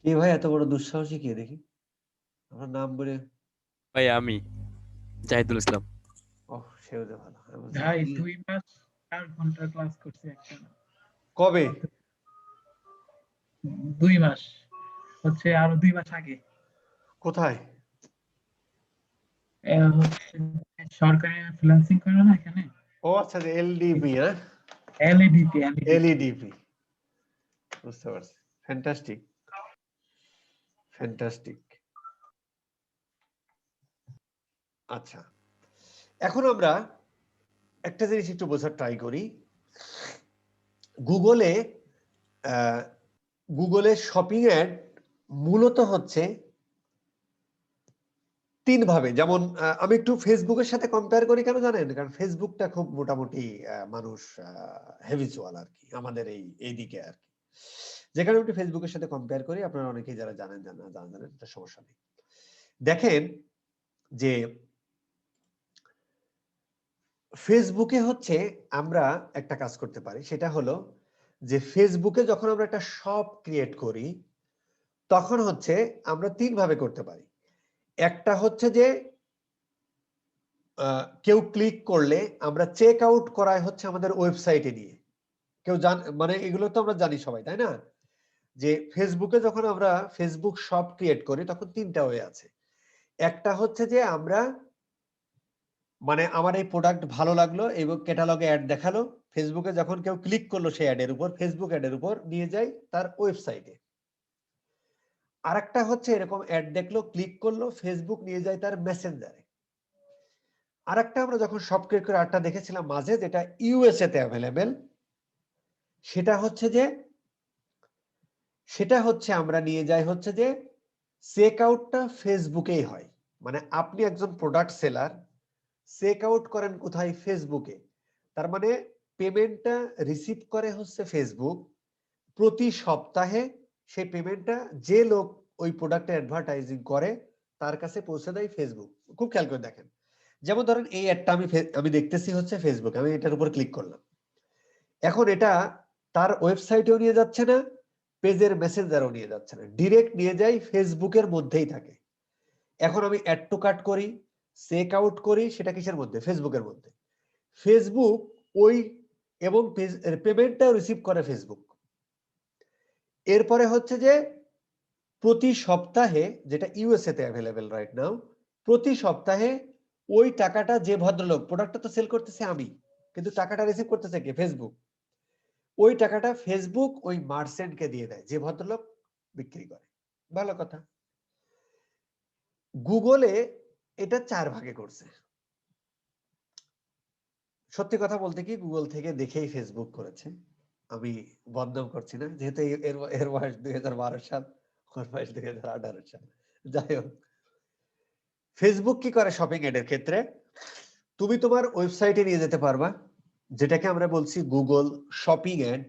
কে ভাই এত বড় দুঃসাহসী, কে দেখি আপনার নাম বলে? ভাই আমি জাহিদুল ইসলাম। ওহ, সেও যে ভালো। ভাই 2 মাস 4 ঘন্টা ক্লাস করছি একটানা। কবে? 2 মাস হচ্ছে, আরো 2 মাস আগে। কোথায়? হচ্ছে সরকারি ফ্রিল্যান্সিং করে না এখানে। ও আচ্ছা, যে এলডিপি, হ্যাঁ, এলইডিপি। এলইডিপি, বুঝতে পারছি। Fantastic, fantastic. আচ্ছা, এখন আমরা একটা জিনিস একটু বোঝার ট্রাই করি। গুগলে শপিং অ্যাড মূলত হচ্ছে 3 ভাবে। যেমন আমি একটু ফেসবুকের সাথে কম্পেয়ার করি, কেন জানেন? কারণ ফেসবুকটা খুব মোটামুটি মানুষ হেভিচুয়াল আর কি, আমাদের এইদিকে আর কি। যেখানে একটু ফেসবুকের সাথে কম্পেয়ার করি, আপনারা অনেকেই যারা জানেন এটা সমস্যা নেই। দেখেন যে ফেসবুকে হচ্ছে আমরা একটা কাজ করতে পারি, সেটা হলো যে ফেসবুকে যখন আমরা একটা শপ ক্রিয়েট করি, তখন হচ্ছে আমরা 3 ভাবে করতে পারি। একটা হচ্ছে যে কেউ ক্লিক করলে আমরা চেক আউট করাই হচ্ছে আমাদের ওয়েবসাইটে নিয়ে, কেউ মানে এগুলো তো আমরা জানি সবাই, তাই না? যে ফেসবুকে যখন আমরা ফেসবুক শপ ক্রিয়েট করি, তখন 3টা ওয়ে আছে। একটা হচ্ছে যে আমরা, মানে আমার এই প্রোডাক্ট ভালো লাগলো এবং ক্যাটালগে অ্যাড দেখালো, ফেসবুকে যখন কেউ ক্লিক করলো সেই অ্যাডের উপর, ফেসবুক অ্যাডের উপর নিয়ে যায় তার ওয়েবসাইটে, আরেকটা হচ্ছে এরকম অ্যাড দেখলো, ক্লিক করলো, ফেসবুক নিয়ে যায় তার মেসেঞ্জারে। আরেকটা আমরা যখন শপ ক্লিক করে আরেকটা দেখেছিলাম মাঝে, যেটা ইউএসএ তে অ্যাভেলেবেল, সেটা হচ্ছে আমরা নিয়ে যাই হচ্ছে যে চেক আউটটা ফেসবুকেই হয়। মানে আপনি একজন প্রোডাক্ট সেলার, চেক আউট করেন কোথায়? ফেসবুকে। তার মানে পেমেন্টটা রিসিভ করে হচ্ছে ফেসবুক। প্রতি সপ্তাহে সেই পেমেন্টটা যে লোক ওই প্রোডাক্টে অ্যাডভার্টাইজিং করে তার কাছে পৌঁছে দেয় ফেসবুক। খুব খেয়াল করে দেখেন, যেমন ধরেন এই অ্যাডটা আমি দেখতেছি হচ্ছে ফেসবুক, আমি এটার উপর ক্লিক করলাম। এখন এটা তার ওয়েবসাইটেও নিয়ে যাচ্ছে না, পেজের মেসেঞ্জারও নিয়ে যাচ্ছে না, ডিরেক্ট নিয়ে যাই ফেসবুকের মধ্যেই থাকে। এখন আমি অ্যাড টু কার্ট করি, চেক আউট করি, সেটা কিসের মধ্যে? ফেসবুকের মধ্যে। ফেসবুক ওই এবং পেমেন্টটাও রিসিভ করে ফেসবুক। এরপরে হচ্ছে যে প্রতি সপ্তাহে, যেটা ইউএসএ তে অ্যাভেলেবেল রাইট নাও, প্রতি সপ্তাহে ওই টাকাটা যে ভদ্রলোক, প্রোডাক্টটা তো সেল করতেছে আমি, কিন্তু টাকাটা রিসিভ করতেছে কে? ফেসবুক। ওই টাকাটা ফেসবুক ওই মার্চেন্টকে দিয়ে দেয় যে ভদ্রলোক বিক্রি করে। ভালো কথা। গুগলে এটা 4 ভাগে করছে। সত্যি কথা বলতে কি, গুগল থেকে দেখেই ফেসবুক করেছে, আমি বদনাম করছি না, যেহেতু এর বয়স 2012 সাল, ওর বয়স 2018 সাল। যাই হোক, ফেসবুক কি করে শপিং এডের ক্ষেত্রে? তুমি তোমার ওয়েবসাইটে নিয়ে যেতে পারবা, যেটাকে আমরা বলছি গুগল শপিং এড,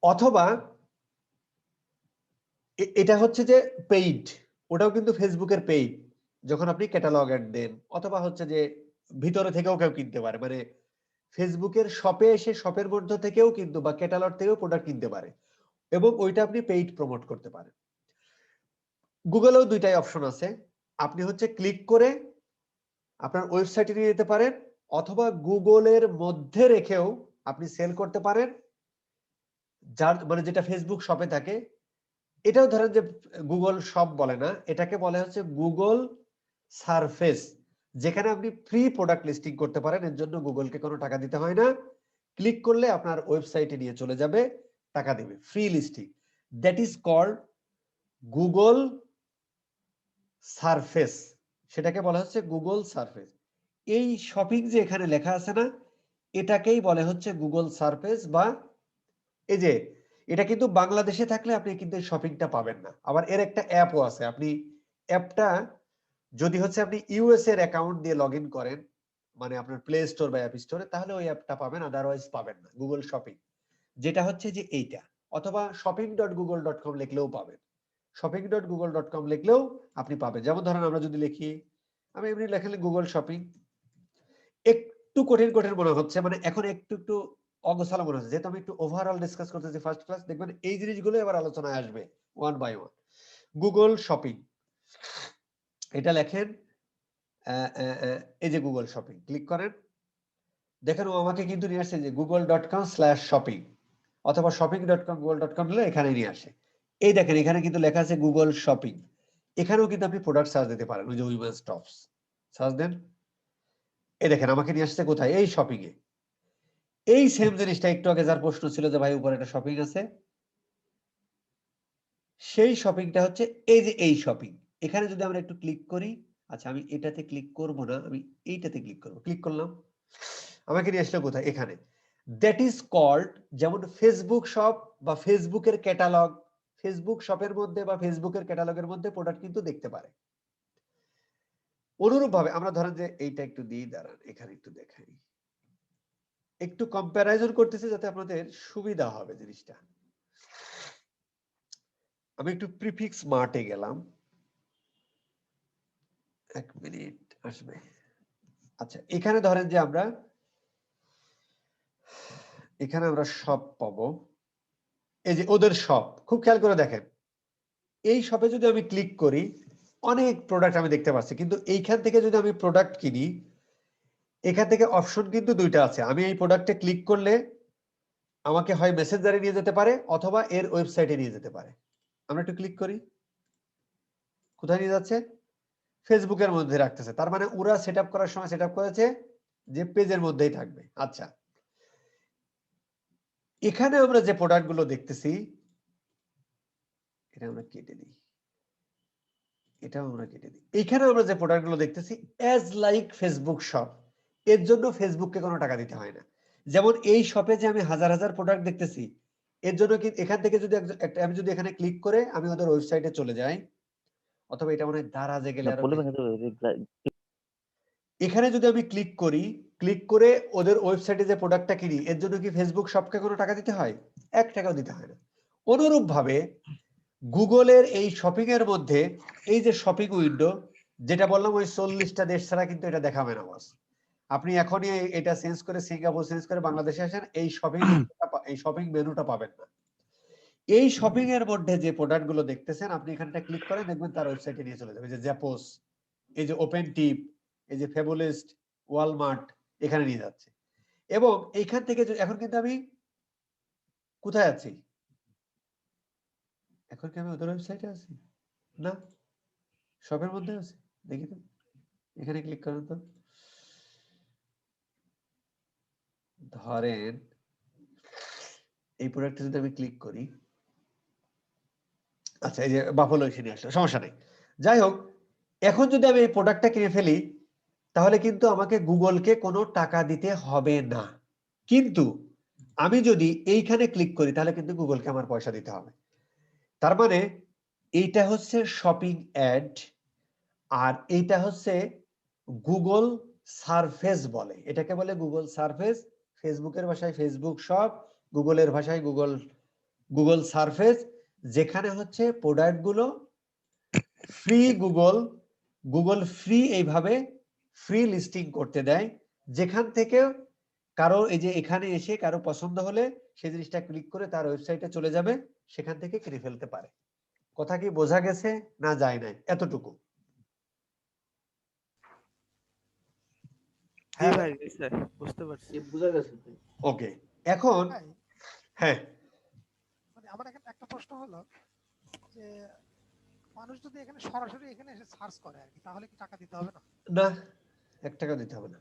অথবা এটা হচ্ছে যে পেইড, ওটাও কিন্তু ফেসবুকের পেইড, যখন আপনি ক্যাটালগ অ্যাড দেন, অথবা হচ্ছে যে ভিতরে থেকেও কেউ কিনতে পারে, মানে ফেসবুকের শপে এসে শপের মধ্যে থেকেও কিন্তু বা ক্যাটালগ থেকেও প্রোডাক্ট কিনতে পারে, এবং ওইটা আপনি পেইড প্রমোট করতে পারেন। গুগলেও দুইটাই অপশন আছে, আপনি হচ্ছে ক্লিক করে আপনার ওয়েবসাইটে নিয়ে যেতে পারেন, অথবা গুগলের মধ্যে রেখেও আপনি সেল করতে পারেন, যার মানে যেটা ফেসবুক শপে থাকে। এটাও ধরেন যে গুগল শপ বলে না, এটাকে বলে হচ্ছে গুগল সারফেস, যেখানে আপনি ফ্রি প্রোডাক্ট লিস্টিং করতে পারেন। এর জন্য গুগলকে কোনো টাকা দিতে হয় না, ক্লিক করলে আপনার ওয়েবসাইটে নিয়ে চলে যাবে, টাকা দেবে, free listing. That is called Google surface, সেটাকে বলা হচ্ছে গুগল সারফেস। এই শপিং যে এখানে লেখা আছে না, এটাকেই বলে হচ্ছে গুগল সারফেস। বা এই যে এটা কিন্তু বাংলাদেশে থাকলে আপনি কিন্তু এই শপিংটা পাবেন না। আবার এর একটা অ্যাপও আছে, আপনি অ্যাপটা যদি হচ্ছে আপনি ইউএস এর অ্যাকাউন্ট দিয়ে লগ ইন করেন, মানে আপনার প্লে স্টোর বা অ্যাপ স্টোরে, তাহলে ওই অ্যাপটা পাবেন, আদারওয়াইজ পাবেন না। গুগল শপিং, যেটা হচ্ছে যে এইটা, অথবা shopping.google.com লিখলেও পাবেন। shopping.google.com লিখলেও আপনি পাবেন। যেমন ধরেন আমরা যদি লিখি, আমি এমনি লেখালে গুগল শপিং, একটু কঠিন কঠিন মনে হচ্ছে, মানে এখন একটু একটু অগোছালো মনে হচ্ছে, যেহেতু আমি একটু ওভারঅল ডিসকাস করতেছি ফার্স্ট ক্লাস, দেখবেন এই জিনিসগুলো এবার আলোচনায় আসবে one by one. Google shopping, এটা লেখেন, এই যে গুগল শপিং, ক্লিক করেন, দেখেন ও আমাকে কিন্তু নিয়ে আসছে যে google.com/shopping, অথবা shopping.com google.com হলে এখানে নিয়ে আসে। এই দেখেন এখানে কিন্তু লেখা আছে গুগল শপিং, এখানেও কিন্তু আপনি প্রোডাক্ট সার্চ দিতে পারেন, ওই যে উইমেন্স টপস সার্চ দেন, এই দেখেন আমাকে নিয়ে আসছে কোথায়? এই শপিং এ। এই সেম জিনিসটা একটু আগে যার প্রশ্ন ছিল যে ভাই উপরে একটা শপিং আছে, সেই শপিংটা হচ্ছে এই যে এই শপিং। এখানে যদি আমরা একটু ক্লিক করি, আচ্ছা আমি এটাতে ক্লিক করব না, আমি এইটাতে ক্লিক করব, ক্লিক করলাম, আমাকে নিয়ে আসলো কোথায়? এখানে। দ্যাট ইজ কল্ড, যেমন ফেসবুক শপ বা ফেসবুকের ক্যাটালগ, ফেসবুক শপের মধ্যে বা ফেসবুকের ক্যাটালগের মধ্যে প্রোডাক্ট কিন্তু দেখতে পারে। অনুরূপ ভাবে আমরা ধরেন যে এইটা একটু দিয়ে দাঁড়ান, এখানে একটু দেখাই, একটু কম্পারিজন করতেছি যাতে আপনাদের সুবিধা হবে জিনিসটা। আমি একটু প্রিফিক্স মার্টে গেলাম, এক মিনিট আসবে। আচ্ছা এখানে ধরেন যে আমরা সব পাবো, এই যে ওদের শপ, খুব খেয়াল করে দেখেন, এই শপে যদি আমি ক্লিক করি অনেক প্রোডাক্ট আমি দেখতে পাচ্ছি, কিন্তু এইখান থেকে যদি আমি প্রোডাক্ট কিনি, এখান থেকে অপশন কিন্তু দুইটা আছে। আমি এই প্রোডাক্টে ক্লিক করলে আমাকে হয় মেসেঞ্জারে নিয়ে যেতে পারে, অথবা এর ওয়েবসাইটে নিয়ে যেতে পারে। আমরা একটু ক্লিক করি, কোথায় নিয়ে যাচ্ছে? ফেসবুকের মধ্যে রাখতেছে। তার মানে ওরা সেটআপ করার সময় সেটআপ করেছে যে পেজের মধ্যেই থাকবে। আচ্ছা এখানে আমরা যে প্রোডাক্টগুলো দেখতেছি, এটা আমরা কেটে দিই, এটাও আমরা কেটে দিই। এখানে আমরা যে প্রোডাক্টগুলো দেখতেছি অ্যাজ লাইক ফেসবুক শপ, এর জন্য ফেসবুককে কোনো টাকা দিতে হয় না। যেমন এই শপে যে আমি হাজার হাজার প্রোডাক্ট দেখতেছি, এর জন্য কি এখান থেকে যদি আমি যদি এখানে ক্লিক করে আমি ওদের ওয়েবসাইটে চলে যাই, অথবা এটা মনে হয় দারাজে গেলে আরো এখানে যদি আমি ক্লিক করি, ক্লিক করে ওদের ওয়েবসাইটে যে প্রোডাক্টটা কিনি, এর জন্য কি ফেসবুক শপকে কোনো টাকা দিতে হয়? 1 টাকাও দিতে হয় না। অনুরূপ ভাবে গুগলের এই শপিং এর মধ্যে এই যে শপিং উইন্ডো, যেটা বললাম ওই 40টা দেশ ছাড়া কিন্তু এটা দেখাবে না বস। আপনি এখনই এটা চেঞ্জ করে সিঙ্গাপুর চেঞ্জ করে বাংলাদেশে আসেন, এই শপিং মেনুটা পাবেন না। এই শপিং এর মধ্যে যে প্রোডাক্ট গুলো দেখতেছেন, আপনি এখানটা ক্লিক করেন, দেখবেন তার ওয়েবসাইটে নিয়ে চলে যাবে। যে জ্যাপোস, এই যে ওপেন টিপ, এই যে ফেবুলিস্ট, ওয়ালমার্ট, এখানে নিয়ে যাচ্ছে। এবং এইখান থেকে এখন কিন্তু আমি কোথায় আছি? এখন কি আমি ওদের ওয়েবসাইটে আছি? না, শপের মধ্যে আছে। দেখি তো, এখানে ক্লিক করেন তো। ধরেন এই প্রোডাক্টে যদি আমি ক্লিক করি, আচ্ছা এই যে বাফলো এসে নিয়ে আসলো, সমস্যা নেই। যাই হোক, এখন যদি আমি এই প্রোডাক্টটা কিনে ফেলি, তাহলে কিন্তু আমাকে গুগলকে কোনো টাকা দিতে হবে না। কিন্তু আমি যদি এইখানে ক্লিক করি, তাহলে কিন্তু গুগলকে আমার পয়সা দিতে হবে। তার মানে এইটা হচ্ছে শপিং অ্যাড, আর এইটা হচ্ছে গুগল সারফেস বলে। এটাকে বলে গুগল সারফেস। ফেসবুকের ভাষায় ফেসবুক শপ, গুগলের ভাষায় গুগল সারফেস, যেখানে হচ্ছে প্রোডাক্ট গুলো ফ্রি, গুগল ফ্রি এইভাবে ফ্রি লিস্টিং করতে দেয়, যেখান থেকে কারো এই যে এখানে এসে কারো পছন্দ হলে সেই জিনিসটা ক্লিক করে তার ওয়েবসাইটে চলে যাবে, সেখান থেকে কিনে ফেলতে পারে। কথা কি বোঝা গেছে না যায় নাই? এতটুকু। জি ভাই, জি স্যার, বুঝতে পারছি। বুঝা গেছে। ওকে, এখন হ্যাঁ, মানে আমার এখানে একটা প্রশ্ন হলো যে মানুষ যদি এখানে সরাসরি এখানে এসে সার্চ করে আর কি, তাহলে কি টাকা দিতে হবে না? না, 1 টাকা দিতে হবে না।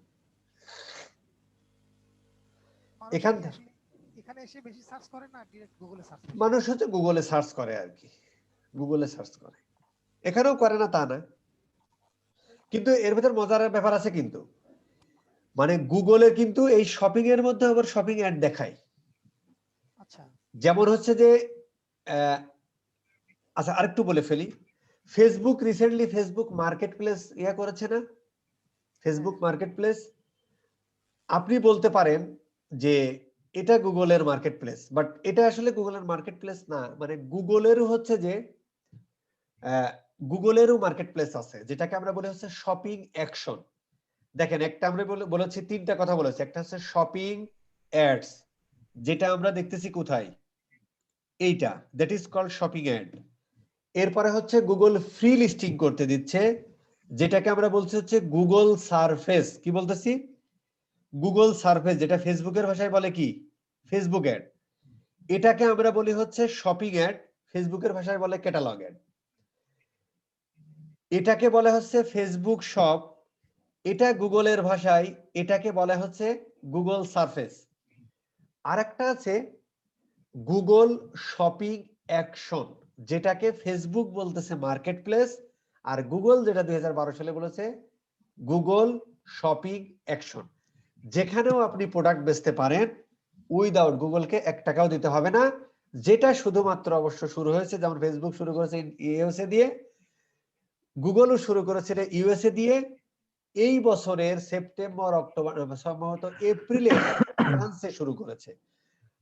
এখানে এসে বেশি সার্চ করে না ডাইরেক্ট গুগলে সার্চ করে? মানুষ হচ্ছে গুগলে সার্চ করে আর কি, গুগলে সার্চ করে। এখানেও করে না তা না, কিন্তু এর ভিতর মজার ব্যাপার আছে। কিন্তু মানে গুগলে কিন্তু এই শপিং এর মধ্যে আবার শপিং অ্যাড দেখায়। আচ্ছা, যেমন হচ্ছে যে আচ্ছা আরেকটু বলে ফেলি, Facebook recently Facebook market place করেছে না? ফেসবুক মার্কেট প্লেস, আপনি বলতে পারেন যে এটা গুগলের মার্কেট প্লেস, বাট এটা আসলে গুগলের মার্কেট প্লেস না। মানে গুগলেরও হচ্ছে যে গুগলেরও মার্কেট প্লেস আছে, যেটাকে আমরা বলি হচ্ছে শপিং অ্যাকশন। দেখেন, একটা আমরা বলেছি, 3টা কথা বলেছি। একটা হচ্ছে শপিং অ্যাডস, যেটা আমরা দেখতেছি কোথায়, এইটা, that is called shopping ad. এরপরে হচ্ছে গুগল ফ্রি লিস্টিং করতে দিচ্ছে, যেটাকে আমরা বলছি হচ্ছে গুগল সারফেস। কি বলতেছি? গুগল সারফেস, যেটা ফেসবুকের ভাষায় বলে কি, ফেসবুক অ্যাড। এটাকে আমরা বলি হচ্ছে শপিং অ্যাড, ফেসবুকের ভাষায় বলে ক্যাটালগ অ্যাড। এটাকে বলা হচ্ছে ফেসবুক শপ, এটা গুগলের ভাষায় এটাকে বলা হচ্ছে গুগল সারফেস। আরেকটা আছে গুগল শপিং অ্যাকশন, যেটাকে ফেসবুক বলতেছে মার্কেট প্লেস, আর গুগল যেটা 2012 সালে বলেছে গুগল শপিং অ্যাকশন, যেখানেও আপনি প্রোডাক্ট বেচতে পারেন উইদাউট গুগলকে 1 টাকাও দিতে হবে না। যেটা শুধুমাত্র অবশ্য শুরু হয়েছে, যেমন ফেসবুক শুরু করেছে ইউএসএ দিয়ে, গুগলও শুরু করেছে ইউএসএ দিয়ে। এই বছরের সেপ্টেম্বর, অক্টোবর, সম্ভবত এপ্রিলে ফ্রান্সে শুরু করেছে।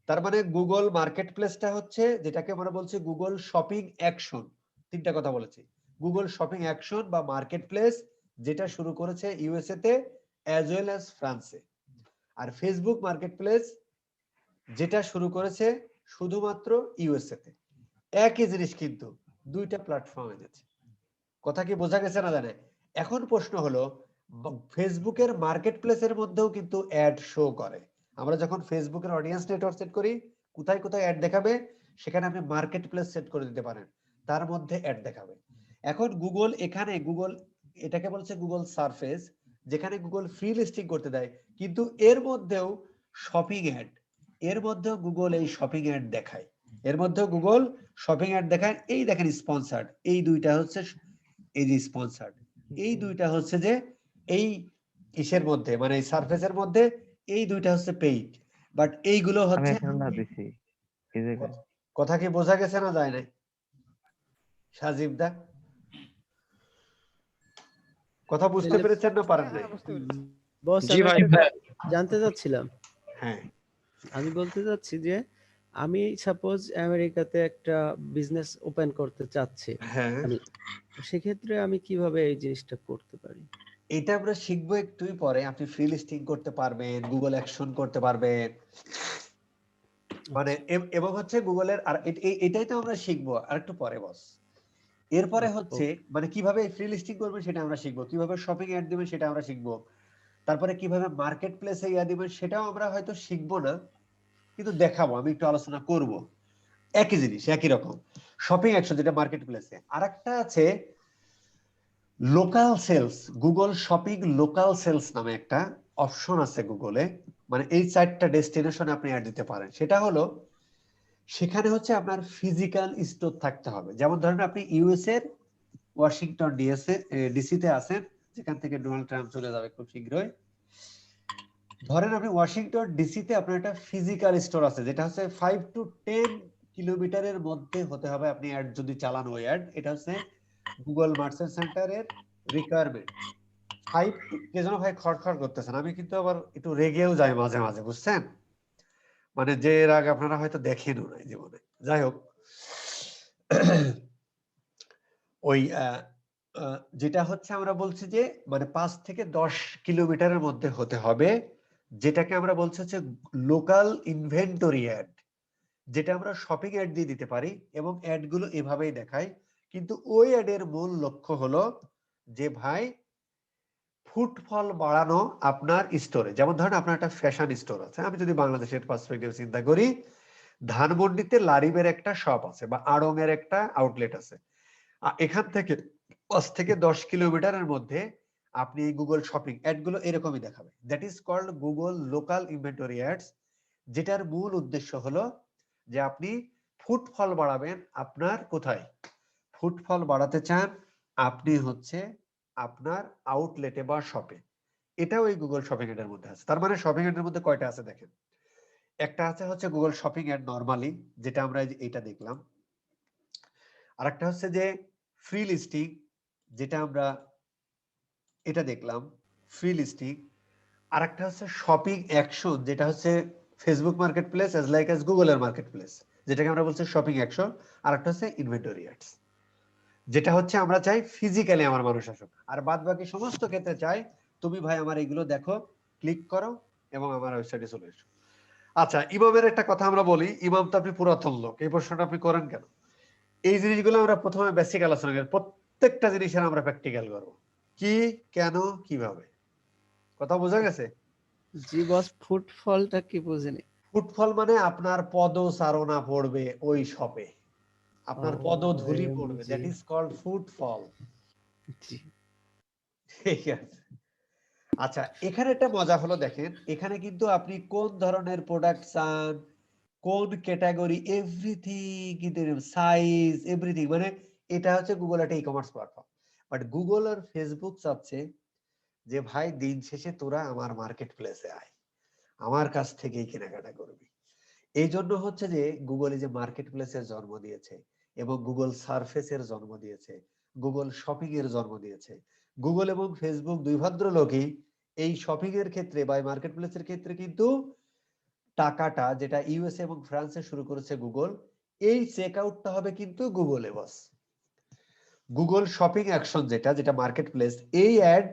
তার মানে গুগল মার্কেট প্লেসটা হচ্ছে, যেটাকে আমরা বলছি গুগল শপিং অ্যাকশন। 3টা কথা বলেছি, গুগল শপিং অ্যাকশন বা মার্কেট প্লেস, যেটা শুরু করেছে ইউএসএ তে অ্যাজ ওয়েল অ্যাজ ফ্রান্সে। আর ফেসবুক মার্কেট প্লেস, যেটা শুরু করেছে শুধুমাত্র ইউএসএ তে। একই জিনিস, কিন্তু 2টা প্ল্যাটফর্মে যাচ্ছে। কথা কি বোঝা গেছে না জানে? এখন প্রশ্ন হলো, ফেসবুকের মার্কেট প্লেসের মধ্যেও কিন্তু অ্যাড শো করে। আমরা যখন ফেসবুকের অডিয়েন্স নেটওয়ার্ক সেট করি, কোথায় কোথায় অ্যাড দেখাবে, সেখানে আপনি মার্কেট প্লেস সেট করে দিতে পারেন, তার মধ্যে অ্যাড দেখাবে। এখন গুগল এখানে এটাকে বলছে গুগল সারফেস, যেখানে গুগল ফ্রি লিস্টিং করতে দেয়, কিন্তু এর মধ্যেও শপিং অ্যাড, এর মধ্যেও গুগল এই শপিং অ্যাড দেখায়। এর মধ্যে গুগল শপিং অ্যাড দেখায়, এই দেখেন স্পন্সার্ড, এই দুইটা হচ্ছে এই যে স্পন্সার্ড, এই দুইটা হচ্ছে যে এই ইসের মধ্যে মানে এই সারফেসের মধ্যে এই দুইটা হচ্ছে পেইড, বাট এইগুলো আমি হচ্ছে এখন না দিছি এই জায়গায়। কথা কি বোঝা গেছে না যায় নাই? সাজিব দা কথা বুঝতে পেরেছেন না পারেন নাই? হ্যাঁ, বুঝতে পেরেছি। বস জি আমি ভাই। একটা জানতে চাচ্ছিলাম, হ্যাঁ আমি বলতে চাচ্ছি যে আমি সাপোজ আমেরিকাতে একটা বিজনেস ওপেন করতে চাচ্ছি, হ্যাঁ, আমি সেক্ষেত্রে আমি কিভাবে এই জিনিসটা করতে পারি? এটা আমরা শিখবো একটুই পরে। আপনি ফ্রি লিস্টিং করতে পারবেন, গুগল অ্যাকশন করতে পারবেন, মানে এবং হচ্ছে গুগলের আর এটাই তো আমরা শিখবো আর একটু পরে বস। এরপরে হচ্ছে মানে কিভাবে ফ্রি লিস্টিং করবেন সেটা আমরা শিখবো, কিভাবে শপিং অ্যাড দিবেন সেটা আমরা শিখবো, তারপরে কিভাবে মার্কেট প্লেসে ইয়া দিবেন সেটাও আমরা হয়তো শিখবো না, কিন্তু দেখাবো, আমি একটু আলোচনা করব। একই জিনিস একই রকম শপিং অ্যাকশন যেটা মার্কেট প্লেসে। আরেকটা আছে local sales, Google shopping local sales নামে একটা অপশন আছে গুগলে, মানে এই 4টা ডেস্টিনেশনে আপনি অ্যাড দিতে পারেন। সেটা হলো সেখানে হচ্ছে আপনার ফিজিক্যাল স্টোর থাকতে হবে। যেমন ধরেন আপনি ইউএস এর ওয়াশিংটন ডিসিতে আছেন, যেখান থেকে ডোনাল্ড ট্রাম্প চলে যাবে খুব শীঘ্রই। ধরেন আপনি ওয়াশিংটন ডিসিতে আপনার একটা ফিজিক্যাল স্টোর আছে, যেটা হচ্ছে 5 to 10 কিলোমিটারের মধ্যে হতে হবে আপনি অ্যাড যদি চালান ওই অ্যাড। এটা হচ্ছে গুগল মার্চেন্ট সেন্টারের রিকোয়ারমেন্ট। 5 কে যেন ভাই খড়খড় করতেছেন, আমি কিন্তু আবার একটু রেগেও যাই মাঝে মাঝে, বুঝছেন, মানে যে রাগ আপনারা হয়তো দেখেনও নাই জীবনে। যাই হোক, ওই যেটা হচ্ছে আমরা বলছি যে মানে 5 থেকে 10 কিলোমিটারের মধ্যে হতে হবে, যেটাকে আমরা বলছি হচ্ছে লোকাল ইনভেন্টরি অ্যাড, যেটা আমরা শপিং অ্যাড দিয়ে দিতে পারি এবং অ্যাড গুলো এভাবেই দেখায়। কিন্তু ওই অ্যাডের মূল লক্ষ্য হলো যে ভাই ফুটফল বাড়ানো আপনার স্টোরে। যেমন ধরেন আপনার একটা ফ্যাশন স্টোর আছে, আমি যদি বাংলাদেশের পার্সপেক্টিভ চিন্তা করি, ধানমন্ডিতে লারিবের একটা শপ আছে বা আড়ং এর একটা আউটলেট আছে, এখান থেকে 5 থেকে 10 কিলোমিটারের মধ্যে আপনি গুগল শপিং অ্যাড গুলো এরকমই দেখাবে। That is called Google local inventory ads, যেটার মূল উদ্দেশ্য হলো যে আপনি ফুটফল বাড়াবেন। আপনার কোথায় ফুটফল বাড়াতে চান আপনি হচ্ছে আপনার আউটলেটে বা শপে, এটাও এই গুগল শপিং অ্যাড এর মধ্যে আছে। তার মানে শপিং অ্যাড এর মধ্যে কয়টা আছে দেখেন, একটা আছে হচ্ছে গুগল শপিং অ্যাড নরমালি, যেটা আমরা এইটা দেখলাম। আরেকটা হচ্ছে যে ফ্রি লিস্টিং, যেটা আমরা এটা দেখলাম ফ্রি লিস্টিং। আরেকটা হচ্ছে শপিং অ্যাকশন, যেটা হচ্ছে Facebook market place as like as গুগলের মার্কেট প্লেস, যেটাকে আমরা বলছি শপিং অ্যাকশন। আরেকটা হচ্ছে ইনভেন্টরি অ্যাডস, যেটা হচ্ছে আমরা চাই ফিজিক্যালি আমার মানুষ আসুক, আর বাদ বাকি সমস্ত ক্ষেত্রে চাই তুমি ভাই আমার এগুলো দেখো, ক্লিক করো এবং আমার ওয়েবসাইটে চলে এসো। আচ্ছা, ইমামের একটা কথা আমরা বলি, ইমাম তো আপনি পুরাতন লোক, এই প্রশ্নটা আপনি করেন কেন? এই জিনিসগুলো আমরা প্রথমে বেসিক আলোচনা করি, প্রত্যেকটা জিনিসের আমরা প্র্যাকটিক্যাল করব, কি কেন কিভাবে। কথা বোঝা গেছে? জি বস, ফুটফলটা কি বুঝিনি। ফুটফল মানে আপনার পদচারণা পড়বে ওই শপে, আপনার পদধূলি পড়বে, জি। That is called footfall. জি ঠিক আছে। আচ্ছা, এখানে একটা মজা হলো দেখেন, এখানে কিন্তু আপনি কোন ধরনের প্রোডাক্ট চান, কোন ক্যাটাগরি, এভরিথিং কিন্তু সাইজ এভরিথিং, মানে এটা হচ্ছে গুগল একটা e commerce platform. But Google আর ফেসবুক চাচ্ছে যে ভাই দিন শেষে তোরা আমার মার্কেট প্লেসে আয়, আমার কাছ থেকেই কেনাকাটা করবি। এই জন্য হচ্ছে যে গুগল এই যে মার্কেট প্লেসের জন্ম দিয়েছে এবং গুগল সার্ফেসের জন্ম দিয়েছে, গুগল শপিং এর জন্ম দিয়েছে। গুগল এবং ফেসবুক দুই ভদ্রলোকই এই শপিং এর ক্ষেত্রে বা মার্কেট প্লেসের ক্ষেত্রে কিন্তু টাকাটা যেটা ইউএসএ এবং ফ্রান্সে শুরু করেছে গুগল, এই চেক আউটটা হবে কিন্তু গুগলে বস। গুগল শপিং অ্যাকশন যেটা যেটা মার্কেট প্লেস, এই অ্যাড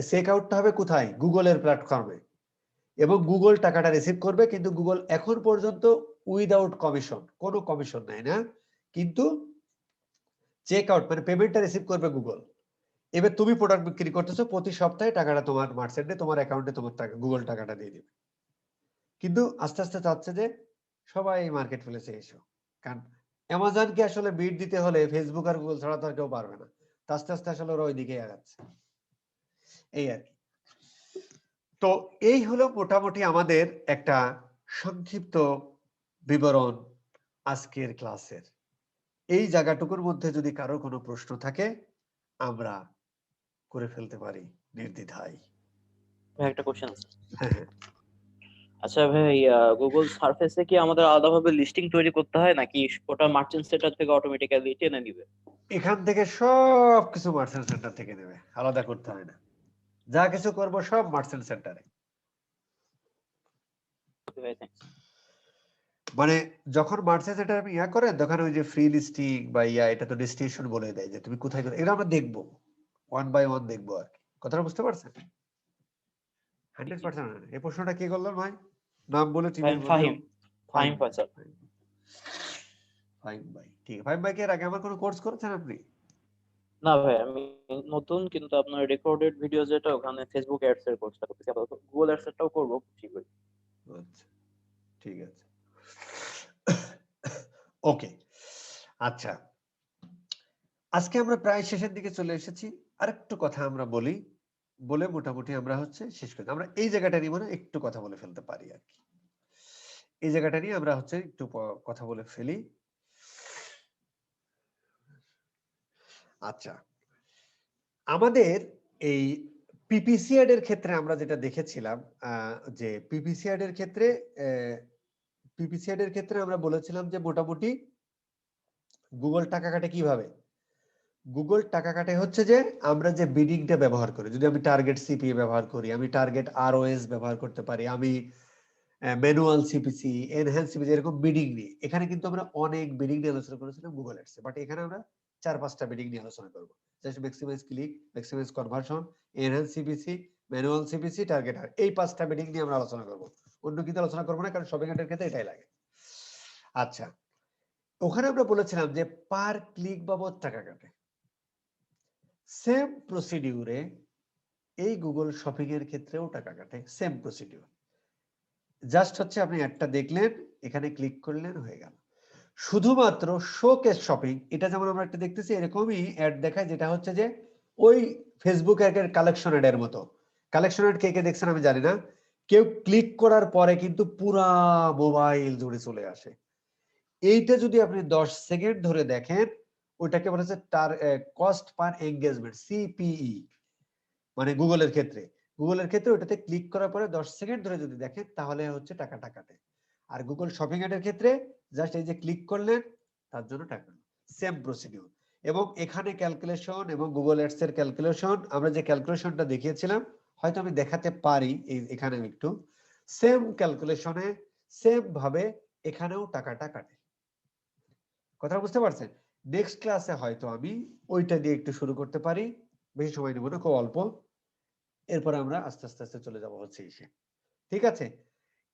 চেক আউটটা হবে কোথায়? গুগলের প্ল্যাটফর্মে, এবং গুগল টাকাটা রিসিভ করবে। কিন্তু গুগল এখন পর্যন্ত উইদাউট কমিশন, কোনো কমিশন নেয় না, কিন্তু চেক আউট মানে পেমেন্টটা রিসিভ করবে গুগল। এবার তুমি প্রোডাক্ট বিক্রি করতেছো, প্রতি সপ্তাহে টাকাটা তোমার মার্চেন্টে তোমার অ্যাকাউন্টে তোমার টাকা গুগল টাকাটা দিয়ে দিবে। কিন্তু আস্তে আস্তে চাচ্ছে যে সবাই মার্কেট প্লেসে এসো, কারণ অ্যামাজনকে আসলে বিট দিতে হলে ফেসবুক আর গুগল ছাড়া তো আর কেউ পারবে না। তো আস্তে আস্তে আসলে ওরা ওই দিকে আগাচ্ছে, এই আর কি। তো এই হলো মোটামুটি আমাদের একটা সংক্ষিপ্ত বিবরণ আজকের ক্লাসের। এই জায়গাটুকুর মধ্যে যদি কারো কোনো প্রশ্ন থাকে আমরা করে ফেলতে পারি নির্দ্বিধায়। ভাই একটা কোশ্চেন আছে। হ্যাঁ হ্যাঁ। আচ্ছা ভাই, গুগল সার্ফেসে কি আমাদের আলাদাভাবে লিস্টিং তৈরি করতে হয় নাকি ওটা মার্চেন্ট সেন্টার থেকে অটোমেটিক্যালি টেনে নিবে? এখান থেকে সব কিছু মার্চেন্ট সেন্টার থেকে নেবে, আলাদা করতে হয় না। যা কিছু করব সব মার্চেন্ট সেন্টারে। ভাই থ্যাঙ্কস। মানে যখন মার্চেন্ট সেন্টার আপনি করেন তখন ওই যে ফ্রি লিস্টিং বা এটা তো ডেস্টিনেশন বলে দেয় যে তুমি কোথায় কোথায়, এটা আমরা দেখবো ওয়ান বাই ওয়ান দেখবো আর কি। কথাটা বুঝতে পারছেন? 100%। এই প্রশ্নটা কি করলেন ভাই? নাম বলে টিভি ফাহিম ফয়সাল। ফাহিম ভাই, ঠিক আছে। ফাহিম ভাই কি এর আগে আমার কোনো কোর্স করেছেন আপনি? না ভাই, আমি নতুন, কিন্তু আপনার রেকর্ডেড ভিডিও যেটা ওখানে ফেসবুক অ্যাডস এর কোর্সটা করতেছি, আপাতত গুগল অ্যাডস এরটাও করব ঠিক আছে। আচ্ছা ঠিক আছে, ওকে। আচ্ছা, আজকে আমরা প্রায় শেষের দিকে চলে এসেছি। আরেকটু কথা আমরা বলি, বলে মোটামুটি আমরা হচ্ছে শেষ করি। আমরা এই জায়গাটা নিয়ে মানে একটু কথা বলে ফেলতে পারি আর কি। এই জায়গাটা নিয়ে আমরা হচ্ছে একটু কথা বলে ফেলি। আচ্ছা, আমাদের এই পিপিসি অ্যাড এর ক্ষেত্রে আমরা যেটা দেখেছিলাম যে পিপিসি অ্যাড এর ক্ষেত্রে আমরা বলেছিলাম যে মোটামুটি গুগল টাকা কাটে কিভাবে। গুগল টাকা কাটে হচ্ছে যে আমরা যে বিডিংটা ব্যবহার করি, যদি আমি টার্গেট সিপিএ ব্যবহার করি, আমি টার্গেট আরওএস ব্যবহার করতে পারি, আমি ম্যানুয়াল সিপিসি, এনহ্যান্স সিপিসি, এরকম বিডিং নিয়ে। এখানে কিন্তু আমরা অনেক বিডিং নিয়ে আলোচনা করেছিলাম গুগল অ্যাডস এ, বাট এখানে আমরা 4-5টা বিডিং নিয়ে আলোচনা করব। Just maximise click, maximise conversion, enhance CPC, manual CPC, target আর, এই 5টা বিডিং নিয়ে আমরা আলোচনা করব। অন্য কিছু আলোচনা করব না, কারণ শপিং অ্যাডের ক্ষেত্রে এটাই লাগে। আচ্ছা, ওখানে আমরা বলেছিলাম যে পার ক্লিক বাবদ টাকা কাটে। সেম প্রসিডিউরে এই গুগল শপিং এর ক্ষেত্রেও টাকা কাটে, সেম প্রসিডিউর। জাস্ট হচ্ছে আপনি একটা দেখলেন, এখানে ক্লিক করলেন, হয়ে গেল। শুধুমাত্র শোকেস শপিং, এটা যেমন আমরা একটা দেখতেছি এরকমই অ্যাড দেখায়, যেটা হচ্ছে যে ওই ফেসবুক এর কালেকশন অ্যাড এর মতো। কালেকশন অ্যাড কে কে দেখছেন আমি জানি না, কেউ ক্লিক করার পরে কিন্তু পুরা মোবাইল জুড়ে চলে আসে। এইটা যদি আপনি 10 সেকেন্ড ধরে দেখেন, ওইটাকে বলা হচ্ছে কস্ট পার এঙ্গেজমেন্ট, সিপিই। মানে গুগলের ক্ষেত্রে ওটাতে ক্লিক করার পরে 10 সেকেন্ড ধরে যদি দেখেন তাহলে হচ্ছে টাকাটা কাটে। আর গুগল শপিং অ্যাড এর ক্ষেত্রে জাস্ট এই যে ক্লিক করলেন তার জন্য টাকা, সেম প্রসিডিউর। এবং এখানে ক্যালকুলেশন এবং গুগল অ্যাডস এর ক্যালকুলেশন, আমরা যে ক্যালকুলেশনটা দেখিয়েছিলাম, হয়তো আমি দেখাতে পারি এখানে একটু, সেম ক্যালকুলেশনে সেম ভাবে এখানেও টাকাটা কাটে। কথা বুঝতে পারছেন? নেক্সট ক্লাসে হয়তো আমি ওইটা দিয়ে একটু শুরু করতে পারি, বেশি সময় নেব না, খুব অল্প। এরপর আমরা আস্তে আস্তে আস্তে চলে যাব হচ্ছে এসে। ঠিক আছে,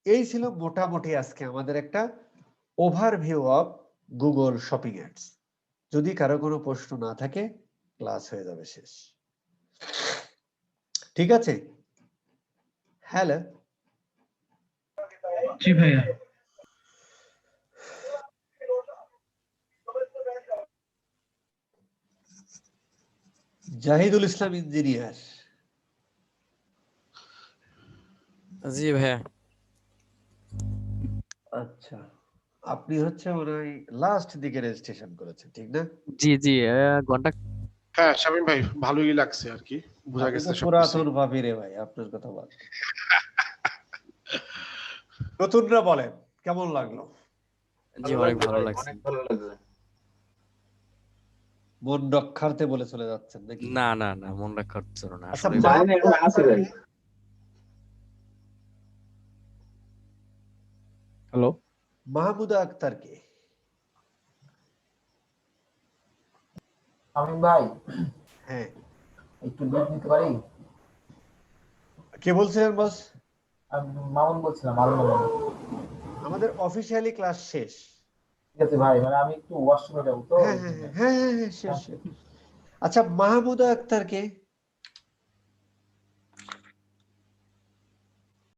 এই ছিল মোটামুটি আজকে আমাদের একটা overview of Google shopping ads. যদি কারো কোনো প্রশ্ন না থাকে ক্লাস হয়ে যাবে শেষ। ঠিক আছে? হ্যালো, জি ভাইয়া। জাহিদুল ইসলাম ইঞ্জিনিয়ার। জি ভাইয়া। আচ্ছা, আপনি হচ্ছে মনে হয় লাস্ট দিকে রেজিস্ট্রেশন করেছেন, ঠিক না? জি জি, ঘন্টা। হ্যাঁ শামীম ভাই, ভালোই লাগছে আর কি, বোঝা আপনি গেছে তো সবকিছু। পুরাতন ভাবি রে ভাই, আপনার কথা বল। নতুনরা বলেন কেমন লাগলো? জি অনেক ভালো লাগছে। অনেক ভালো লাগলো। মন রক্ষার্থে বলে চলে যাচ্ছেন নাকি? না না না, মন রাখার জন্য না, আচ্ছা, আসলে জানেন এখন আছে ভাই। হ্যালো, মাহমুদা আক্তার কে? শামীম ভাই, হ্যাঁ, একটু লিভ নিতে পারি? কে বলছিলেন বস? আমি মামুন বলছিলাম, মামুন মামুন। আমাদের অফিসিয়ালি ক্লাস শেষ। ঠিক আছে ভাই, মানে আমি একটু ওয়াশরুমে যাবো তো। হ্যাঁ হ্যাঁ হ্যাঁ হ্যাঁ হ্যাঁ, শেষ শেষ। আচ্ছা, মাহমুদা আক্তার কে?